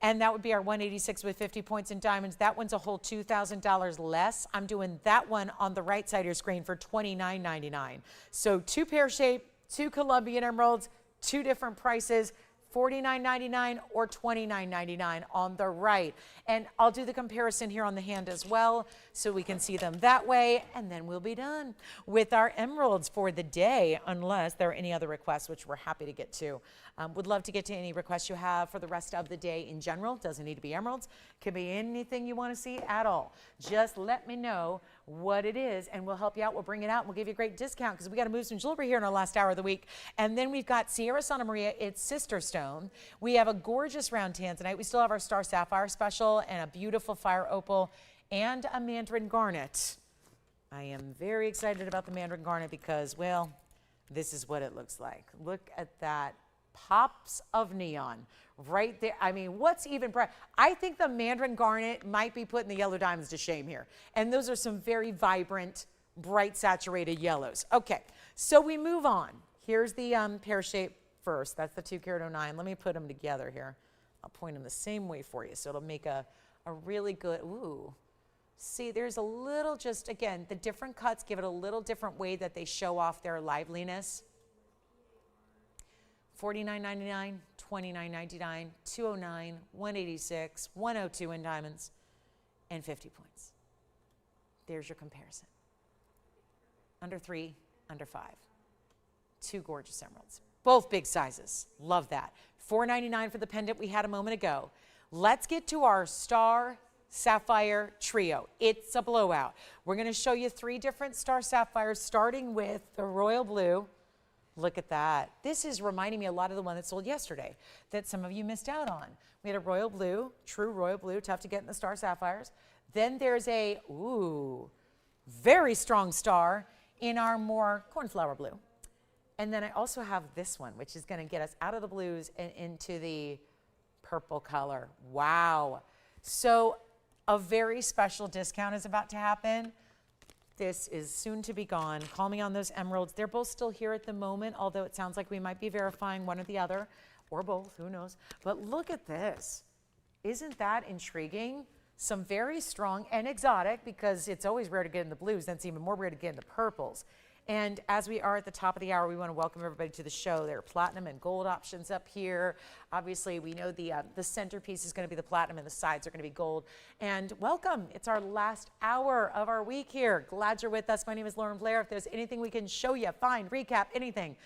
And that would be our 186 with 50 points in diamonds. That one's a whole $2,000 less. I'm doing that one on the right side of your screen for $29.99. So 2 pear shape, 2 Colombian emeralds, 2 different prices, $49.99 or $29.99 on the right. And I'll do the comparison here on the hand as well so we can see them that way, and then we'll be done with our emeralds for the day, unless there are any other requests, which we're happy to get to. Would love to get to any requests you have for the rest of the day in general. Doesn't need to be emeralds. Could be anything you want to see at all. Just let me know what it is, and we'll help you out. We'll bring it out, and we'll give you a great discount because we got to move some jewelry here in our last hour of the week. And then we've got Sierra Santa Maria, its sister stone. We have a gorgeous round tanzanite. We still have our Star Sapphire special and a beautiful fire opal and a mandarin garnet. I am very excited about the mandarin garnet because, well, this is what it looks like. Look at that. Pops of neon right there. I mean, what's even bright? I think the mandarin garnet might be putting the yellow diamonds to shame here. And those are some very vibrant, bright, saturated yellows. Okay, so we move on. Here's the pear shape first. That's the 2-carat 09. Let me put them together here. I'll point them the same way for you, so it'll make a really good, ooh. See, there's a little, just again, the different cuts give it a little different way that they show off their liveliness. $49.99, $29.99, $209, $186, $102 in diamonds, and 50 points. There's your comparison. Under 3, under 5. 2 gorgeous emeralds. Both big sizes. Love that. $4.99 for the pendant we had a moment ago. Let's get to our Star Sapphire trio. It's a blowout. We're going to show you 3 different Star Sapphires, starting with the royal blue. Look at that. This is reminding me a lot of the one that sold yesterday that some of you missed out on. We had a royal blue, true royal blue, tough to get in the Star Sapphires. Then there's a, ooh, very strong star in our more cornflower blue. And then I also have this one, which is going to get us out of the blues and into the purple color. Wow. So a very special discount is about to happen. This is soon to be gone. Call me on those emeralds. They're both still here at the moment, although it sounds like we might be verifying one or the other, or both, who knows. But look at this. Isn't that intriguing? Some very strong and exotic, because it's always rare to get in the blues, then it's even more rare to get in the purples. And as we are at the top of the hour, we want to welcome everybody to the show. There are platinum and gold options up here. Obviously, we know the centerpiece is going to be the platinum and the sides are going to be gold. And welcome. It's our last hour of our week here. Glad you're with us. My name is Lauren Blair. If there's anything we can show you, find, recap, anything,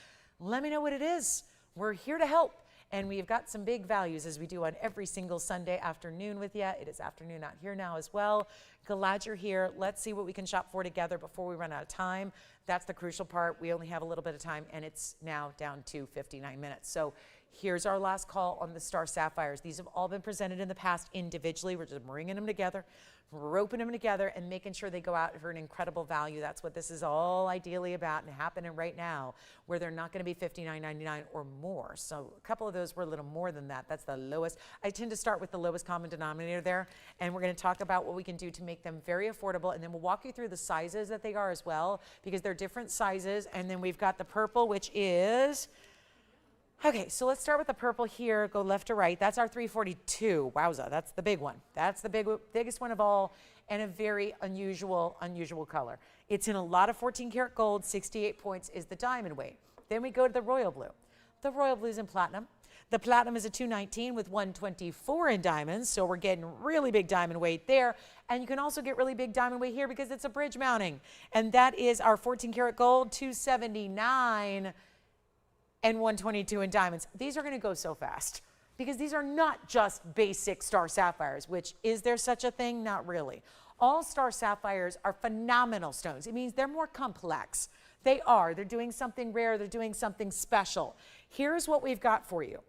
let me know what it is. We're here to help. And we've got some big values as we do on every single Sunday afternoon with you. It is afternoon out here now as well. Glad you're here. Let's see what we can shop for together before we run out of time. That's the crucial part. We only have a little bit of time, and it's now down to 59 minutes. So here's our last call on the Star Sapphires. These have all been presented in the past individually. We're just bringing them together, roping them together, and making sure they go out for an incredible value. That's what this is all ideally about and happening right now, where they're not going to be $59.99 or more. So a couple of those were a little more than that. That's the lowest. I tend to start with the lowest common denominator there, and we're going to talk about what we can do to make them very affordable, and then we'll walk you through the sizes that they are as well, because they're different sizes. And then we've got the purple, which is... Okay, so let's start with the purple here, go left to right. That's our 342. Wowza, that's the big one. That's the biggest one of all, and a very unusual color. It's in a lot of 14 karat gold. 68 points is the diamond weight. Then we go to the royal blue. The royal blue is in platinum. The platinum is a 219 with 124 in diamonds, so we're getting really big diamond weight there. And you can also get really big diamond weight here because it's a bridge mounting. And that is our 14 karat gold, 279 and 122 in diamonds. These are going to go so fast because these are not just basic Star Sapphires, which is there such a thing? Not really. All Star Sapphires are phenomenal stones. It means they're more complex. They are. They're doing something rare. They're doing something special. Here's what we've got for you.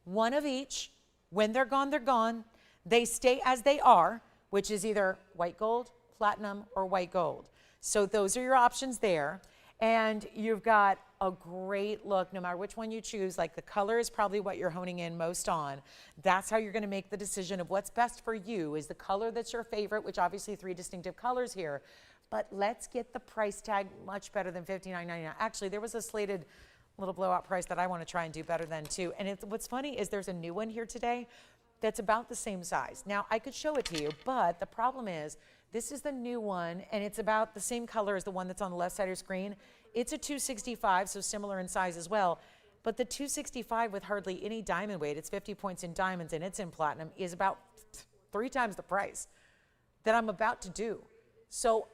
One of each. When they're gone, they're gone. They stay as they are. which is either white gold, platinum, or white gold. So those are your options there. And you've got a great look, no matter which one you choose. Like, the color is probably what you're honing in most on. That's how you're going to make the decision of what's best for you. Is the color that's your favorite, which obviously 3 distinctive colors here. But let's get the price tag much better than $59.99. Actually, there was a slated little blowout price that I want to try and do better than too. And what's funny is there's a new one here today that's about the same size. Now, I could show it to you, but the problem is this is the new one, and it's about the same color as the one that's on the left side of your screen. It's a 265, so similar in size as well. But the 265 with hardly any diamond weight, it's 50 points in diamonds and it's in platinum, is about 3 times the price that I'm about to do. So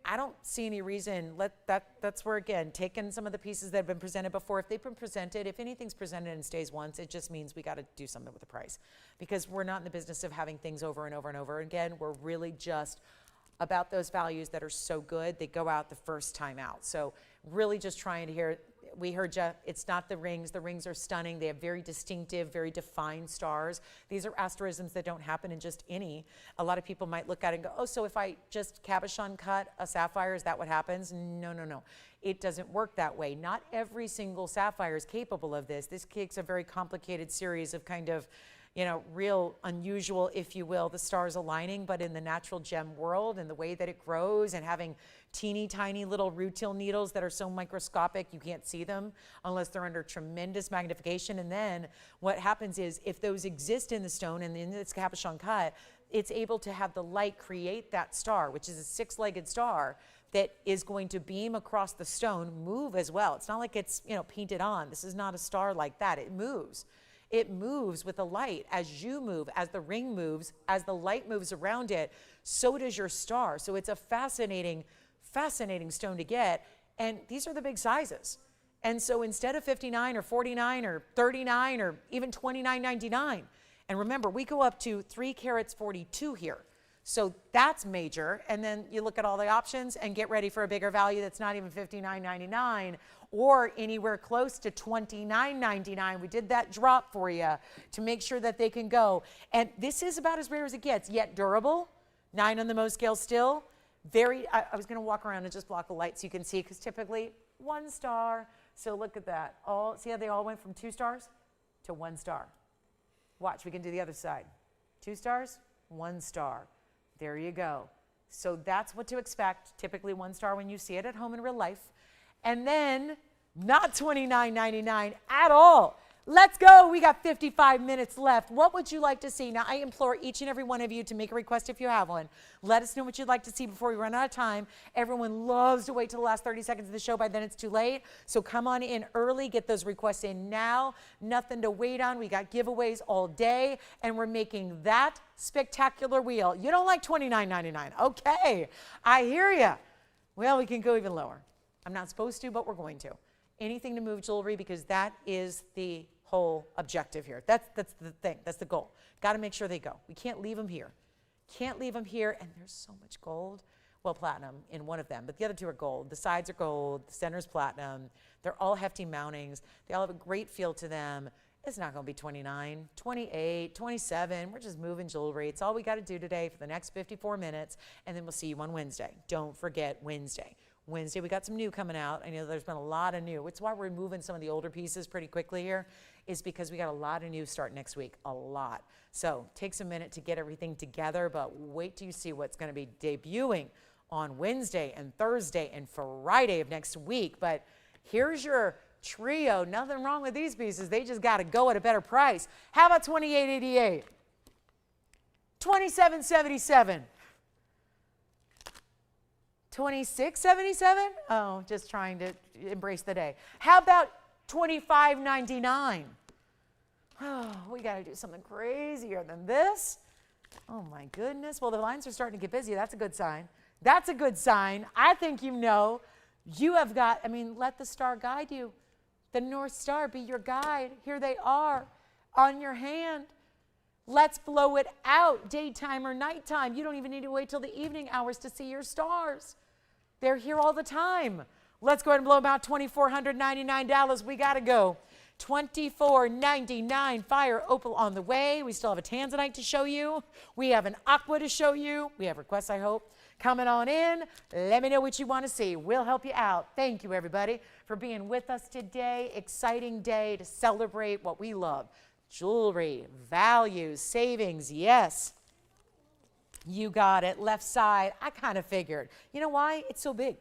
I don't see any reason. That's where, again, taking some of the pieces that have been presented before, if they've been presented, if anything's presented and stays once, it just means we got to do something with the price, because we're not in the business of having things over and over and over again. We're really just about those values that are so good, they go out the first time out. So really just trying to hear, we heard you, it's not the rings. The rings are stunning. They have very distinctive, very defined stars. These are asterisms that don't happen in just any. A lot of people might look at it and go, oh, so if I just cabochon cut a sapphire, is that what happens? No, no, no. It doesn't work that way. Not every single sapphire is capable of this. This takes a very complicated series of kind of, you know, real unusual, if you will, the stars aligning, but in the natural gem world and the way that it grows and having teeny tiny little rutile needles that are so microscopic you can't see them unless they're under tremendous magnification. And then what happens is, if those exist in the stone and in its cabochon cut, it's able to have the light create that star, which is a 6-legged star that is going to beam across the stone, move as well. It's not like it's, you know, painted on. This is not a star like that. It moves. It moves with the light as you move, as the ring moves, as the light moves around it, so does your star. So it's a fascinating, fascinating stone to get. And these are the big sizes. And so instead of 59 or 49 or 39 or even 29.99, and remember, we go up to 3 carats 42 here. So that's major. And then you look at all the options and get ready for a bigger value that's not even $59.99 or anywhere close to $29.99. We did that drop for you to make sure that they can go. And this is about as rare as it gets, yet durable. 9 on the Mohs scale still. Very, I was going to walk around and just block the light so you can see, because typically 1 star. So look at that. All, see how they all went from 2 stars to 1 star. Watch, we can do the other side. 2 stars, 1 star. There you go. So that's what to expect. Typically 1 star when you see it at home in real life. And then not $29.99 at all. Let's go. We got 55 minutes left. What would you like to see? Now, I implore each and every one of you to make a request if you have one. Let us know what you'd like to see before we run out of time. Everyone loves to wait till the last 30 seconds of the show. By then, it's too late. So come on in early. Get those requests in now. Nothing to wait on. We got giveaways all day, and we're making that spectacular wheel. You don't like $29.99. Okay, I hear you. Well, we can go even lower. I'm not supposed to, but we're going to. Anything to move jewelry, because that is the whole objective here. That's the thing. That's the goal. Got to make sure they go. We can't leave them here. Can't leave them here. And there's so much gold. Well, platinum in one of them, but the other 2 are gold. The sides are gold. The center is platinum. They're all hefty mountings. They all have a great feel to them. It's not going to be 29, 28, 27. We're just moving jewelry. It's all we got to do today for the next 54 minutes, and then we'll see you on Wednesday. Don't forget Wednesday. Wednesday, we got some new coming out. I know there's been a lot of new. It's why we're moving some of the older pieces pretty quickly here, is because we got a lot of new start next week, a lot. So takes a minute to get everything together, but wait till you see what's going to be debuting on Wednesday and Thursday and Friday of next week. But here's your trio. Nothing wrong with these pieces. They just got to go at a better price. How about $28.88? $27.77? $26.77? Oh, just trying to embrace the day. How about $25.99? Oh, we got to do something crazier than this. Oh my goodness. Well, the lines are starting to get busy. That's a good sign. That's a good sign. I think you know you have got, I mean, let the star guide you. The North Star be your guide. Here they are on your hand. Let's blow it out, daytime or nighttime. You don't even need to wait till the evening hours to see your stars. They're here all the time. Let's go ahead and blow about $2,499. We got to go. $24.99 fire opal on the way. We still have a tanzanite to show you. We have an aqua to show you. We have requests, I hope, coming on in. Let me know what you want to see. We'll help you out. Thank you, everybody, for being with us today. Exciting day to celebrate what we love. Jewelry, values, savings, yes. You got it. Left side, I kind of figured. You know why? It's so big.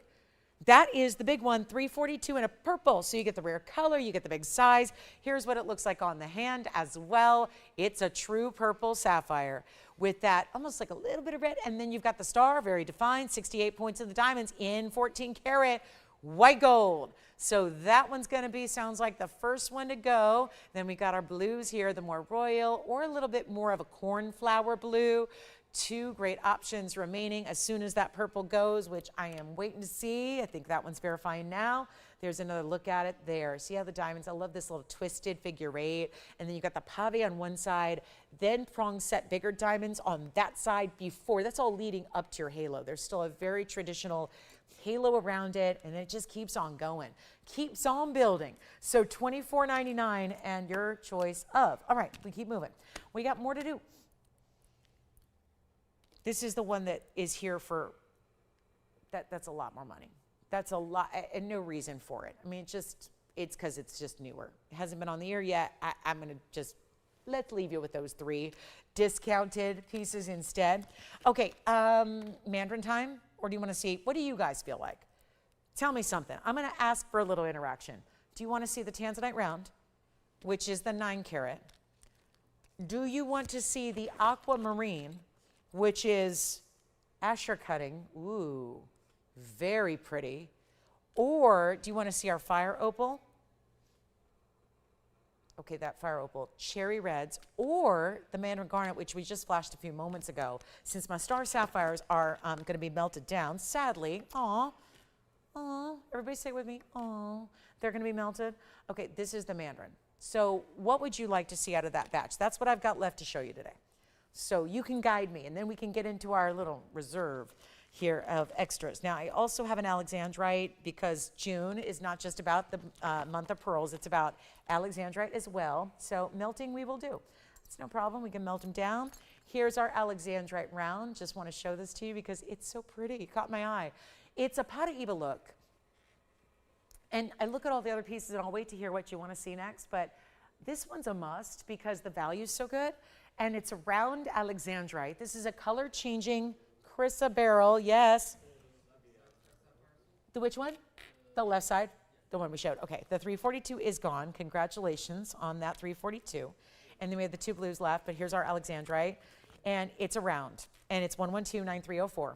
That is the big one, $342 in a purple. So you get the rare color, you get the big size. Here's what it looks like on the hand as well. It's a true purple sapphire with that almost like a little bit of red. And then you've got the star, very defined, 68 points of the diamonds in 14 karat white gold. So that one's going to be, sounds like the first one to go. Then we got our blues here, the more royal or a little bit more of a cornflower blue. Two great options remaining as soon as that purple goes, which I am waiting to see. I think that one's verifying now. There's another look at it there. See how the diamonds, I love this little twisted figure eight. And then you got the pave on one side, then prong set bigger diamonds on that side before. That's all leading up to your halo. There's still a very traditional halo around it, and it just keeps on going. Keeps on building. So $24.99 and your choice of. All right, we keep moving. We got more to do. This is the one that is here for, that's a lot more money. That's a lot, and no reason for it. I mean, it's because it's just newer. It hasn't been on the air yet. I'm going to just, let's leave you with those three discounted pieces instead. Okay, Mandarin time, or do you want to see, what do you guys feel like? Tell me something. I'm going to ask for a little interaction. Do you want to see the Tanzanite round, which is the 9 karat? Do you want to see the aquamarine, which is Asher cutting? Ooh, very pretty. Or do you want to see our fire opal? Okay, that fire opal, cherry reds, or the mandarin garnet, which we just flashed a few moments ago. Since my star sapphires are going to be melted down, sadly, everybody say it with me, they're going to be melted. Okay, this is the mandarin. So what would you like to see out of that batch? That's what I've got left to show you today. So you can guide me, and then we can get into our little reserve here of extras. Now, I also have an alexandrite because June is not just about the month of pearls. It's about alexandrite as well. So melting we will do. It's no problem. We can melt them down. Here's our alexandrite round. Just want to show this to you because it's so pretty. It caught my eye. It's a Paraíba look. And I look at all the other pieces, and I'll wait to hear what you want to see next. But this one's a must because the value is so good. And it's a round alexandrite. This is a color-changing chrysoberyl, yes. The which one? The left side? The one we showed. Okay, the 342 is gone. Congratulations on that 342. And then we have the two blues left, but here's our alexandrite. And it's a round. And it's 1129304.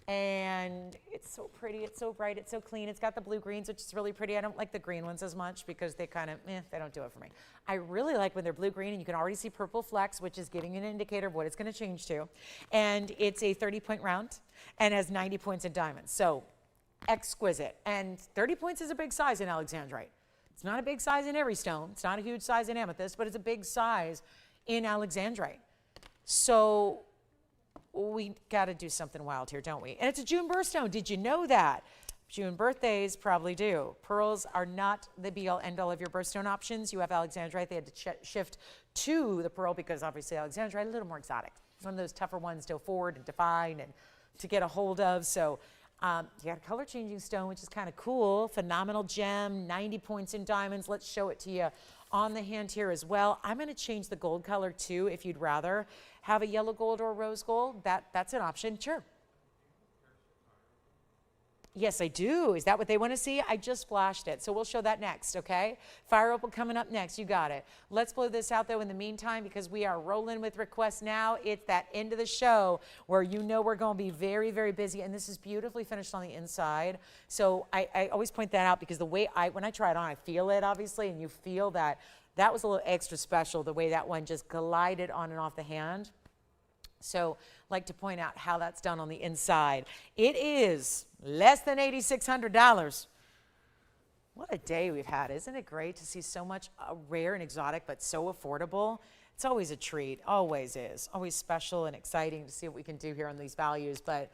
And it's so pretty, it's so bright, it's so clean. It's got the blue greens, which is really pretty. I don't like the green ones as much because they kind of, they don't do it for me. I really like when they're blue green, and you can already see purple flecks, which is giving an indicator of what it's going to change to. And it's a 30-point round and has 90 points in diamonds. So exquisite. And 30 points is a big size in alexandrite. It's not a big size in every stone. It's not a huge size in amethyst, but it's a big size in alexandrite. So we got to do something wild here, don't we? And it's a June birthstone. Did you know that? June birthdays probably do. Pearls are not the be-all, end-all of your birthstone options. You have alexandrite. They had to shift to the pearl because obviously alexandrite a little more exotic. It's one of those tougher ones to afford and to find and to get a hold of. So you got a color-changing stone, which is kind of cool. Phenomenal gem, 90 points in diamonds. Let's show it to you on the hand here as well. I'm going to change the gold color too if you'd rather have a yellow gold or rose gold. That's an option. Sure. Yes, I do. Is that what they want to see? I just flashed it. So we'll show that next, okay? Fire opal coming up next. You got it. Let's blow this out, though, in the meantime, because we are rolling with requests now. It's that end of the show where you know we're going to be very, very busy. And this is beautifully finished on the inside. So I always point that out because the way when I try it on, I feel it, obviously, and you feel that. That was a little extra special, the way that one just glided on and off the hand. So like to point out how that's done on the inside. It is less than $8,600. What a day we've had. Isn't it great to see so much rare and exotic, but so affordable? It's always a treat, always is. Always special and exciting to see what we can do here on these values. But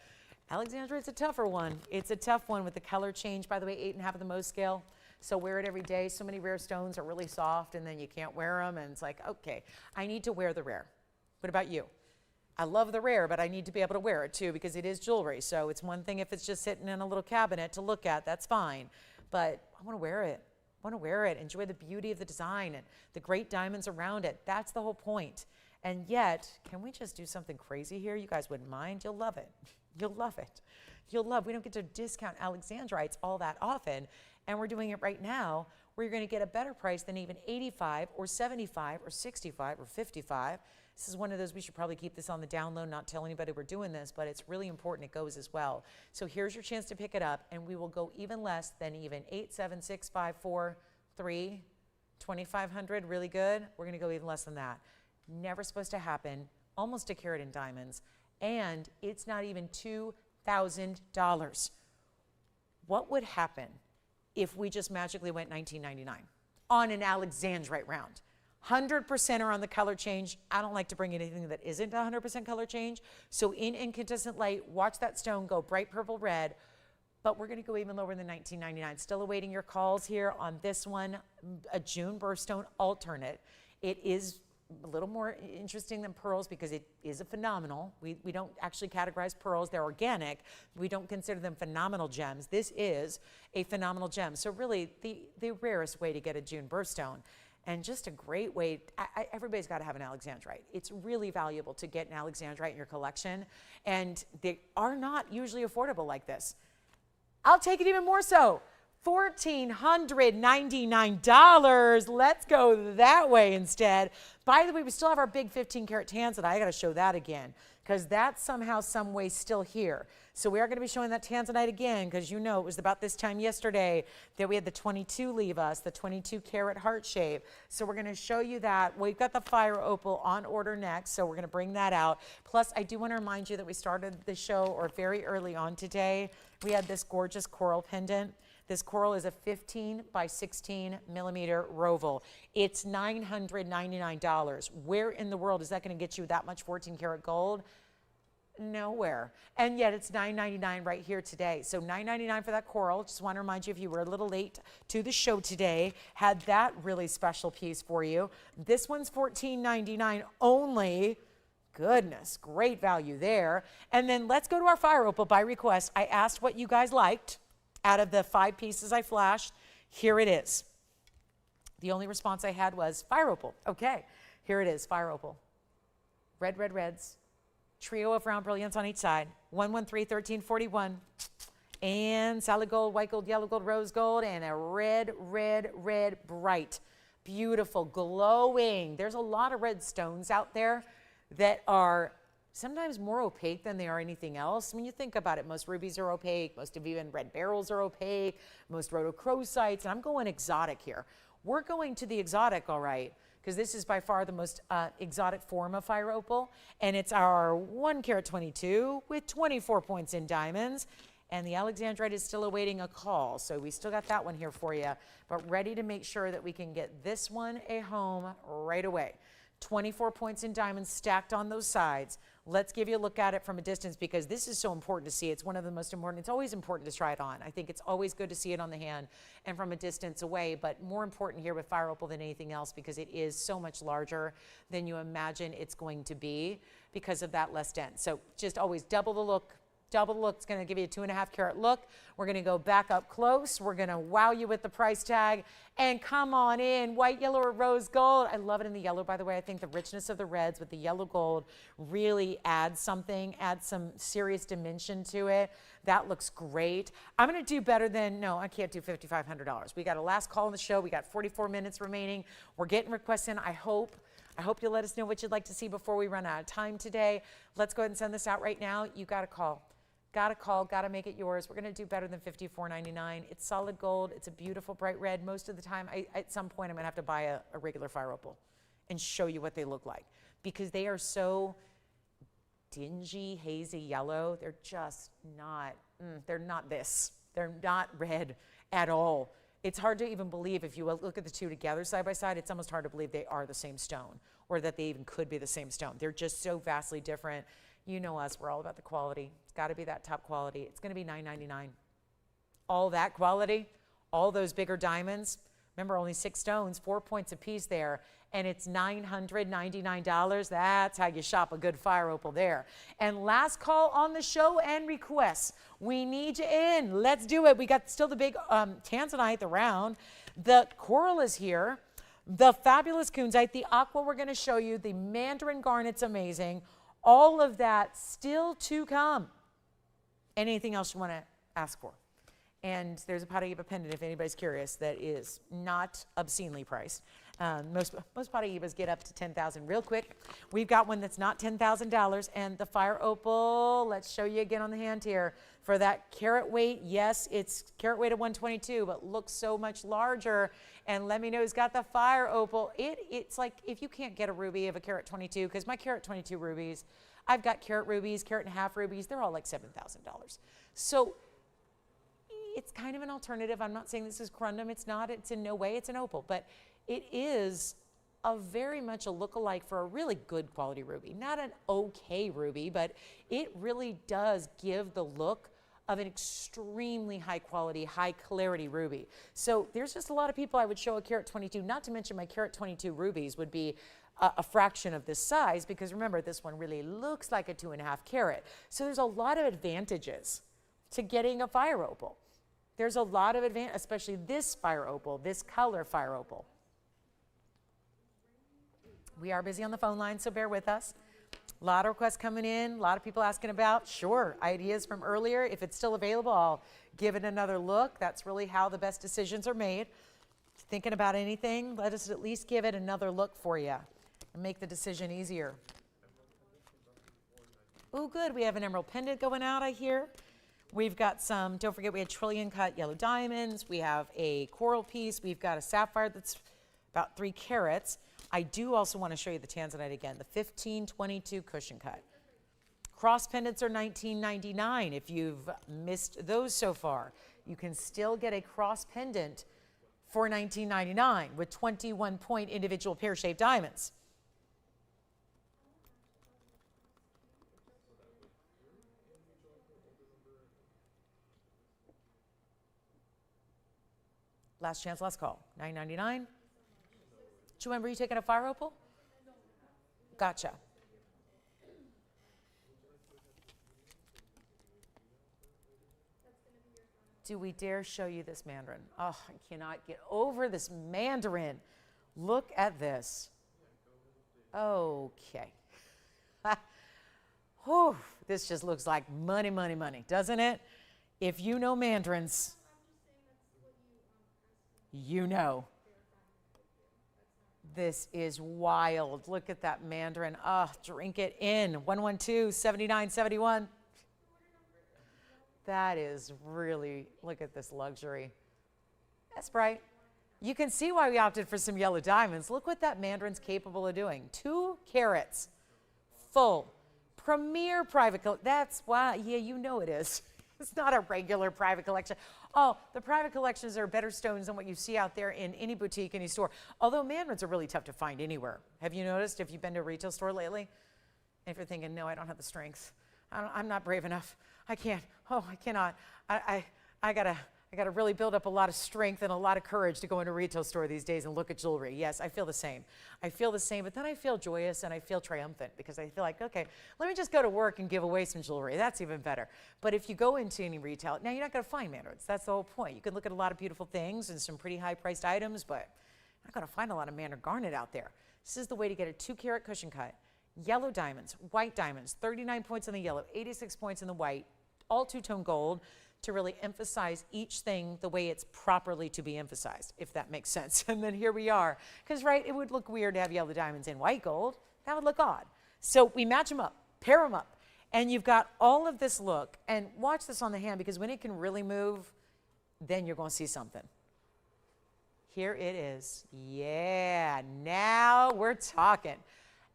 Alexandra, it's a tougher one. It's a tough one with the color change. By the way, 8.5 of the Mohs scale. So wear it every day. So many rare stones are really soft and then you can't wear them. And it's like, okay, I need to wear the rare. What about you? I love the rare, but I need to be able to wear it too because it is jewelry. So it's one thing if it's just sitting in a little cabinet to look at, that's fine. But I want to wear it. I want to wear it, enjoy the beauty of the design and the great diamonds around it. That's the whole point. And yet, can we just do something crazy here? You guys wouldn't mind. You'll love it. You'll love it. You'll love. We don't get to discount alexandrites all that often, and we're doing it right now where you're going to get a better price than even 85 or 75 or 65 or 55. This is one of those, we should probably keep this on the down low, not tell anybody we're doing this, but it's really important it goes as well. So here's your chance to pick it up, and we will go even less than even 8, 7, 6, 5, 4, 3, 2,500, really good. We're going to go even less than that. Never supposed to happen, almost a carat in diamonds, and it's not even $2,000. What would happen if we just magically went $19.99 on an alexandrite round? 100% are on the color change. I don't like to bring anything that isn't 100% color change. So in incandescent light, watch that stone go bright purple red, but we're gonna go even lower than $19.99. Still awaiting your calls here on this one, a June birthstone alternate. It is a little more interesting than pearls because it is a phenomenal. We don't actually categorize pearls, they're organic. We don't consider them phenomenal gems. This is a phenomenal gem. So really the rarest way to get a June birthstone. And just a great way, everybody's got to have an alexandrite. It's really valuable to get an alexandrite in your collection, and they are not usually affordable like this. I'll take it even more so. $1,499. Let's go that way instead. By the way, we still have our big 15 karat tanzanite. I got to show that again because that's somehow, some way still here. So we are going to be showing that tanzanite again because you know it was about this time yesterday that we had the 22 leave us, the 22 karat heart shape. So we're going to show you that. We've got the fire opal on order next, so we're going to bring that out. Plus, I do want to remind you that we started the show or very early on today. We had this gorgeous coral pendant. This coral is a 15 by 16 millimeter roval. It's $999. Where in the world is that going to get you that much 14 karat gold? Nowhere. And yet it's $9.99 right here today. So $9.99 for that coral. Just want to remind you, if you were a little late to the show today, had that really special piece for you. This one's $14.99 only. Goodness, great value there. And then let's go to our fire opal by request. I asked what you guys liked. Out of the 5 pieces I flashed, here it is. The only response I had was fire opal. Okay, here it is, fire opal. Red, red, reds. Trio of round brilliance on each side. 113, 13, 41. And solid gold, white gold, yellow gold, rose gold, and a red, red, red, bright. Beautiful, glowing. There's a lot of red stones out there that are sometimes more opaque than they are anything else. When you think about it, most rubies are opaque, most of even red beryls are opaque, most rhodochrosites, and I'm going exotic here. We're going to the exotic, all right, because this is by far the most exotic form of fire opal, and it's our 1 karat 22 with 24 points in diamonds, and the alexandrite is still awaiting a call, so we still got that one here for you, but ready to make sure that we can get this one a home right away. 24 points in diamonds stacked on those sides. Let's give you a look at it from a distance because this is so important to see. It's one of the most important. It's always important to try it on. I think it's always good to see it on the hand and from a distance away, but more important here with fire opal than anything else because it is so much larger than you imagine it's going to be because of that less dense. So just always double the look. Double the look. It's going to give you a 2.5 karat look. We're going to go back up close. We're going to wow you with the price tag. And come on in, white, yellow, or rose gold. I love it in the yellow, by the way. I think the richness of the reds with the yellow gold really adds something, adds some serious dimension to it. That looks great. I'm going to do better than, no, I can't do $5,500. We got a last call in the show. We got 44 minutes remaining. We're getting requests in, I hope you'll let us know what you'd like to see before we run out of time today. Let's go ahead and send this out right now. You got to call. Got to call, got to make it yours. We're going to do better than $54.99. It's solid gold. It's a beautiful bright red. Most of the time, at some point, I'm going to have to buy a regular fire opal and show you what they look like because they are so dingy, hazy yellow. They're just not, they're not this. They're not red at all. It's hard to even believe if you look at the two together side by side, it's almost hard to believe they are the same stone or that they even could be the same stone. They're just so vastly different. You know us, we're all about the quality. It's got to be that top quality. It's going to be $9.99. All that quality, all those bigger diamonds. Remember, only 6 stones, 4 points a piece there, and it's $999. That's how you shop a good fire opal there. And last call on the show and requests. We need you in. Let's do it. We got still the big tanzanite, the round. The coral is here. The fabulous kunzite, the aqua we're going to show you, the mandarin garnet's amazing. All of that still to come. Anything else you want to ask for? And there's a Paraíba pendant, if anybody's curious, that is not obscenely priced. Most Paraíbas get up to $10,000 real quick. We've got one that's not $10,000, and the fire opal, let's show you again on the hand here. For that carat weight, yes, it's carat weight of 122, but looks so much larger. And let me know who's got the fire opal. It's like if you can't get a ruby of a carat 22, because my carat 22 rubies, I've got carat rubies, carat and a half rubies, they're all like $7,000. So it's kind of an alternative. I'm not saying this is corundum. It's not. It's in no way. It's an opal. But it is a very much a look-alike for a really good quality ruby. Not an okay ruby, but it really does give the look of an extremely high quality, high clarity ruby. So there's just a lot of people I would show a carat 22, not to mention my carat 22 rubies would be a fraction of this size, because remember, this one really looks like a 2.5 carat. So there's a lot of advantages to getting a fire opal. There's a lot of advantage, especially this fire opal, this color fire opal. We are busy on the phone line, so bear with us. A lot of requests coming in, a lot of people asking about, sure, ideas from earlier. If it's still available, I'll give it another look. That's really how the best decisions are made. Thinking about anything, let us at least give it another look for you and make the decision easier. Oh, good, we have an emerald pendant going out, I hear. We've got some, don't forget, we had trillion cut yellow diamonds. We have a coral piece. We've got a sapphire that's about 3 carats. I do also want to show you the tanzanite again, the 1522 cushion cut. Cross pendants are $19.99. If you've missed those so far, you can still get a cross pendant for $19.99 with 21-point individual pear-shaped diamonds. Last chance, last call. $9.99. Do you remember you taking a fire opal? Gotcha. Do we dare show you this mandarin? Oh, I cannot get over this mandarin. Look at this. Okay. Whew, this just looks like money, money, money, doesn't it? If you know mandarins, you know. This is wild. Look at that mandarin. Oh, drink it in. 112-7971. That is really, look at this luxury. That's bright. You can see why we opted for some yellow diamonds. Look what that mandarin's capable of doing. 2 carats, full, premier private collection. That's why, yeah, you know it is. It's not a regular private collection. Oh, the private collections are better stones than what you see out there in any boutique, any store. Although mandarins are really tough to find anywhere. Have you noticed if you've been to a retail store lately? If you're thinking, no, I don't have the strength. I'm not brave enough. I can't. Oh, I cannot. I gotta really build up a lot of strength and a lot of courage to go into a retail store these days and look at jewelry. Yes, I feel the same. I feel the same, but then I feel joyous and I feel triumphant because I feel like, okay, let me just go to work and give away some jewelry. That's even better. But if you go into any retail, now you're not gonna find mandarins. That's the whole point. You can look at a lot of beautiful things and some pretty high priced items, but you're not gonna find a lot of mandarin garnet out there. This is the way to get a 2-carat cushion cut. Yellow diamonds, white diamonds, 39 points in the yellow, 86 points in the white, all two-tone gold, to really emphasize each thing the way it's properly to be emphasized, if that makes sense. And then here we are. Because, right, it would look weird to have yellow diamonds in white gold. That would look odd. So we match them up, pair them up, and you've got all of this look. And watch this on the hand, because when it can really move, then you're going to see something. Here it is. Yeah, now we're talking.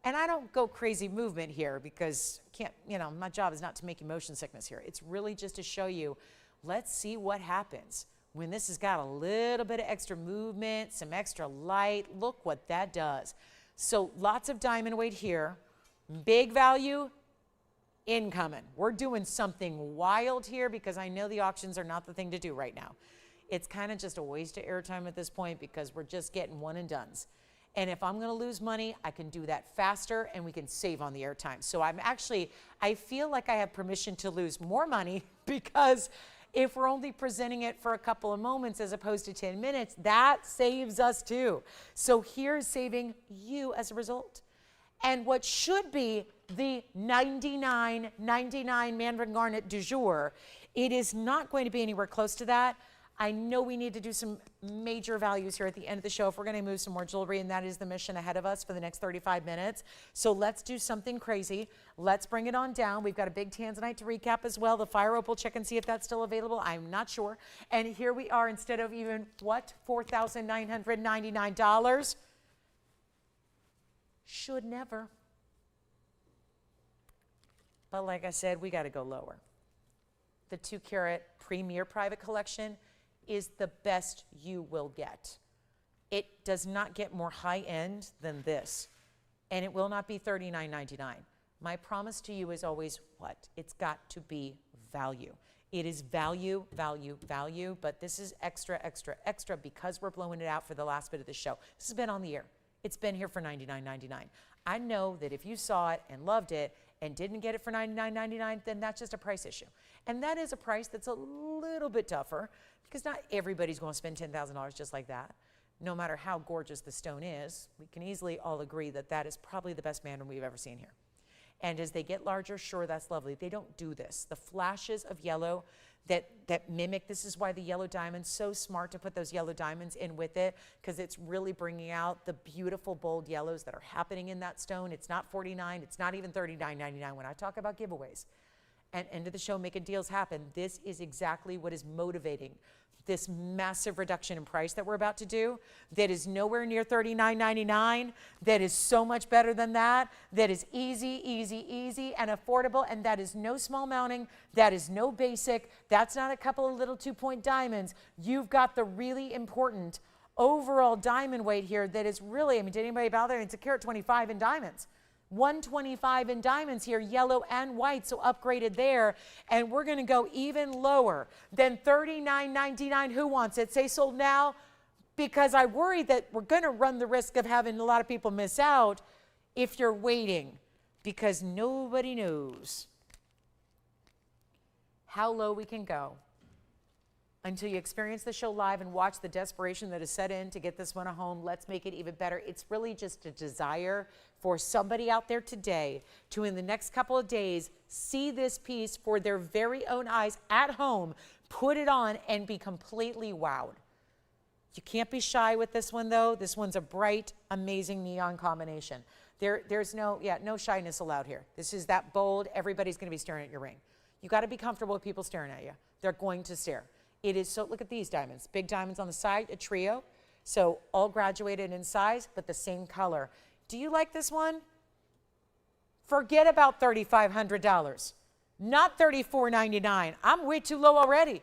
And I don't go crazy movement here because my job is not to make you motion sickness here. It's really just to show you, let's see what happens when this has got a little bit of extra movement, some extra light. Look what that does. So lots of diamond weight here. Big value incoming. We're doing something wild here because I know the auctions are not the thing to do right now. it's kind of just a waste of airtime at this point because we're just getting one and dones. And if I'm going to lose money, I can do that faster and we can save on the airtime. So I feel like I have permission to lose more money because if we're only presenting it for a couple of moments as opposed to 10 minutes, that saves us too. So here's saving you as a result. And what should be the $99.99 Mandarin Garnet du jour, it is not going to be anywhere close to that. I know we need to do some major values here at the end of the show if we're going to move some more jewelry, and that is the mission ahead of us for the next 35 minutes. So let's do something crazy. Let's bring it on down. We've got a big tanzanite to recap as well. The fire opal, check and see if that's still available. I'm not sure. And here we are, instead of even, what, $4,999? Should never. But like I said, we got to go lower. The 2-carat Premier Private Collection is the best you will get. It does not get more high-end than this, and it will not be $39.99. My promise to you is always what? It's got to be value. It is value, value, value, but this is extra, extra, extra because we're blowing it out for the last bit of the show. This has been on the air. It's been here for $99.99. I know that if you saw it and loved it and didn't get it for $99.99, then that's just a price issue. And that is a price that's a little bit tougher because not everybody's going to spend $10,000 just like that. No matter how gorgeous the stone is, we can easily all agree that that is probably the best mandarin we've ever seen here. And as they get larger, sure, that's lovely. They don't do this. The flashes of yellow that mimic, this is why the yellow diamond's so smart to put those yellow diamonds in with it, because it's really bringing out the beautiful bold yellows that are happening in that stone. It's not $49, it's not even $39.99 when I talk about giveaways. And end of the show, making deals happen. This is exactly what is motivating this massive reduction in price that we're about to do, that is nowhere near $39.99, that is so much better than that is easy, easy, easy, and affordable, and that is no small mounting, that is no basic, that's not a couple of little 2-point diamonds. You've got the really important overall diamond weight here that is really, I mean, did anybody bother? It's a carat 25 in diamonds. 125 in diamonds here, yellow and white, so upgraded there. And we're going to go even lower than $39.99. Who wants it? Say sold now, because I worry that we're going to run the risk of having a lot of people miss out if you're waiting, because nobody knows how low we can go until you experience the show live and watch the desperation that is set in to get this one a home. Let's make it even better. It's really just a desire for somebody out there today to, in the next couple of days, see this piece for their very own eyes at home, put it on, and be completely wowed. You can't be shy with this one, though. This one's a bright, amazing neon combination. There's no shyness allowed here. This is that bold. Everybody's going to be staring at your ring. You got to be comfortable with people staring at you. They're going to stare. It is so, look at these diamonds. Big diamonds on the side, a trio. So all graduated in size, but the same color. Do you like this one? Forget about $3,500. Not $34.99. I'm way too low already.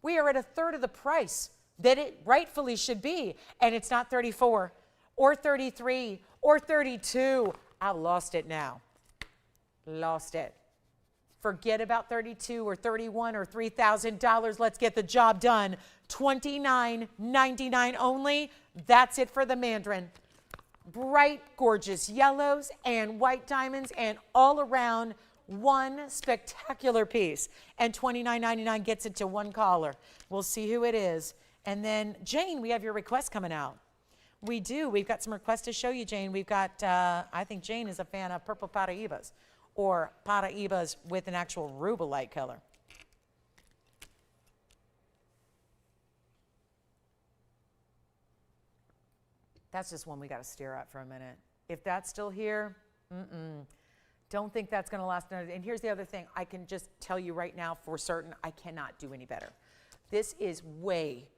We are at a third of the price that it rightfully should be. And it's not 34 or 33 or 32. I lost it now. Lost it. Forget about 32 or 31 or $3,000. Let's get the job done. $29.99 only. That's it for the mandarin. Bright, gorgeous yellows and white diamonds, and all around one spectacular piece. And $29.99 gets it to one caller. We'll see who it is. And then, Jane, we have your request coming out. We do. We've got some requests to show you, Jane. We've got, I think Jane is a fan of purple Paraibas, or Paraibas with an actual rubelite color. That's just one we got to stare at for a minute. If that's still here, don't think that's going to last another. And here's the other thing. I can just tell you right now for certain, I cannot do any better. This is way,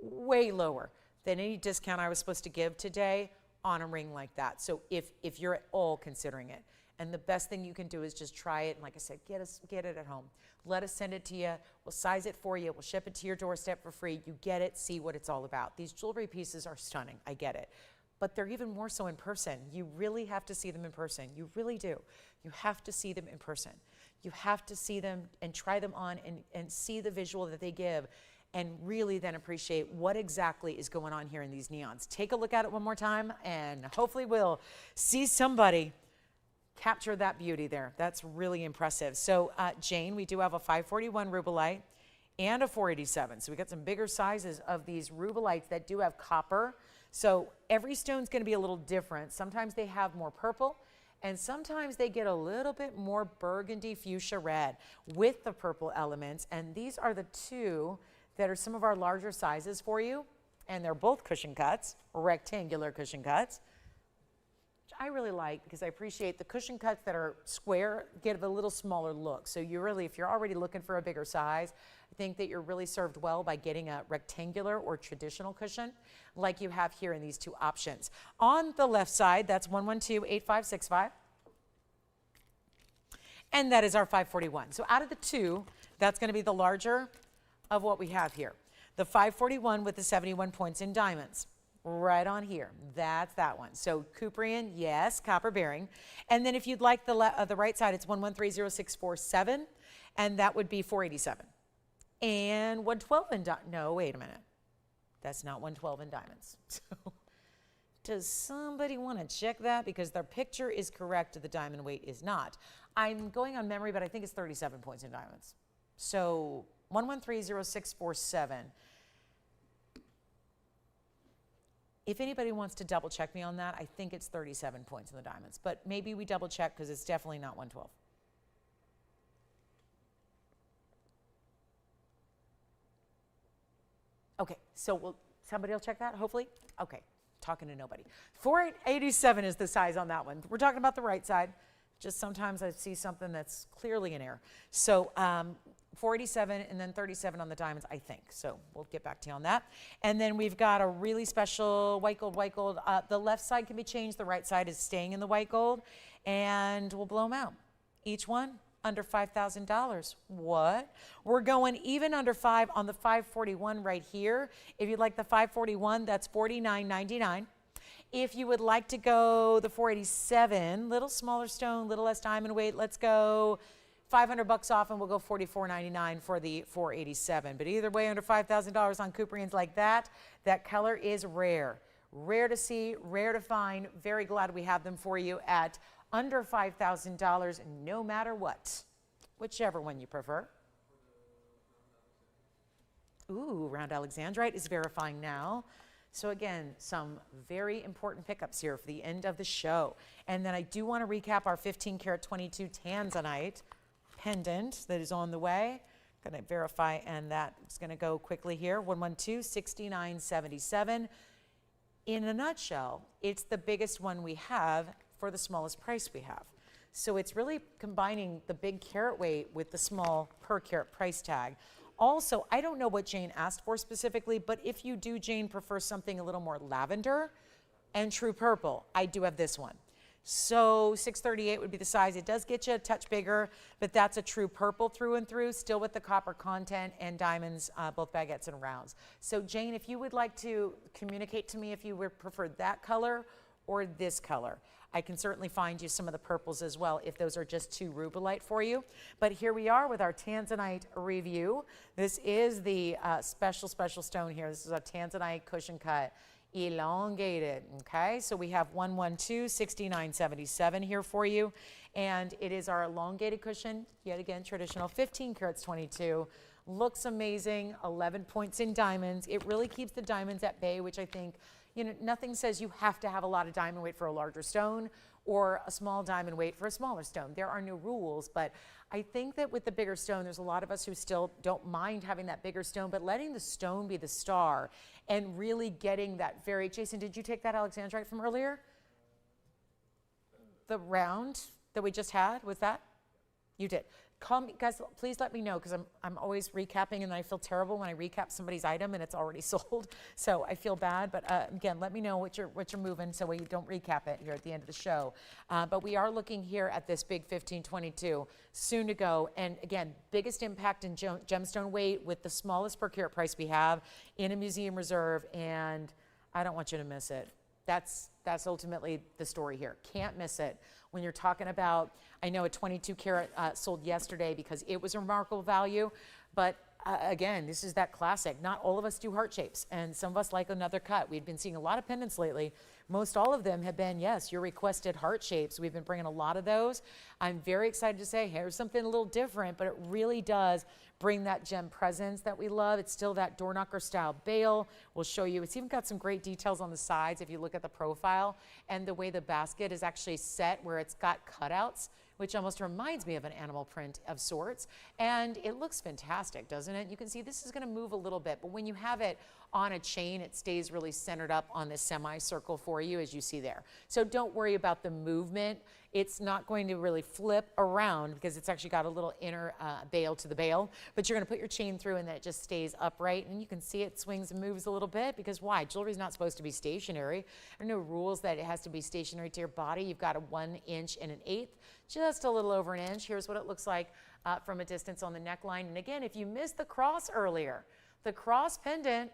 way lower than any discount I was supposed to give today on a ring like that. So if you're at all considering it, and the best thing you can do is just try it. And like I said, get it at home. Let us send it to you. We'll size it for you. We'll ship it to your doorstep for free. You get it, see what it's all about. These jewelry pieces are stunning. I get it. But they're even more so in person. You really have to see them in person. You really do. You have to see them in person. You have to see them and try them on and see the visual that they give. and really then appreciate what exactly is going on here in these neons. Take a look at it one more time, and hopefully we'll see somebody capture that beauty there. That's really impressive. So Jane, we do have a 541 rubellite and a 487. So we got some bigger sizes of these rubellites that do have copper. So every stone's going to be a little different. Sometimes they have more purple, and sometimes they get a little bit more burgundy fuchsia red with the purple elements. And these are the two that are some of our larger sizes for you. And they're both cushion cuts, rectangular cushion cuts, which I really like because I appreciate the cushion cuts that are square give a little smaller look. So you really, if you're already looking for a bigger size, I think that you're really served well by getting a rectangular or traditional cushion like you have here in these two options. On the left side, that's 112-8565. And that is our 541. So out of the two, that's going to be the larger of what we have here. The 541 with the 71 points in diamonds. Right on here. That's that one. So Cuprian, yes, copper bearing. And then if you'd like the right side, it's 1130647, and that would be 487. And 112 in no, wait a minute. That's not 112 in diamonds. So does somebody want to check that? Because their picture is correct, the diamond weight is not. I'm going on memory, but I think it's 37 points in diamonds. So 1130647. If anybody wants to double check me on that, I think it's 37 points in the diamonds, but maybe we double check because it's definitely not 112. Okay, so somebody will check that, hopefully? Okay, talking to nobody. 487 is the size on that one. We're talking about the right side. Just sometimes I see something that's clearly in error. So 487 and then 37 on the diamonds, I think. So we'll get back to you on that. And then we've got a really special white gold, white gold. The left side can be changed. The right side is staying in the white gold. And we'll blow them out. Each one under $5,000. What? We're going even under 5 on the 541 right here. If you'd like the 541, that's $49.99. If you would like to go the 487, little smaller stone, little less diamond weight, let's go $500 off and we'll go $44.99 for the 487. But either way, under $5,000 on Cuprians like that, that color is rare. Rare to see, rare to find. Very glad we have them for you at under $5,000 no matter what, whichever one you prefer. Ooh, round Alexandrite is verifying now. So again, some very important pickups here for the end of the show. And then I do want to recap our 15 karat 22 tanzanite pendant that is on the way. Going to verify, and that's going to go quickly here. 112-6977. In a nutshell, it's the biggest one we have for the smallest price we have. So it's really combining the big carat weight with the small per carat price tag. Also, I don't know what Jane asked for specifically, but if you do, Jane, prefer something a little more lavender and true purple, I do have this one. So 638 would be the size. It does get you a touch bigger, but that's a true purple through and through, still with the copper content and diamonds, both baguettes and rounds. So Jane, if you would like to communicate to me if you would prefer that color or this color, I can certainly find you some of the purples as well if those are just too rubellite for you. But here we are with our tanzanite review. This is the special stone here. This is a tanzanite cushion cut, elongated, okay? So we have 112-6977 here for you. And it is our elongated cushion, yet again, traditional 15 carats 22. Looks amazing, 11 points in diamonds. It really keeps the diamonds at bay, which I think, you know, nothing says you have to have a lot of diamond weight for a larger stone or a small diamond weight for a smaller stone. There are no rules, but I think that with the bigger stone, there's a lot of us who still don't mind having that bigger stone, but letting the stone be the star and really getting that very, Jason, did you take that Alexandrite from earlier? The round that we just had, was that? You did. Call me, guys, please let me know, because I'm always recapping and I feel terrible when I recap somebody's item and it's already sold. So I feel bad, but again, let me know what you're moving so we don't recap it here at the end of the show. But we are looking here at this big 1522, soon to go. And again, biggest impact in gemstone weight with the smallest per carat price we have in a museum reserve, and I don't want you to miss it. That's ultimately the story here. Can't miss it. When you're talking about, I know a 22 karat sold yesterday because it was a remarkable value, but again, this is that classic. Not all of us do heart shapes, and some of us like another cut. We've been seeing a lot of pendants lately. Most all of them have been, yes, your requested heart shapes. We've been bringing a lot of those. I'm very excited to say, here's something a little different, but it really does bring that gem presence that we love. It's still that door knocker style bail. We'll show you. It's even got some great details on the sides if you look at the profile, and the way the basket is actually set where it's got cutouts, which almost reminds me of an animal print of sorts. And it looks fantastic, doesn't it? You can see this is gonna move a little bit, but when you have it on a chain, it stays really centered up on this semicircle for you, as you see there. So don't worry about the movement. It's not going to really flip around because it's actually got a little inner bail to the bail, but you're gonna put your chain through and then it just stays upright, and you can see it swings and moves a little bit because why? Jewelry's not supposed to be stationary. There are no rules that it has to be stationary to your body. You've got a 1 inch and 1/8, just a little over 1 inch. Here's what it looks like from a distance on the neckline. And again, if you missed the cross earlier, the cross pendant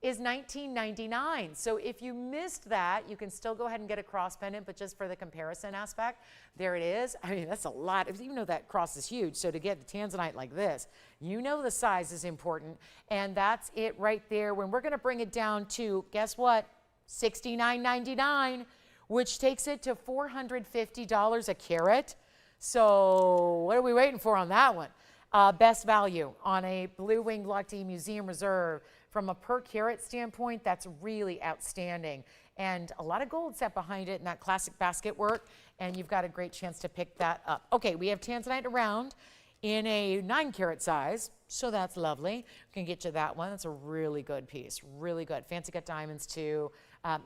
is $19.99. So if you missed that, you can still go ahead and get a cross pendant, but just for the comparison aspect, there it is. I mean, that's a lot, even though that cross is huge. So to get the tanzanite like this, you know the size is important, and that's it right there. When we're gonna bring it down to, guess what? $69.99, which takes it to $450 a carat. So what are we waiting for on that one? Best value on a blue winged Block D Museum Reserve. From a per carat standpoint, that's really outstanding. And a lot of gold set behind it in that classic basket work, and you've got a great chance to pick that up. Okay, we have tanzanite around in a 9 carat size, so that's lovely. We can get you that one. That's a really good piece, really good. Fancy cut diamonds too.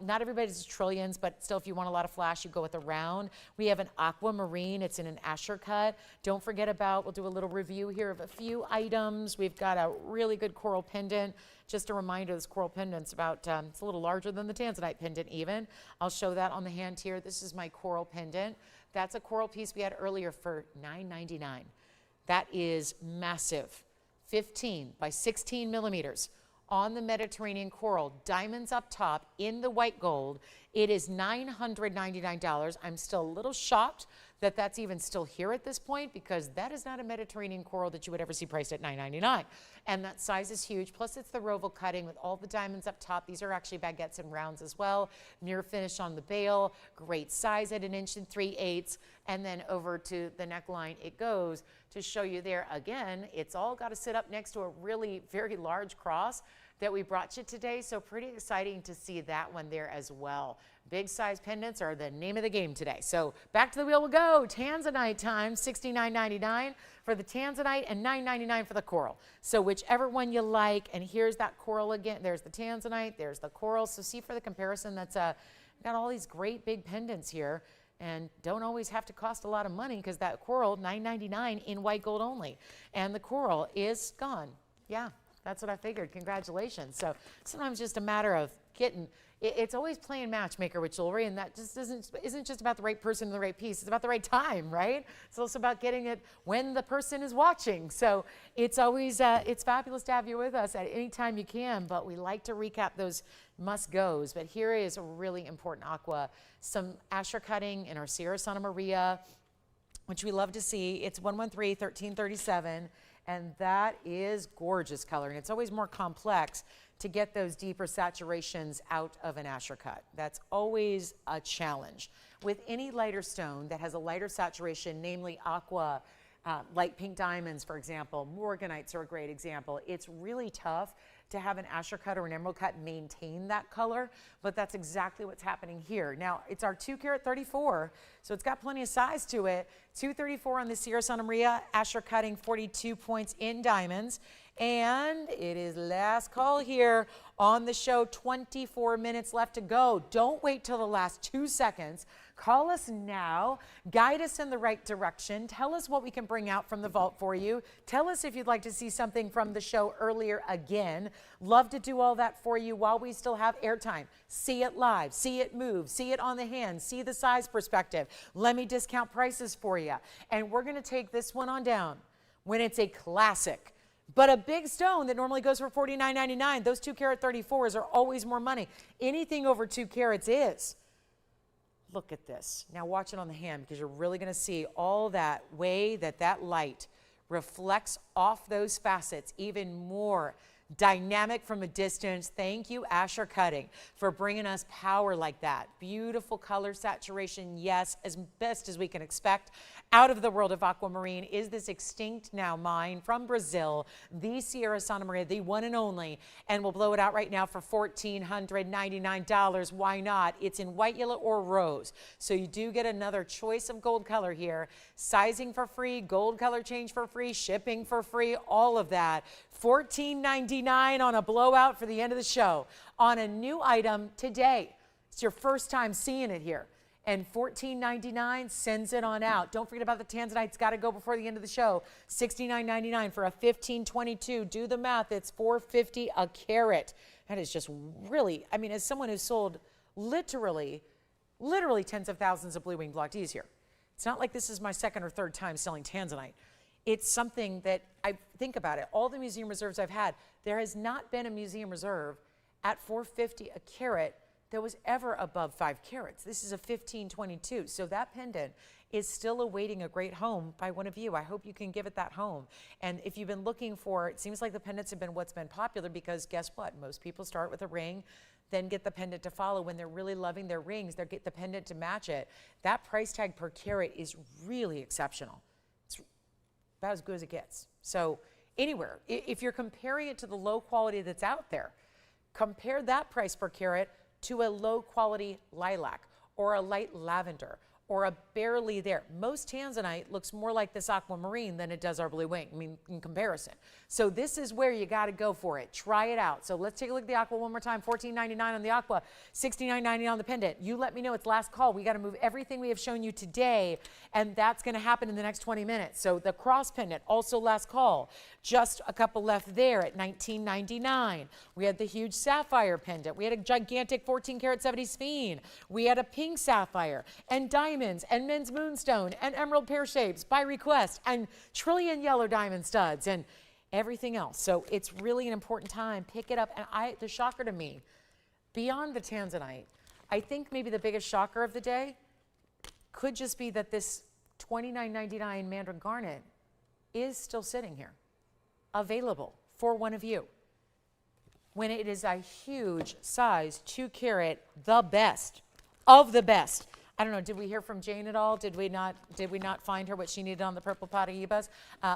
Not everybody's trillions, but still, if you want a lot of flash, you go with a round. We have an aquamarine. It's in an Asher cut. Don't forget about, we'll do a little review here of a few items. We've got a really good coral pendant. Just a reminder, this coral pendant's about, it's a little larger than the tanzanite pendant even. I'll show that on the hand here. This is my coral pendant. That's a coral piece we had earlier for $9.99. That is massive, 15 by 16 millimeters. On the Mediterranean coral, diamonds up top in the white gold. It is $999. I'm still a little shocked that that's even still here at this point, because that is not a Mediterranean coral that you would ever see priced at $999. And that size is huge. Plus it's the Roval cutting with all the diamonds up top. These are actually baguettes and rounds as well. Mirror finish on the bail, great size at 1 3/8 inches. And then over to the neckline it goes to show you there again. It's all got to sit up next to a really very large cross that we brought you today. So pretty exciting to see that one there as well. Big size pendants are the name of the game today. So back to the wheel we'll go. Tanzanite time, $69.99 for the tanzanite and $9.99 for the coral. So whichever one you like. And here's that coral again. There's the tanzanite, there's the coral. So see for the comparison, that's got all these great big pendants here, and don't always have to cost a lot of money, because that coral, $9.99 in white gold only. And the coral is gone. Yeah. That's what I figured. Congratulations. So sometimes just a matter of getting, it's always playing matchmaker with jewelry, and that just isn't just about the right person and the right piece. It's about the right time, right? It's also about getting it when the person is watching. So it's always, it's fabulous to have you with us at any time you can, but we like to recap those must-goes. But here is a really important aqua. Some Asher cutting in our Sierra Santa Maria, which we love to see. It's 113-1337. And that is gorgeous color. And it's always more complex to get those deeper saturations out of an Asher cut. That's always a challenge. With any lighter stone that has a lighter saturation, namely aqua, light pink diamonds, for example, morganites are a great example. It's really tough to have an Asher cut or an emerald cut maintain that color, but that's exactly what's happening here. Now, it's our 2 carat 34, so it's got plenty of size to it. 234 on the Sierra Santa Maria, Asher cutting 42 points in diamonds. And it is last call here on the show, 24 minutes left to go. Don't wait till the last 2 seconds. Call us now, guide us in the right direction. Tell us what we can bring out from the vault for you. Tell us if you'd like to see something from the show earlier again. Love to do all that for you while we still have airtime. See it live, see it move, see it on the hand, see the size perspective. Let me discount prices for you. And we're gonna take this one on down when it's a classic. But a big stone that normally goes for $49.99, those 2 carat 34s are always more money. Anything over 2 carats is. Look at this. Now watch it on the hand, because you're really going to see all that way that light reflects off those facets even more. Dynamic from a distance. Thank you, Asher Cutting, for bringing us power like that. Beautiful color saturation, yes, as best as we can expect. Out of the world of aquamarine is this extinct now mine from Brazil, the Sierra Santa Maria, the one and only, and we'll blow it out right now for $1,499. Why not? It's in white, yellow, or rose, so you do get another choice of gold color here. Sizing for free, gold color change for free, shipping for free, all of that. $14.99 on a blowout for the end of the show on a new item today. It's your first time seeing it here. And $14.99 sends it on out. Don't forget about the tanzanite. It's got to go before the end of the show. $69.99 for a 1522. Do the math. It's $4.50 a carat. That is just really, I mean, as someone who's sold literally tens of thousands of blue wing block Ds here, it's not like this is my second or third time selling tanzanite. It's something that I think about it. All the museum reserves I've had, there has not been a museum reserve at $4.50 a carat that was ever above 5 carats. This is a 1522. So that pendant is still awaiting a great home by one of you. I hope you can give it that home. And if you've been looking for, it seems like the pendants have been what's been popular, because guess what? Most people start with a ring, then get the pendant to follow. When they're really loving their rings, they'll get the pendant to match it. That price tag per carat is really exceptional. About as good as it gets. So anywhere, if you're comparing it to the low quality that's out there, compare that price per carat to a low quality lilac or a light lavender or a barely there. Most tanzanite looks more like this aquamarine than it does our blue wing, I mean, in comparison. So this is where you got to go for it. Try it out. So let's take a look at the aqua one more time. $14.99 on the aqua, $69.99 on the pendant. You let me know. It's last call. We got to move everything we have shown you today, and that's going to happen in the next 20 minutes. So the cross pendant, also last call. Just a couple left there at $19.99. We had the huge sapphire pendant. We had a gigantic 14 karat 70 sphere. We had a pink sapphire and diamonds and men's moonstone and emerald pear shapes by request and trillion yellow diamond studs and everything else. So it's really an important time. Pick it up. And the shocker to me, beyond the tanzanite, I think maybe the biggest shocker of the day could just be that this $29.99 mandarin garnet is still sitting here, available for one of you, when it is a huge size 2 carat, the best of the best. I don't know, did we hear from Jane at all? Did we not find her what she needed on the purple Paraibas?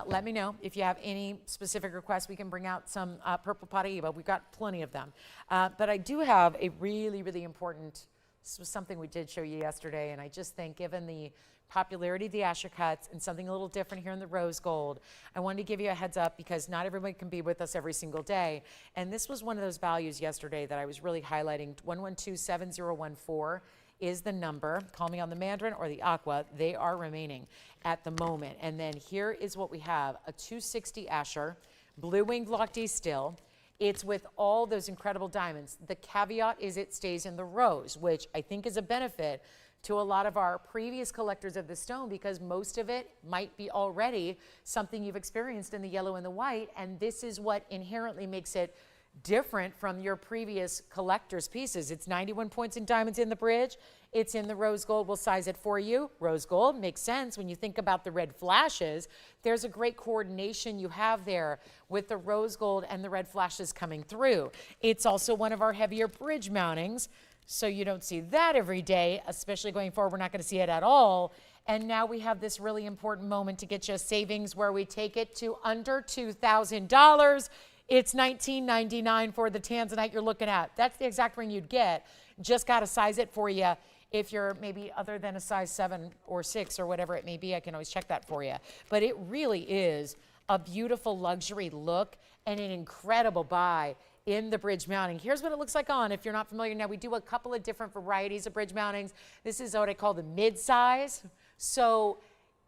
Let me know if you have any specific requests. We can bring out some purple Paraiba. We've got plenty of them. But I do have a really, really important, this was something we did show you yesterday, and I just think given the popularity of the Asher cuts and something a little different here in the rose gold, I wanted to give you a heads up because not everybody can be with us every single day. And this was one of those values yesterday that I was really highlighting. 112-7014 is the number. Call me on the mandarin or the aqua. They are remaining at the moment. And then here is what we have, a 260 Asher, blue wing block D still. It's with all those incredible diamonds. The caveat is it stays in the rose, which I think is a benefit to a lot of our previous collectors of the stone, because most of it might be already something you've experienced in the yellow and the white, and this is what inherently makes it different from your previous collector's pieces. It's 91 points in diamonds in the bridge. It's in the rose gold. We'll size it for you. Rose gold makes sense when you think about the red flashes. There's a great coordination you have there with the rose gold and the red flashes coming through. It's also one of our heavier bridge mountings, so you don't see that every day, especially going forward. We're not going to see it at all. And now we have this really important moment to get you a savings where we take it to under $2,000. It's $19.99 for the tanzanite you're looking at. That's the exact ring you'd get. Just got to size it for you. If you're maybe other than a size 7 or 6 or whatever it may be, I can always check that for you. But it really is a beautiful luxury look and an incredible buy in the bridge mounting. Here's what it looks like on, if you're not familiar. Now, we do a couple of different varieties of bridge mountings. This is what I call the mid-size. So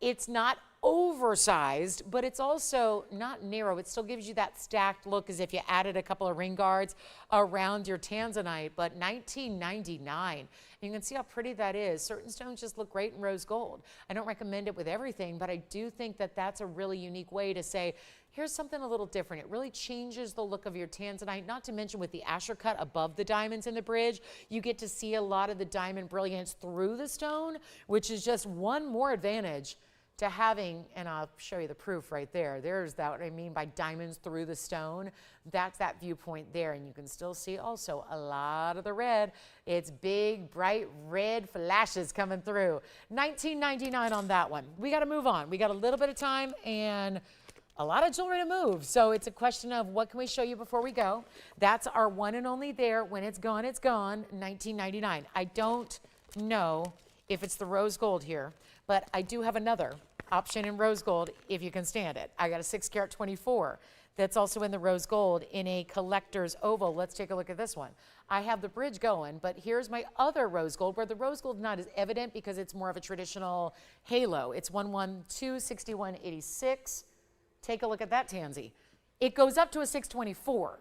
it's not oversized, but it's also not narrow. It still gives you that stacked look as if you added a couple of ring guards around your tanzanite, but $19.99. You can see how pretty that is. Certain stones just look great in rose gold. I don't recommend it with everything, but I do think that that's a really unique way to say, here's something a little different. It really changes the look of your tanzanite, not to mention with the Asher cut above the diamonds in the bridge, you get to see a lot of the diamond brilliance through the stone, which is just one more advantage to having, and I'll show you the proof right there. There's that, what I mean by diamonds through the stone. That's that viewpoint there. And you can still see also a lot of the red. It's big, bright red flashes coming through. $19.99 on that one. We got to move on. We got a little bit of time and a lot of jewelry to move. So it's a question of what can we show you before we go. That's our one and only there. When it's gone, it's gone. $19.99. I don't know if it's the rose gold here, but I do have another option in rose gold if you can stand it. I got a 6 karat 24 that's also in the rose gold in a collector's oval. Let's take a look at this one. I have the bridge going, but here's my other rose gold where the rose gold not as evident because it's more of a traditional halo. It's 1126186. Take a look at that tansy. It goes up to a 624.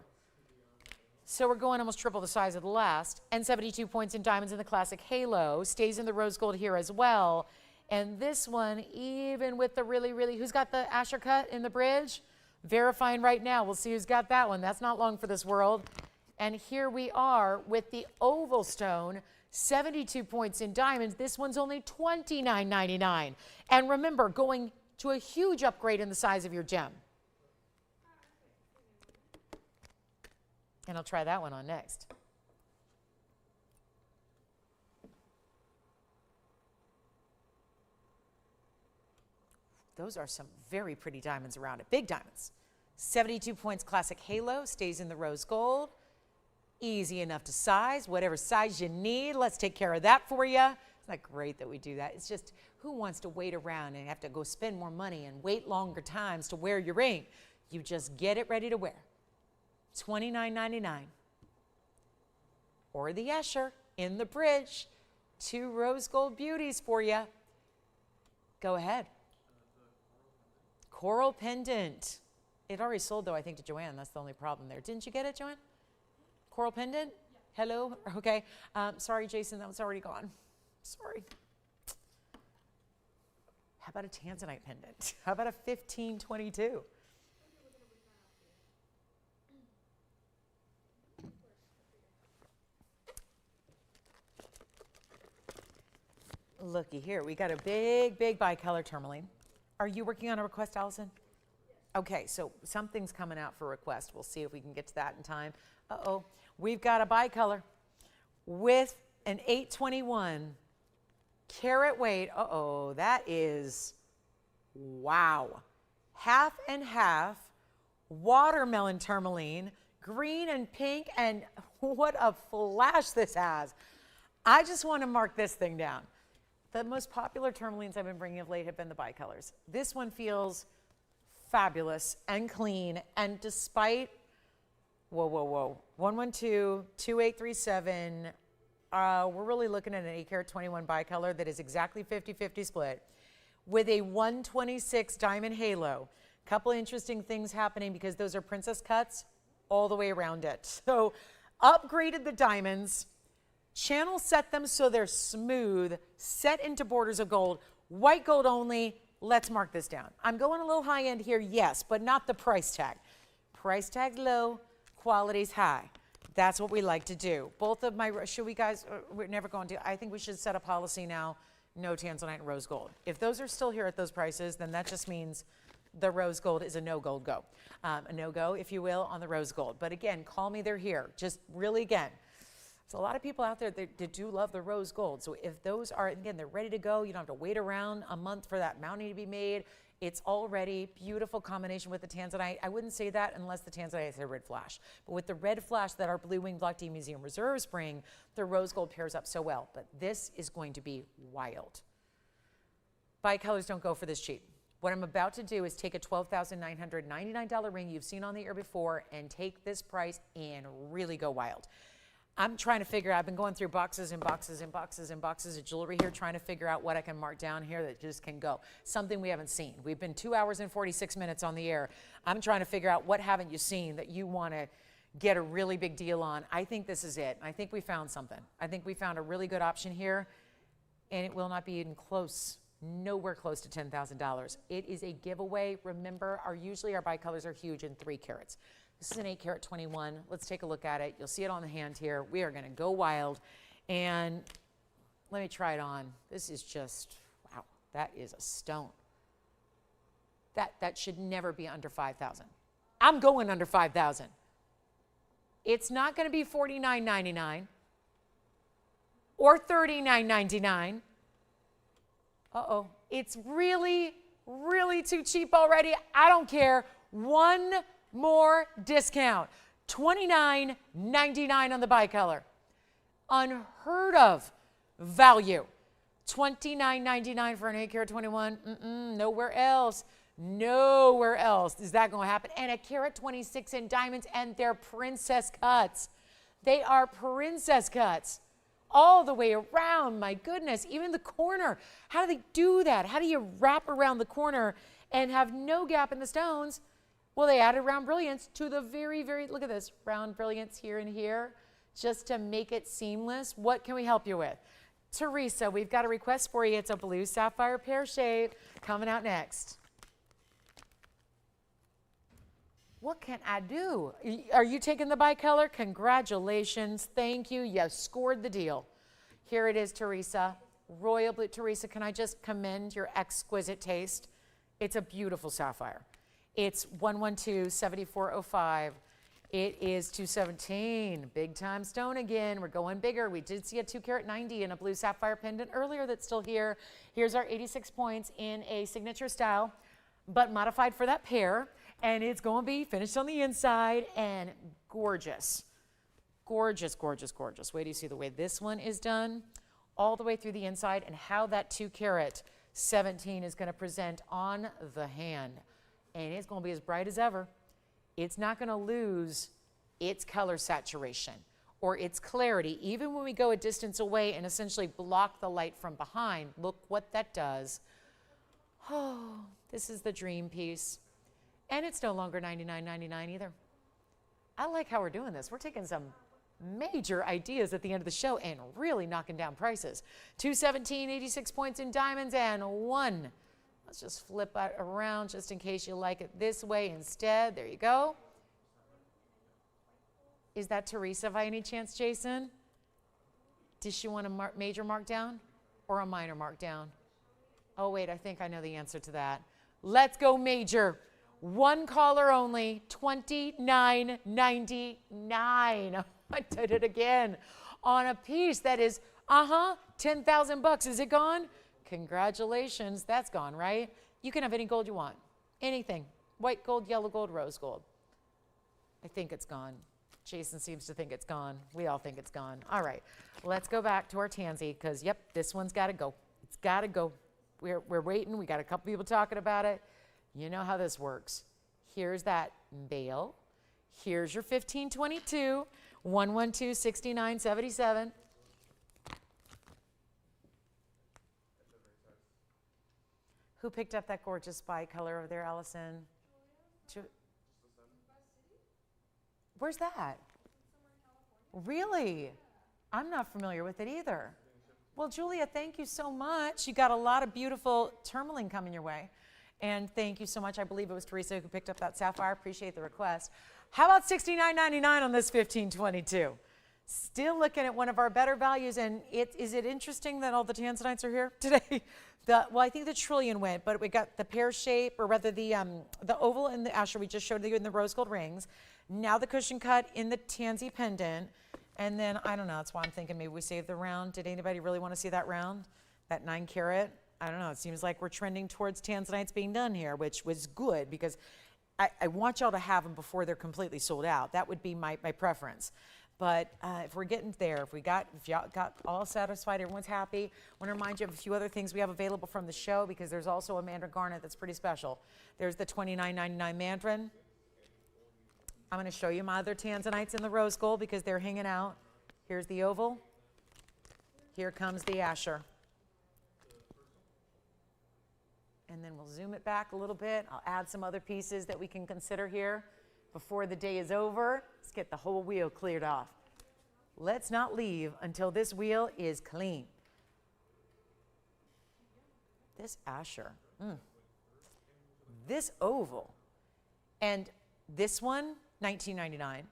So we're going almost triple the size of the last. And 72 points in diamonds in the classic halo. Stays in the rose gold here as well. And this one, even with the really, who's got the Asher cut in the bridge? Verifying right now. We'll see who's got that one. That's not long for this world. And here we are with the oval stone, 72 points in diamonds. This one's only $29.99. And remember, going to a huge upgrade in the size of your gem. And I'll try that one on next. Those are some very pretty diamonds around it, big diamonds. 72 points classic halo, stays in the rose gold. Easy enough to size, whatever size you need. Let's take care of that for you. Isn't that great that we do that? It's just, who wants to wait around and have to go spend more money and wait longer times to wear your ring? You just get it ready to wear. $29.99. Or the Escher in the bridge. 2 rose gold beauties for you. Go ahead. Coral pendant. It already sold though, I think, to Joanne. That's the only problem there. Didn't you get it, Joanne? Coral pendant? Yeah. Hello? Okay. Sorry, Jason, that was already gone. Sorry. How about a tanzanite pendant? How about a 1522? Looky here. We got a big bicolor tourmaline. Are you working on a request, Allison? Okay, so something's coming out for request. We'll see if we can get to that in time. Uh-oh. We've got a bicolor with an 821 carat weight. Uh-oh, that is, wow. Half and half, watermelon tourmaline, green and pink, and what a flash this has. I just want to mark this thing down. The most popular tourmalines I've been bringing of late have been the bicolors. This one feels fabulous and clean, and despite, whoa, 112-2837, we're really looking at an 8 karat 21 bicolor that is exactly 50-50 split with a 126 diamond halo. Couple interesting things happening because those are princess cuts all the way around it. So upgraded the diamonds, channel set them so they're smooth, set into borders of gold, white gold only. Let's mark this down. I'm going a little high end here, yes, but not the price tag. Price tag's low, quality's high. That's what we like to do. Both of my, should we guys, we're never going to, I think we should set a policy now, no tanzanite and rose gold. If those are still here at those prices, then that just means the rose gold is a no-gold go. A no-go, if you will, on the rose gold. But again, call me, they're here. Just really, again, there's a lot of people out there that do love the rose gold. So if those are, again, they're ready to go, you don't have to wait around a month for that mounting to be made. It's already beautiful combination with the tanzanite. I wouldn't say that unless the tanzanite has a red flash. But with the red flash that our Blue Wing Block D Museum Reserves bring, the rose gold pairs up so well. But this is going to be wild. Bicolors don't go for this cheap. What I'm about to do is take a $12,999 ring you've seen on the air before and take this price and really go wild. I'm trying to figure out, I've been going through boxes and boxes and boxes and boxes of jewelry here, trying to figure out what I can mark down here that just can go. Something we haven't seen. We've been 2 hours and 46 minutes on the air. I'm trying to figure out what haven't you seen that you want to get a really big deal on. I think this is it. I think we found something. I think we found a really good option here, and it will not be even close, nowhere close to $10,000. It is a giveaway. Remember, usually our bicolors are huge in 3 carats. This is an 8 karat 21. Let's take a look at it. You'll see it on the hand here. We are going to go wild. And let me try it on. This is just, wow, that is a stone. That should never be under 5,000. I'm going under 5,000. It's not going to be $49.99 or $39.99. Uh-oh. It's really, really too cheap already. I don't care. One more discount. $29.99 on the bicolor. Unheard of value. $29.99 for an 8-carat 21. Nowhere else. Nowhere else is that going to happen. And a carat 26 in diamonds, and they're princess cuts. They are princess cuts all the way around. My goodness, even the corner. How do they do that? How do you wrap around the corner and have no gap in the stones? Well, they added round brilliance to the very, look at this, round brilliance here and here, just to make it seamless. What can we help you with? Teresa, we've got a request for you. It's a blue sapphire pear shape coming out next. What can I do? Are you taking the bicolor? Congratulations. Thank you. You scored the deal. Here it is, Teresa. Royal blue. Teresa, can I just commend your exquisite taste? It's a beautiful sapphire. It's 112-7405. It is 217. Big time stone again. We're going bigger. We did see a 2-carat 90 in a blue sapphire pendant earlier that's still here. Here's our 86 points in a signature style, but modified for that pear. And it's going to be finished on the inside and gorgeous. Gorgeous, gorgeous, gorgeous. Wait till you see the way this one is done all the way through the inside and how that 2-carat 17 is going to present on the hand. And it's going to be as bright as ever. It's not going to lose its color saturation or its clarity. Even when we go a distance away and essentially block the light from behind, look what that does. Oh, this is the dream piece. And it's no longer $99.99 either. I like how we're doing this. We're taking some major ideas at the end of the show and really knocking down prices. 217, 86 points in diamonds, and one. Let's just flip it around just in case you like it this way instead. There you go. Is that Teresa by any chance, Jason? Does she want a major markdown or a minor markdown? Oh, wait, I think I know the answer to that. Let's go major. One caller only, $29.99. I did it again on a piece that is, $10,000. Is it gone? Congratulations, that's gone, right? You can have any gold you want, anything. White gold, yellow gold, rose gold. I think it's gone. Jason seems to think it's gone. We all think it's gone. All right, let's go back to our tansy because, yep, this one's got to go. It's got to go. We're waiting. We got a couple people talking about it. You know how this works. Here's that bail. Here's your 1522, 112-6977. Who picked up that gorgeous bicolor over there, Allison? Where's that? Really? I'm not familiar with it either. Well, Julia, thank you so much. You got a lot of beautiful tourmaline coming your way. And thank you so much. I believe it was Teresa who picked up that sapphire. Appreciate the request. How about $69.99 on this 1522? Still looking at one of our better values. And is it interesting that all the tanzanites are here today? Well, I think the trillion went, but we got the pear shape, or rather the oval and the asher we just showed you in the rose gold rings. Now the cushion cut in the tansy pendant. And then, I don't know, that's why I'm thinking maybe we save the round. Did anybody really want to see that round? That 9-carat? I don't know, it seems like we're trending towards tanzanites being done here, which was good because I want y'all to have them before they're completely sold out. That would be my preference. But if we're getting there, if y'all got all satisfied, everyone's happy, I want to remind you of a few other things we have available from the show because there's also a mandarin garnet that's pretty special. There's the $29.99 mandarin. I'm going to show you my other tanzanites in the rose gold because they're hanging out. Here's the oval. Here comes the asher. And then we'll zoom it back a little bit. I'll add some other pieces that we can consider here before the day is over. Let's get the whole wheel cleared off. Let's not leave until this wheel is clean. This asher, this oval, and this one, $19.99.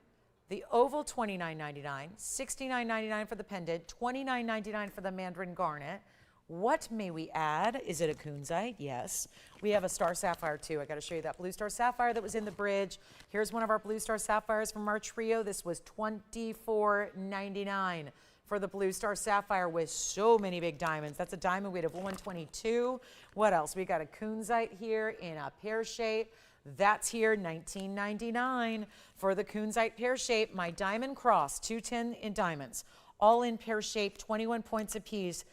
The oval, $29.99, $69.99 for the pendant, $29.99 for the mandarin garnet. What may we add? Is it a kunzite? Yes. We have a star sapphire too. I got to show you that blue star sapphire that was in the bridge. Here's one of our blue star sapphires from our trio. This was $24.99 for the blue star sapphire with so many big diamonds. That's a diamond weight of 122. What else? We got a kunzite here in a pear shape. That's here, $19.99 for the kunzite pear shape. My diamond cross, 210 in diamonds, all in pear shape, 21 points apiece.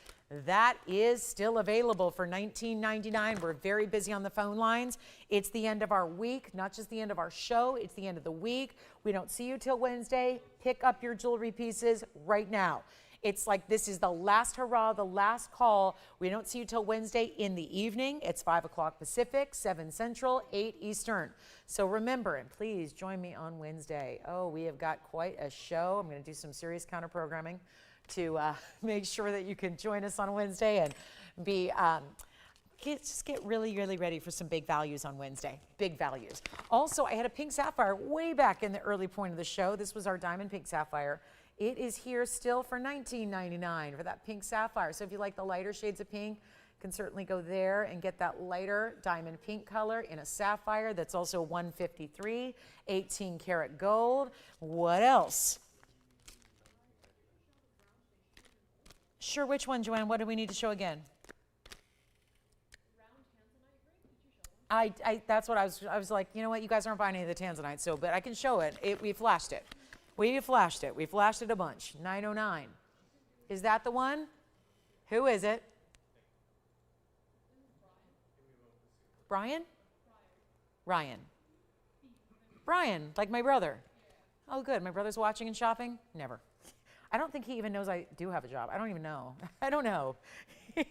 That is still available for $19.99. We're very busy on the phone lines. It's the end of our week, not just the end of our show. It's the end of the week. We don't see you till Wednesday. Pick up your jewelry pieces right now. It's like this is the last hurrah, the last call. We don't see you till Wednesday in the evening. It's 5 o'clock Pacific, 7 Central, 8 Eastern. So remember, and please join me on Wednesday. Oh, we have got quite a show. I'm going to do some serious counter programming to make sure that you can join us on Wednesday and be just get really, really ready for some big values on Wednesday. Big values. Also, I had a pink sapphire way back in the early point of the show. This was our diamond pink sapphire. It is here still for $19.99 for that pink sapphire. So if you like the lighter shades of pink, you can certainly go there and get that lighter diamond pink color in a sapphire that's also 153, 18 karat gold. What else? Sure, which one, Joanne? What do we need to show again? That's what I was like, you know what, you guys aren't buying any of the tanzanite, so, but I can show it. We flashed it. We flashed it. We flashed it a bunch. 909. Is that the one? Who is it? Brian? Ryan. Brian, like my brother. Oh, good. My brother's watching and shopping? Never. I don't think he even knows I do have a job. I don't even know. I don't know. I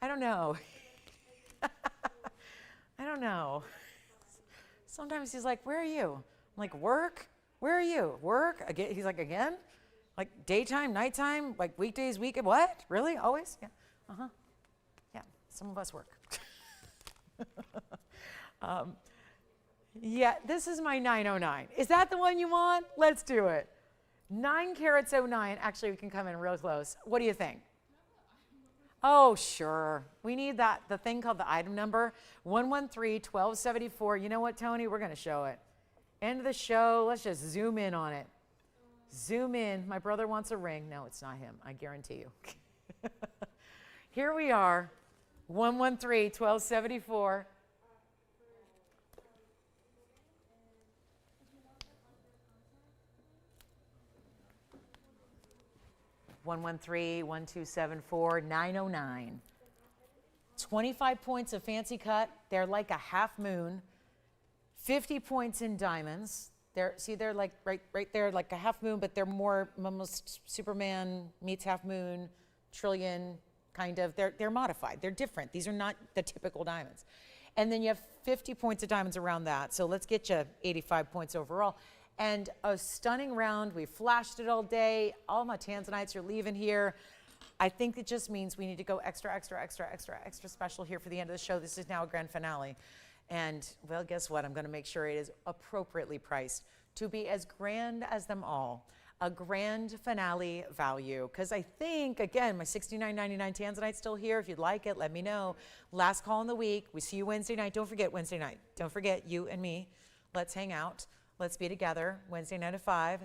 don't know. I don't know. Sometimes he's like, where are you? I'm like, work? Where are you? Work? Again? He's like, again? Like daytime, nighttime, like weekdays, weekend, what? Really? Always? Yeah. Uh-huh. Yeah, some of us work. Yeah, this is my 909. Is that the one you want? Let's do it. 9 carats 09. Actually, we can come in real close. What do you think? Oh, sure. We need that, the thing called the item number, 113-1274. You know what, Tony? We're going to show it. End of the show. Let's just zoom in on it. Zoom in. My brother wants a ring. No, it's not him. I guarantee you. Here we are, 113-1274. 113-1274-909. 25 points of fancy cut. They're like a half moon. 50 points in diamonds. They're like right there, like a half moon, but they're more almost Superman meets half moon, trillion kind of. They're modified. They're different. These are not the typical diamonds. And then you have 50 points of diamonds around that. So let's get you 85 points overall. And a stunning round. We flashed it all day. All my tanzanites are leaving here. I think it just means we need to go extra special here for the end of the show. This is now a grand finale. And, well, guess what? I'm going to make sure it is appropriately priced to be as grand as them all. A grand finale value. Because I think, again, my $69.99 tanzanite's still here. If you'd like it, let me know. Last call in the week. We see you Wednesday night. Don't forget Wednesday night. Don't forget you and me. Let's hang out. Let's be together Wednesday night at 5.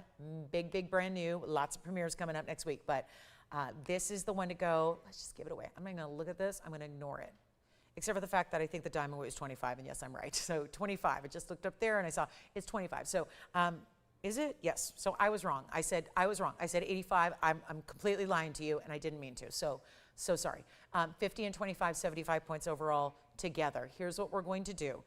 Big, brand new. Lots of premieres coming up next week. But this is the one to go. Let's just give it away. I'm not going to look at this. I'm going to ignore it. Except for the fact that I think the diamond weight was 25. And yes, I'm right. So 25. I just looked up there and I saw it's 25. So is it? Yes. So I was wrong. I said 85. I'm completely lying to you and I didn't mean to. So sorry. 50 and 25, 75 points overall together. Here's what we're going to do.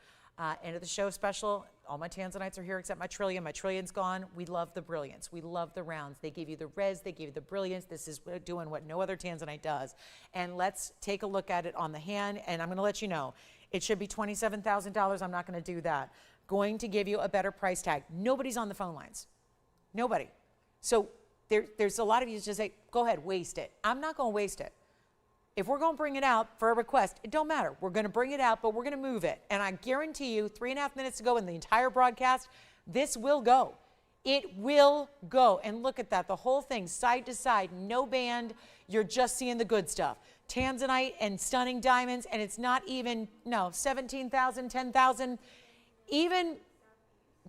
End of the show special. All my tanzanites are here except my trillion. My trillion's gone. We love the brilliance. We love the rounds. They give you the res. They give you the brilliance. This is doing what no other tanzanite does. And let's take a look at it on the hand. And I'm going to let you know, it should be $27,000. I'm not going to do that. Going to give you a better price tag. Nobody's on the phone lines. Nobody. So there's a lot of you just say, go ahead, waste it. I'm not going to waste it. If we're going to bring it out for a request, it don't matter. We're going to bring it out, but we're going to move it. And I guarantee you, 3.5 minutes to go in the entire broadcast, this will go. It will go. And look at that, the whole thing, side to side, no band. You're just seeing the good stuff. tanzanite and stunning diamonds, and it's not even, no, 17,000, 10,000, even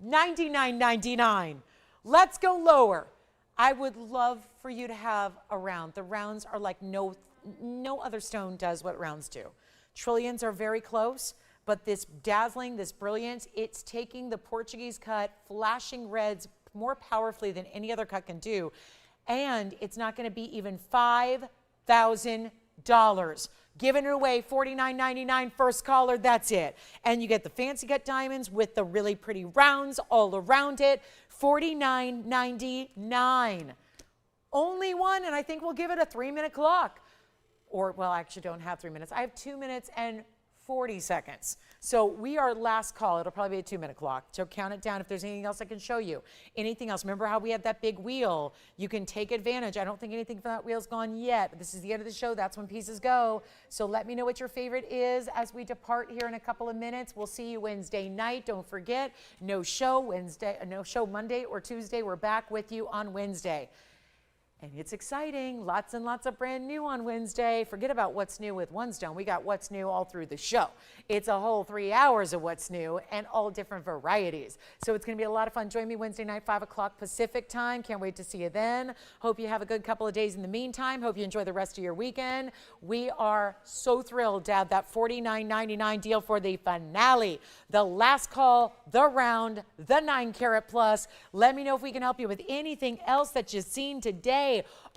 $99.99. Let's go lower. I would love for you to have a round. The rounds are like no other stone does what rounds do. Trillions are very close, but this dazzling, this brilliance, it's taking the Portuguese cut, flashing reds more powerfully than any other cut can do. And it's not going to be even $5,000. Giving it away, $49.99, first caller, that's it. And you get the fancy cut diamonds with the really pretty rounds all around it, $49.99. Only one, and I think we'll give it a 3-minute clock. Or, well, I actually don't have 3 minutes. I have 2 minutes and 40 seconds. So we are last call. It'll probably be a 2-minute clock. So count it down if there's anything else I can show you. Anything else? Remember how we had that big wheel? You can take advantage. I don't think anything from that wheel's gone yet. This is the end of the show. That's when pieces go. So let me know what your favorite is as we depart here in a couple of minutes. We'll see you Wednesday night. Don't forget, no show Monday or Tuesday. We're back with you on Wednesday. And it's exciting. Lots and lots of brand new on Wednesday. Forget about what's new with one stone. We got what's new all through the show. It's a whole 3 hours of what's new and all different varieties. So it's going to be a lot of fun. Join me Wednesday night, 5 o'clock Pacific time. Can't wait to see you then. Hope you have a good couple of days in the meantime. Hope you enjoy the rest of your weekend. We are so thrilled to have that $49.99 deal for the finale. The last call, the round, the 9-carat plus. Let me know if we can help you with anything else that you've seen today.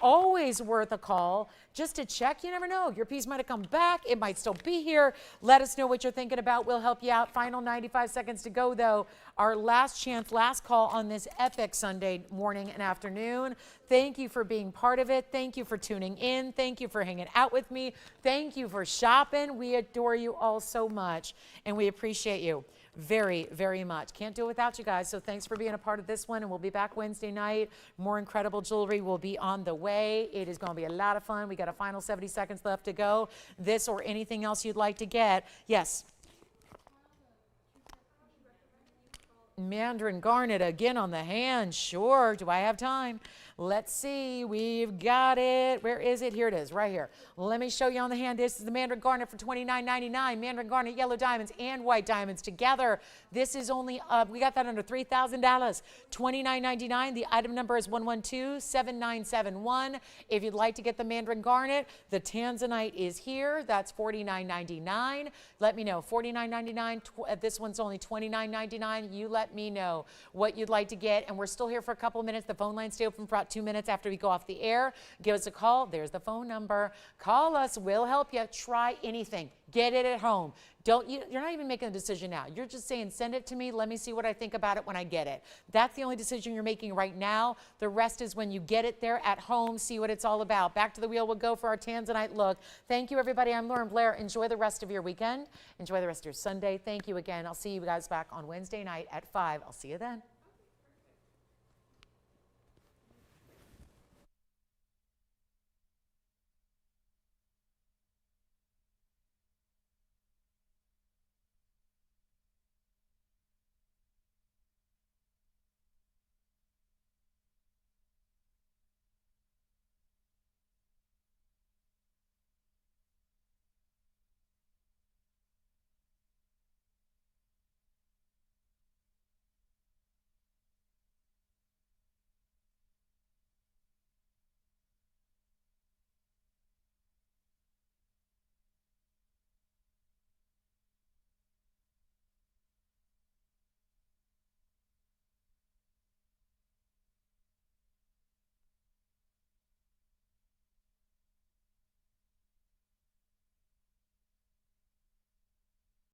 Always worth a call just to check. You never know. Your piece might have come back. It might still be here. Let us know what you're thinking about. We'll help you out. Final 95 seconds to go, though. Our last chance, last call on this epic Sunday morning and afternoon. Thank you for being part of it. Thank you for tuning in. Thank you for hanging out with me. Thank you for shopping. We adore you all so much, and we appreciate you very, very much. Can't do it without you guys. So thanks for being a part of this one, and we'll be back Wednesday night. More incredible jewelry will be on the way. It is going to be a lot of fun. We got a final 70 seconds left to go. This or anything else you'd like to get. Yes. Mandarin garnet again on the hand. Sure. Do I have time? Let's see. We've got it. Where is it? Here it is, right here. Let me show you on the hand. This is the Mandarin garnet for $29.99. Mandarin garnet, yellow diamonds, and white diamonds together. This is only, we got that under $3,000. $29.99. The item number is 112-7971. If you'd like to get the Mandarin garnet, the tanzanite is here. That's $49.99. Let me know. $49.99. This one's only $29.99. You let me know what you'd like to get. And we're still here for a couple of minutes. The phone lines stay open for about 2 minutes after we go off the air. Give us a call. There's the phone number. Call us. We'll help you. Try anything. Get it at home. You're not even making a decision now. You're just saying, send it to me. Let me see what I think about it when I get it. That's the only decision you're making right now. The rest is when you get it there at home, see what it's all about. Back to the wheel we'll go for our tanzanite look. Thank you, everybody. I'm Lauren Blair. Enjoy the rest of your weekend. Enjoy the rest of your Sunday. Thank you again. I'll see you guys back on Wednesday night at 5. I'll see you then.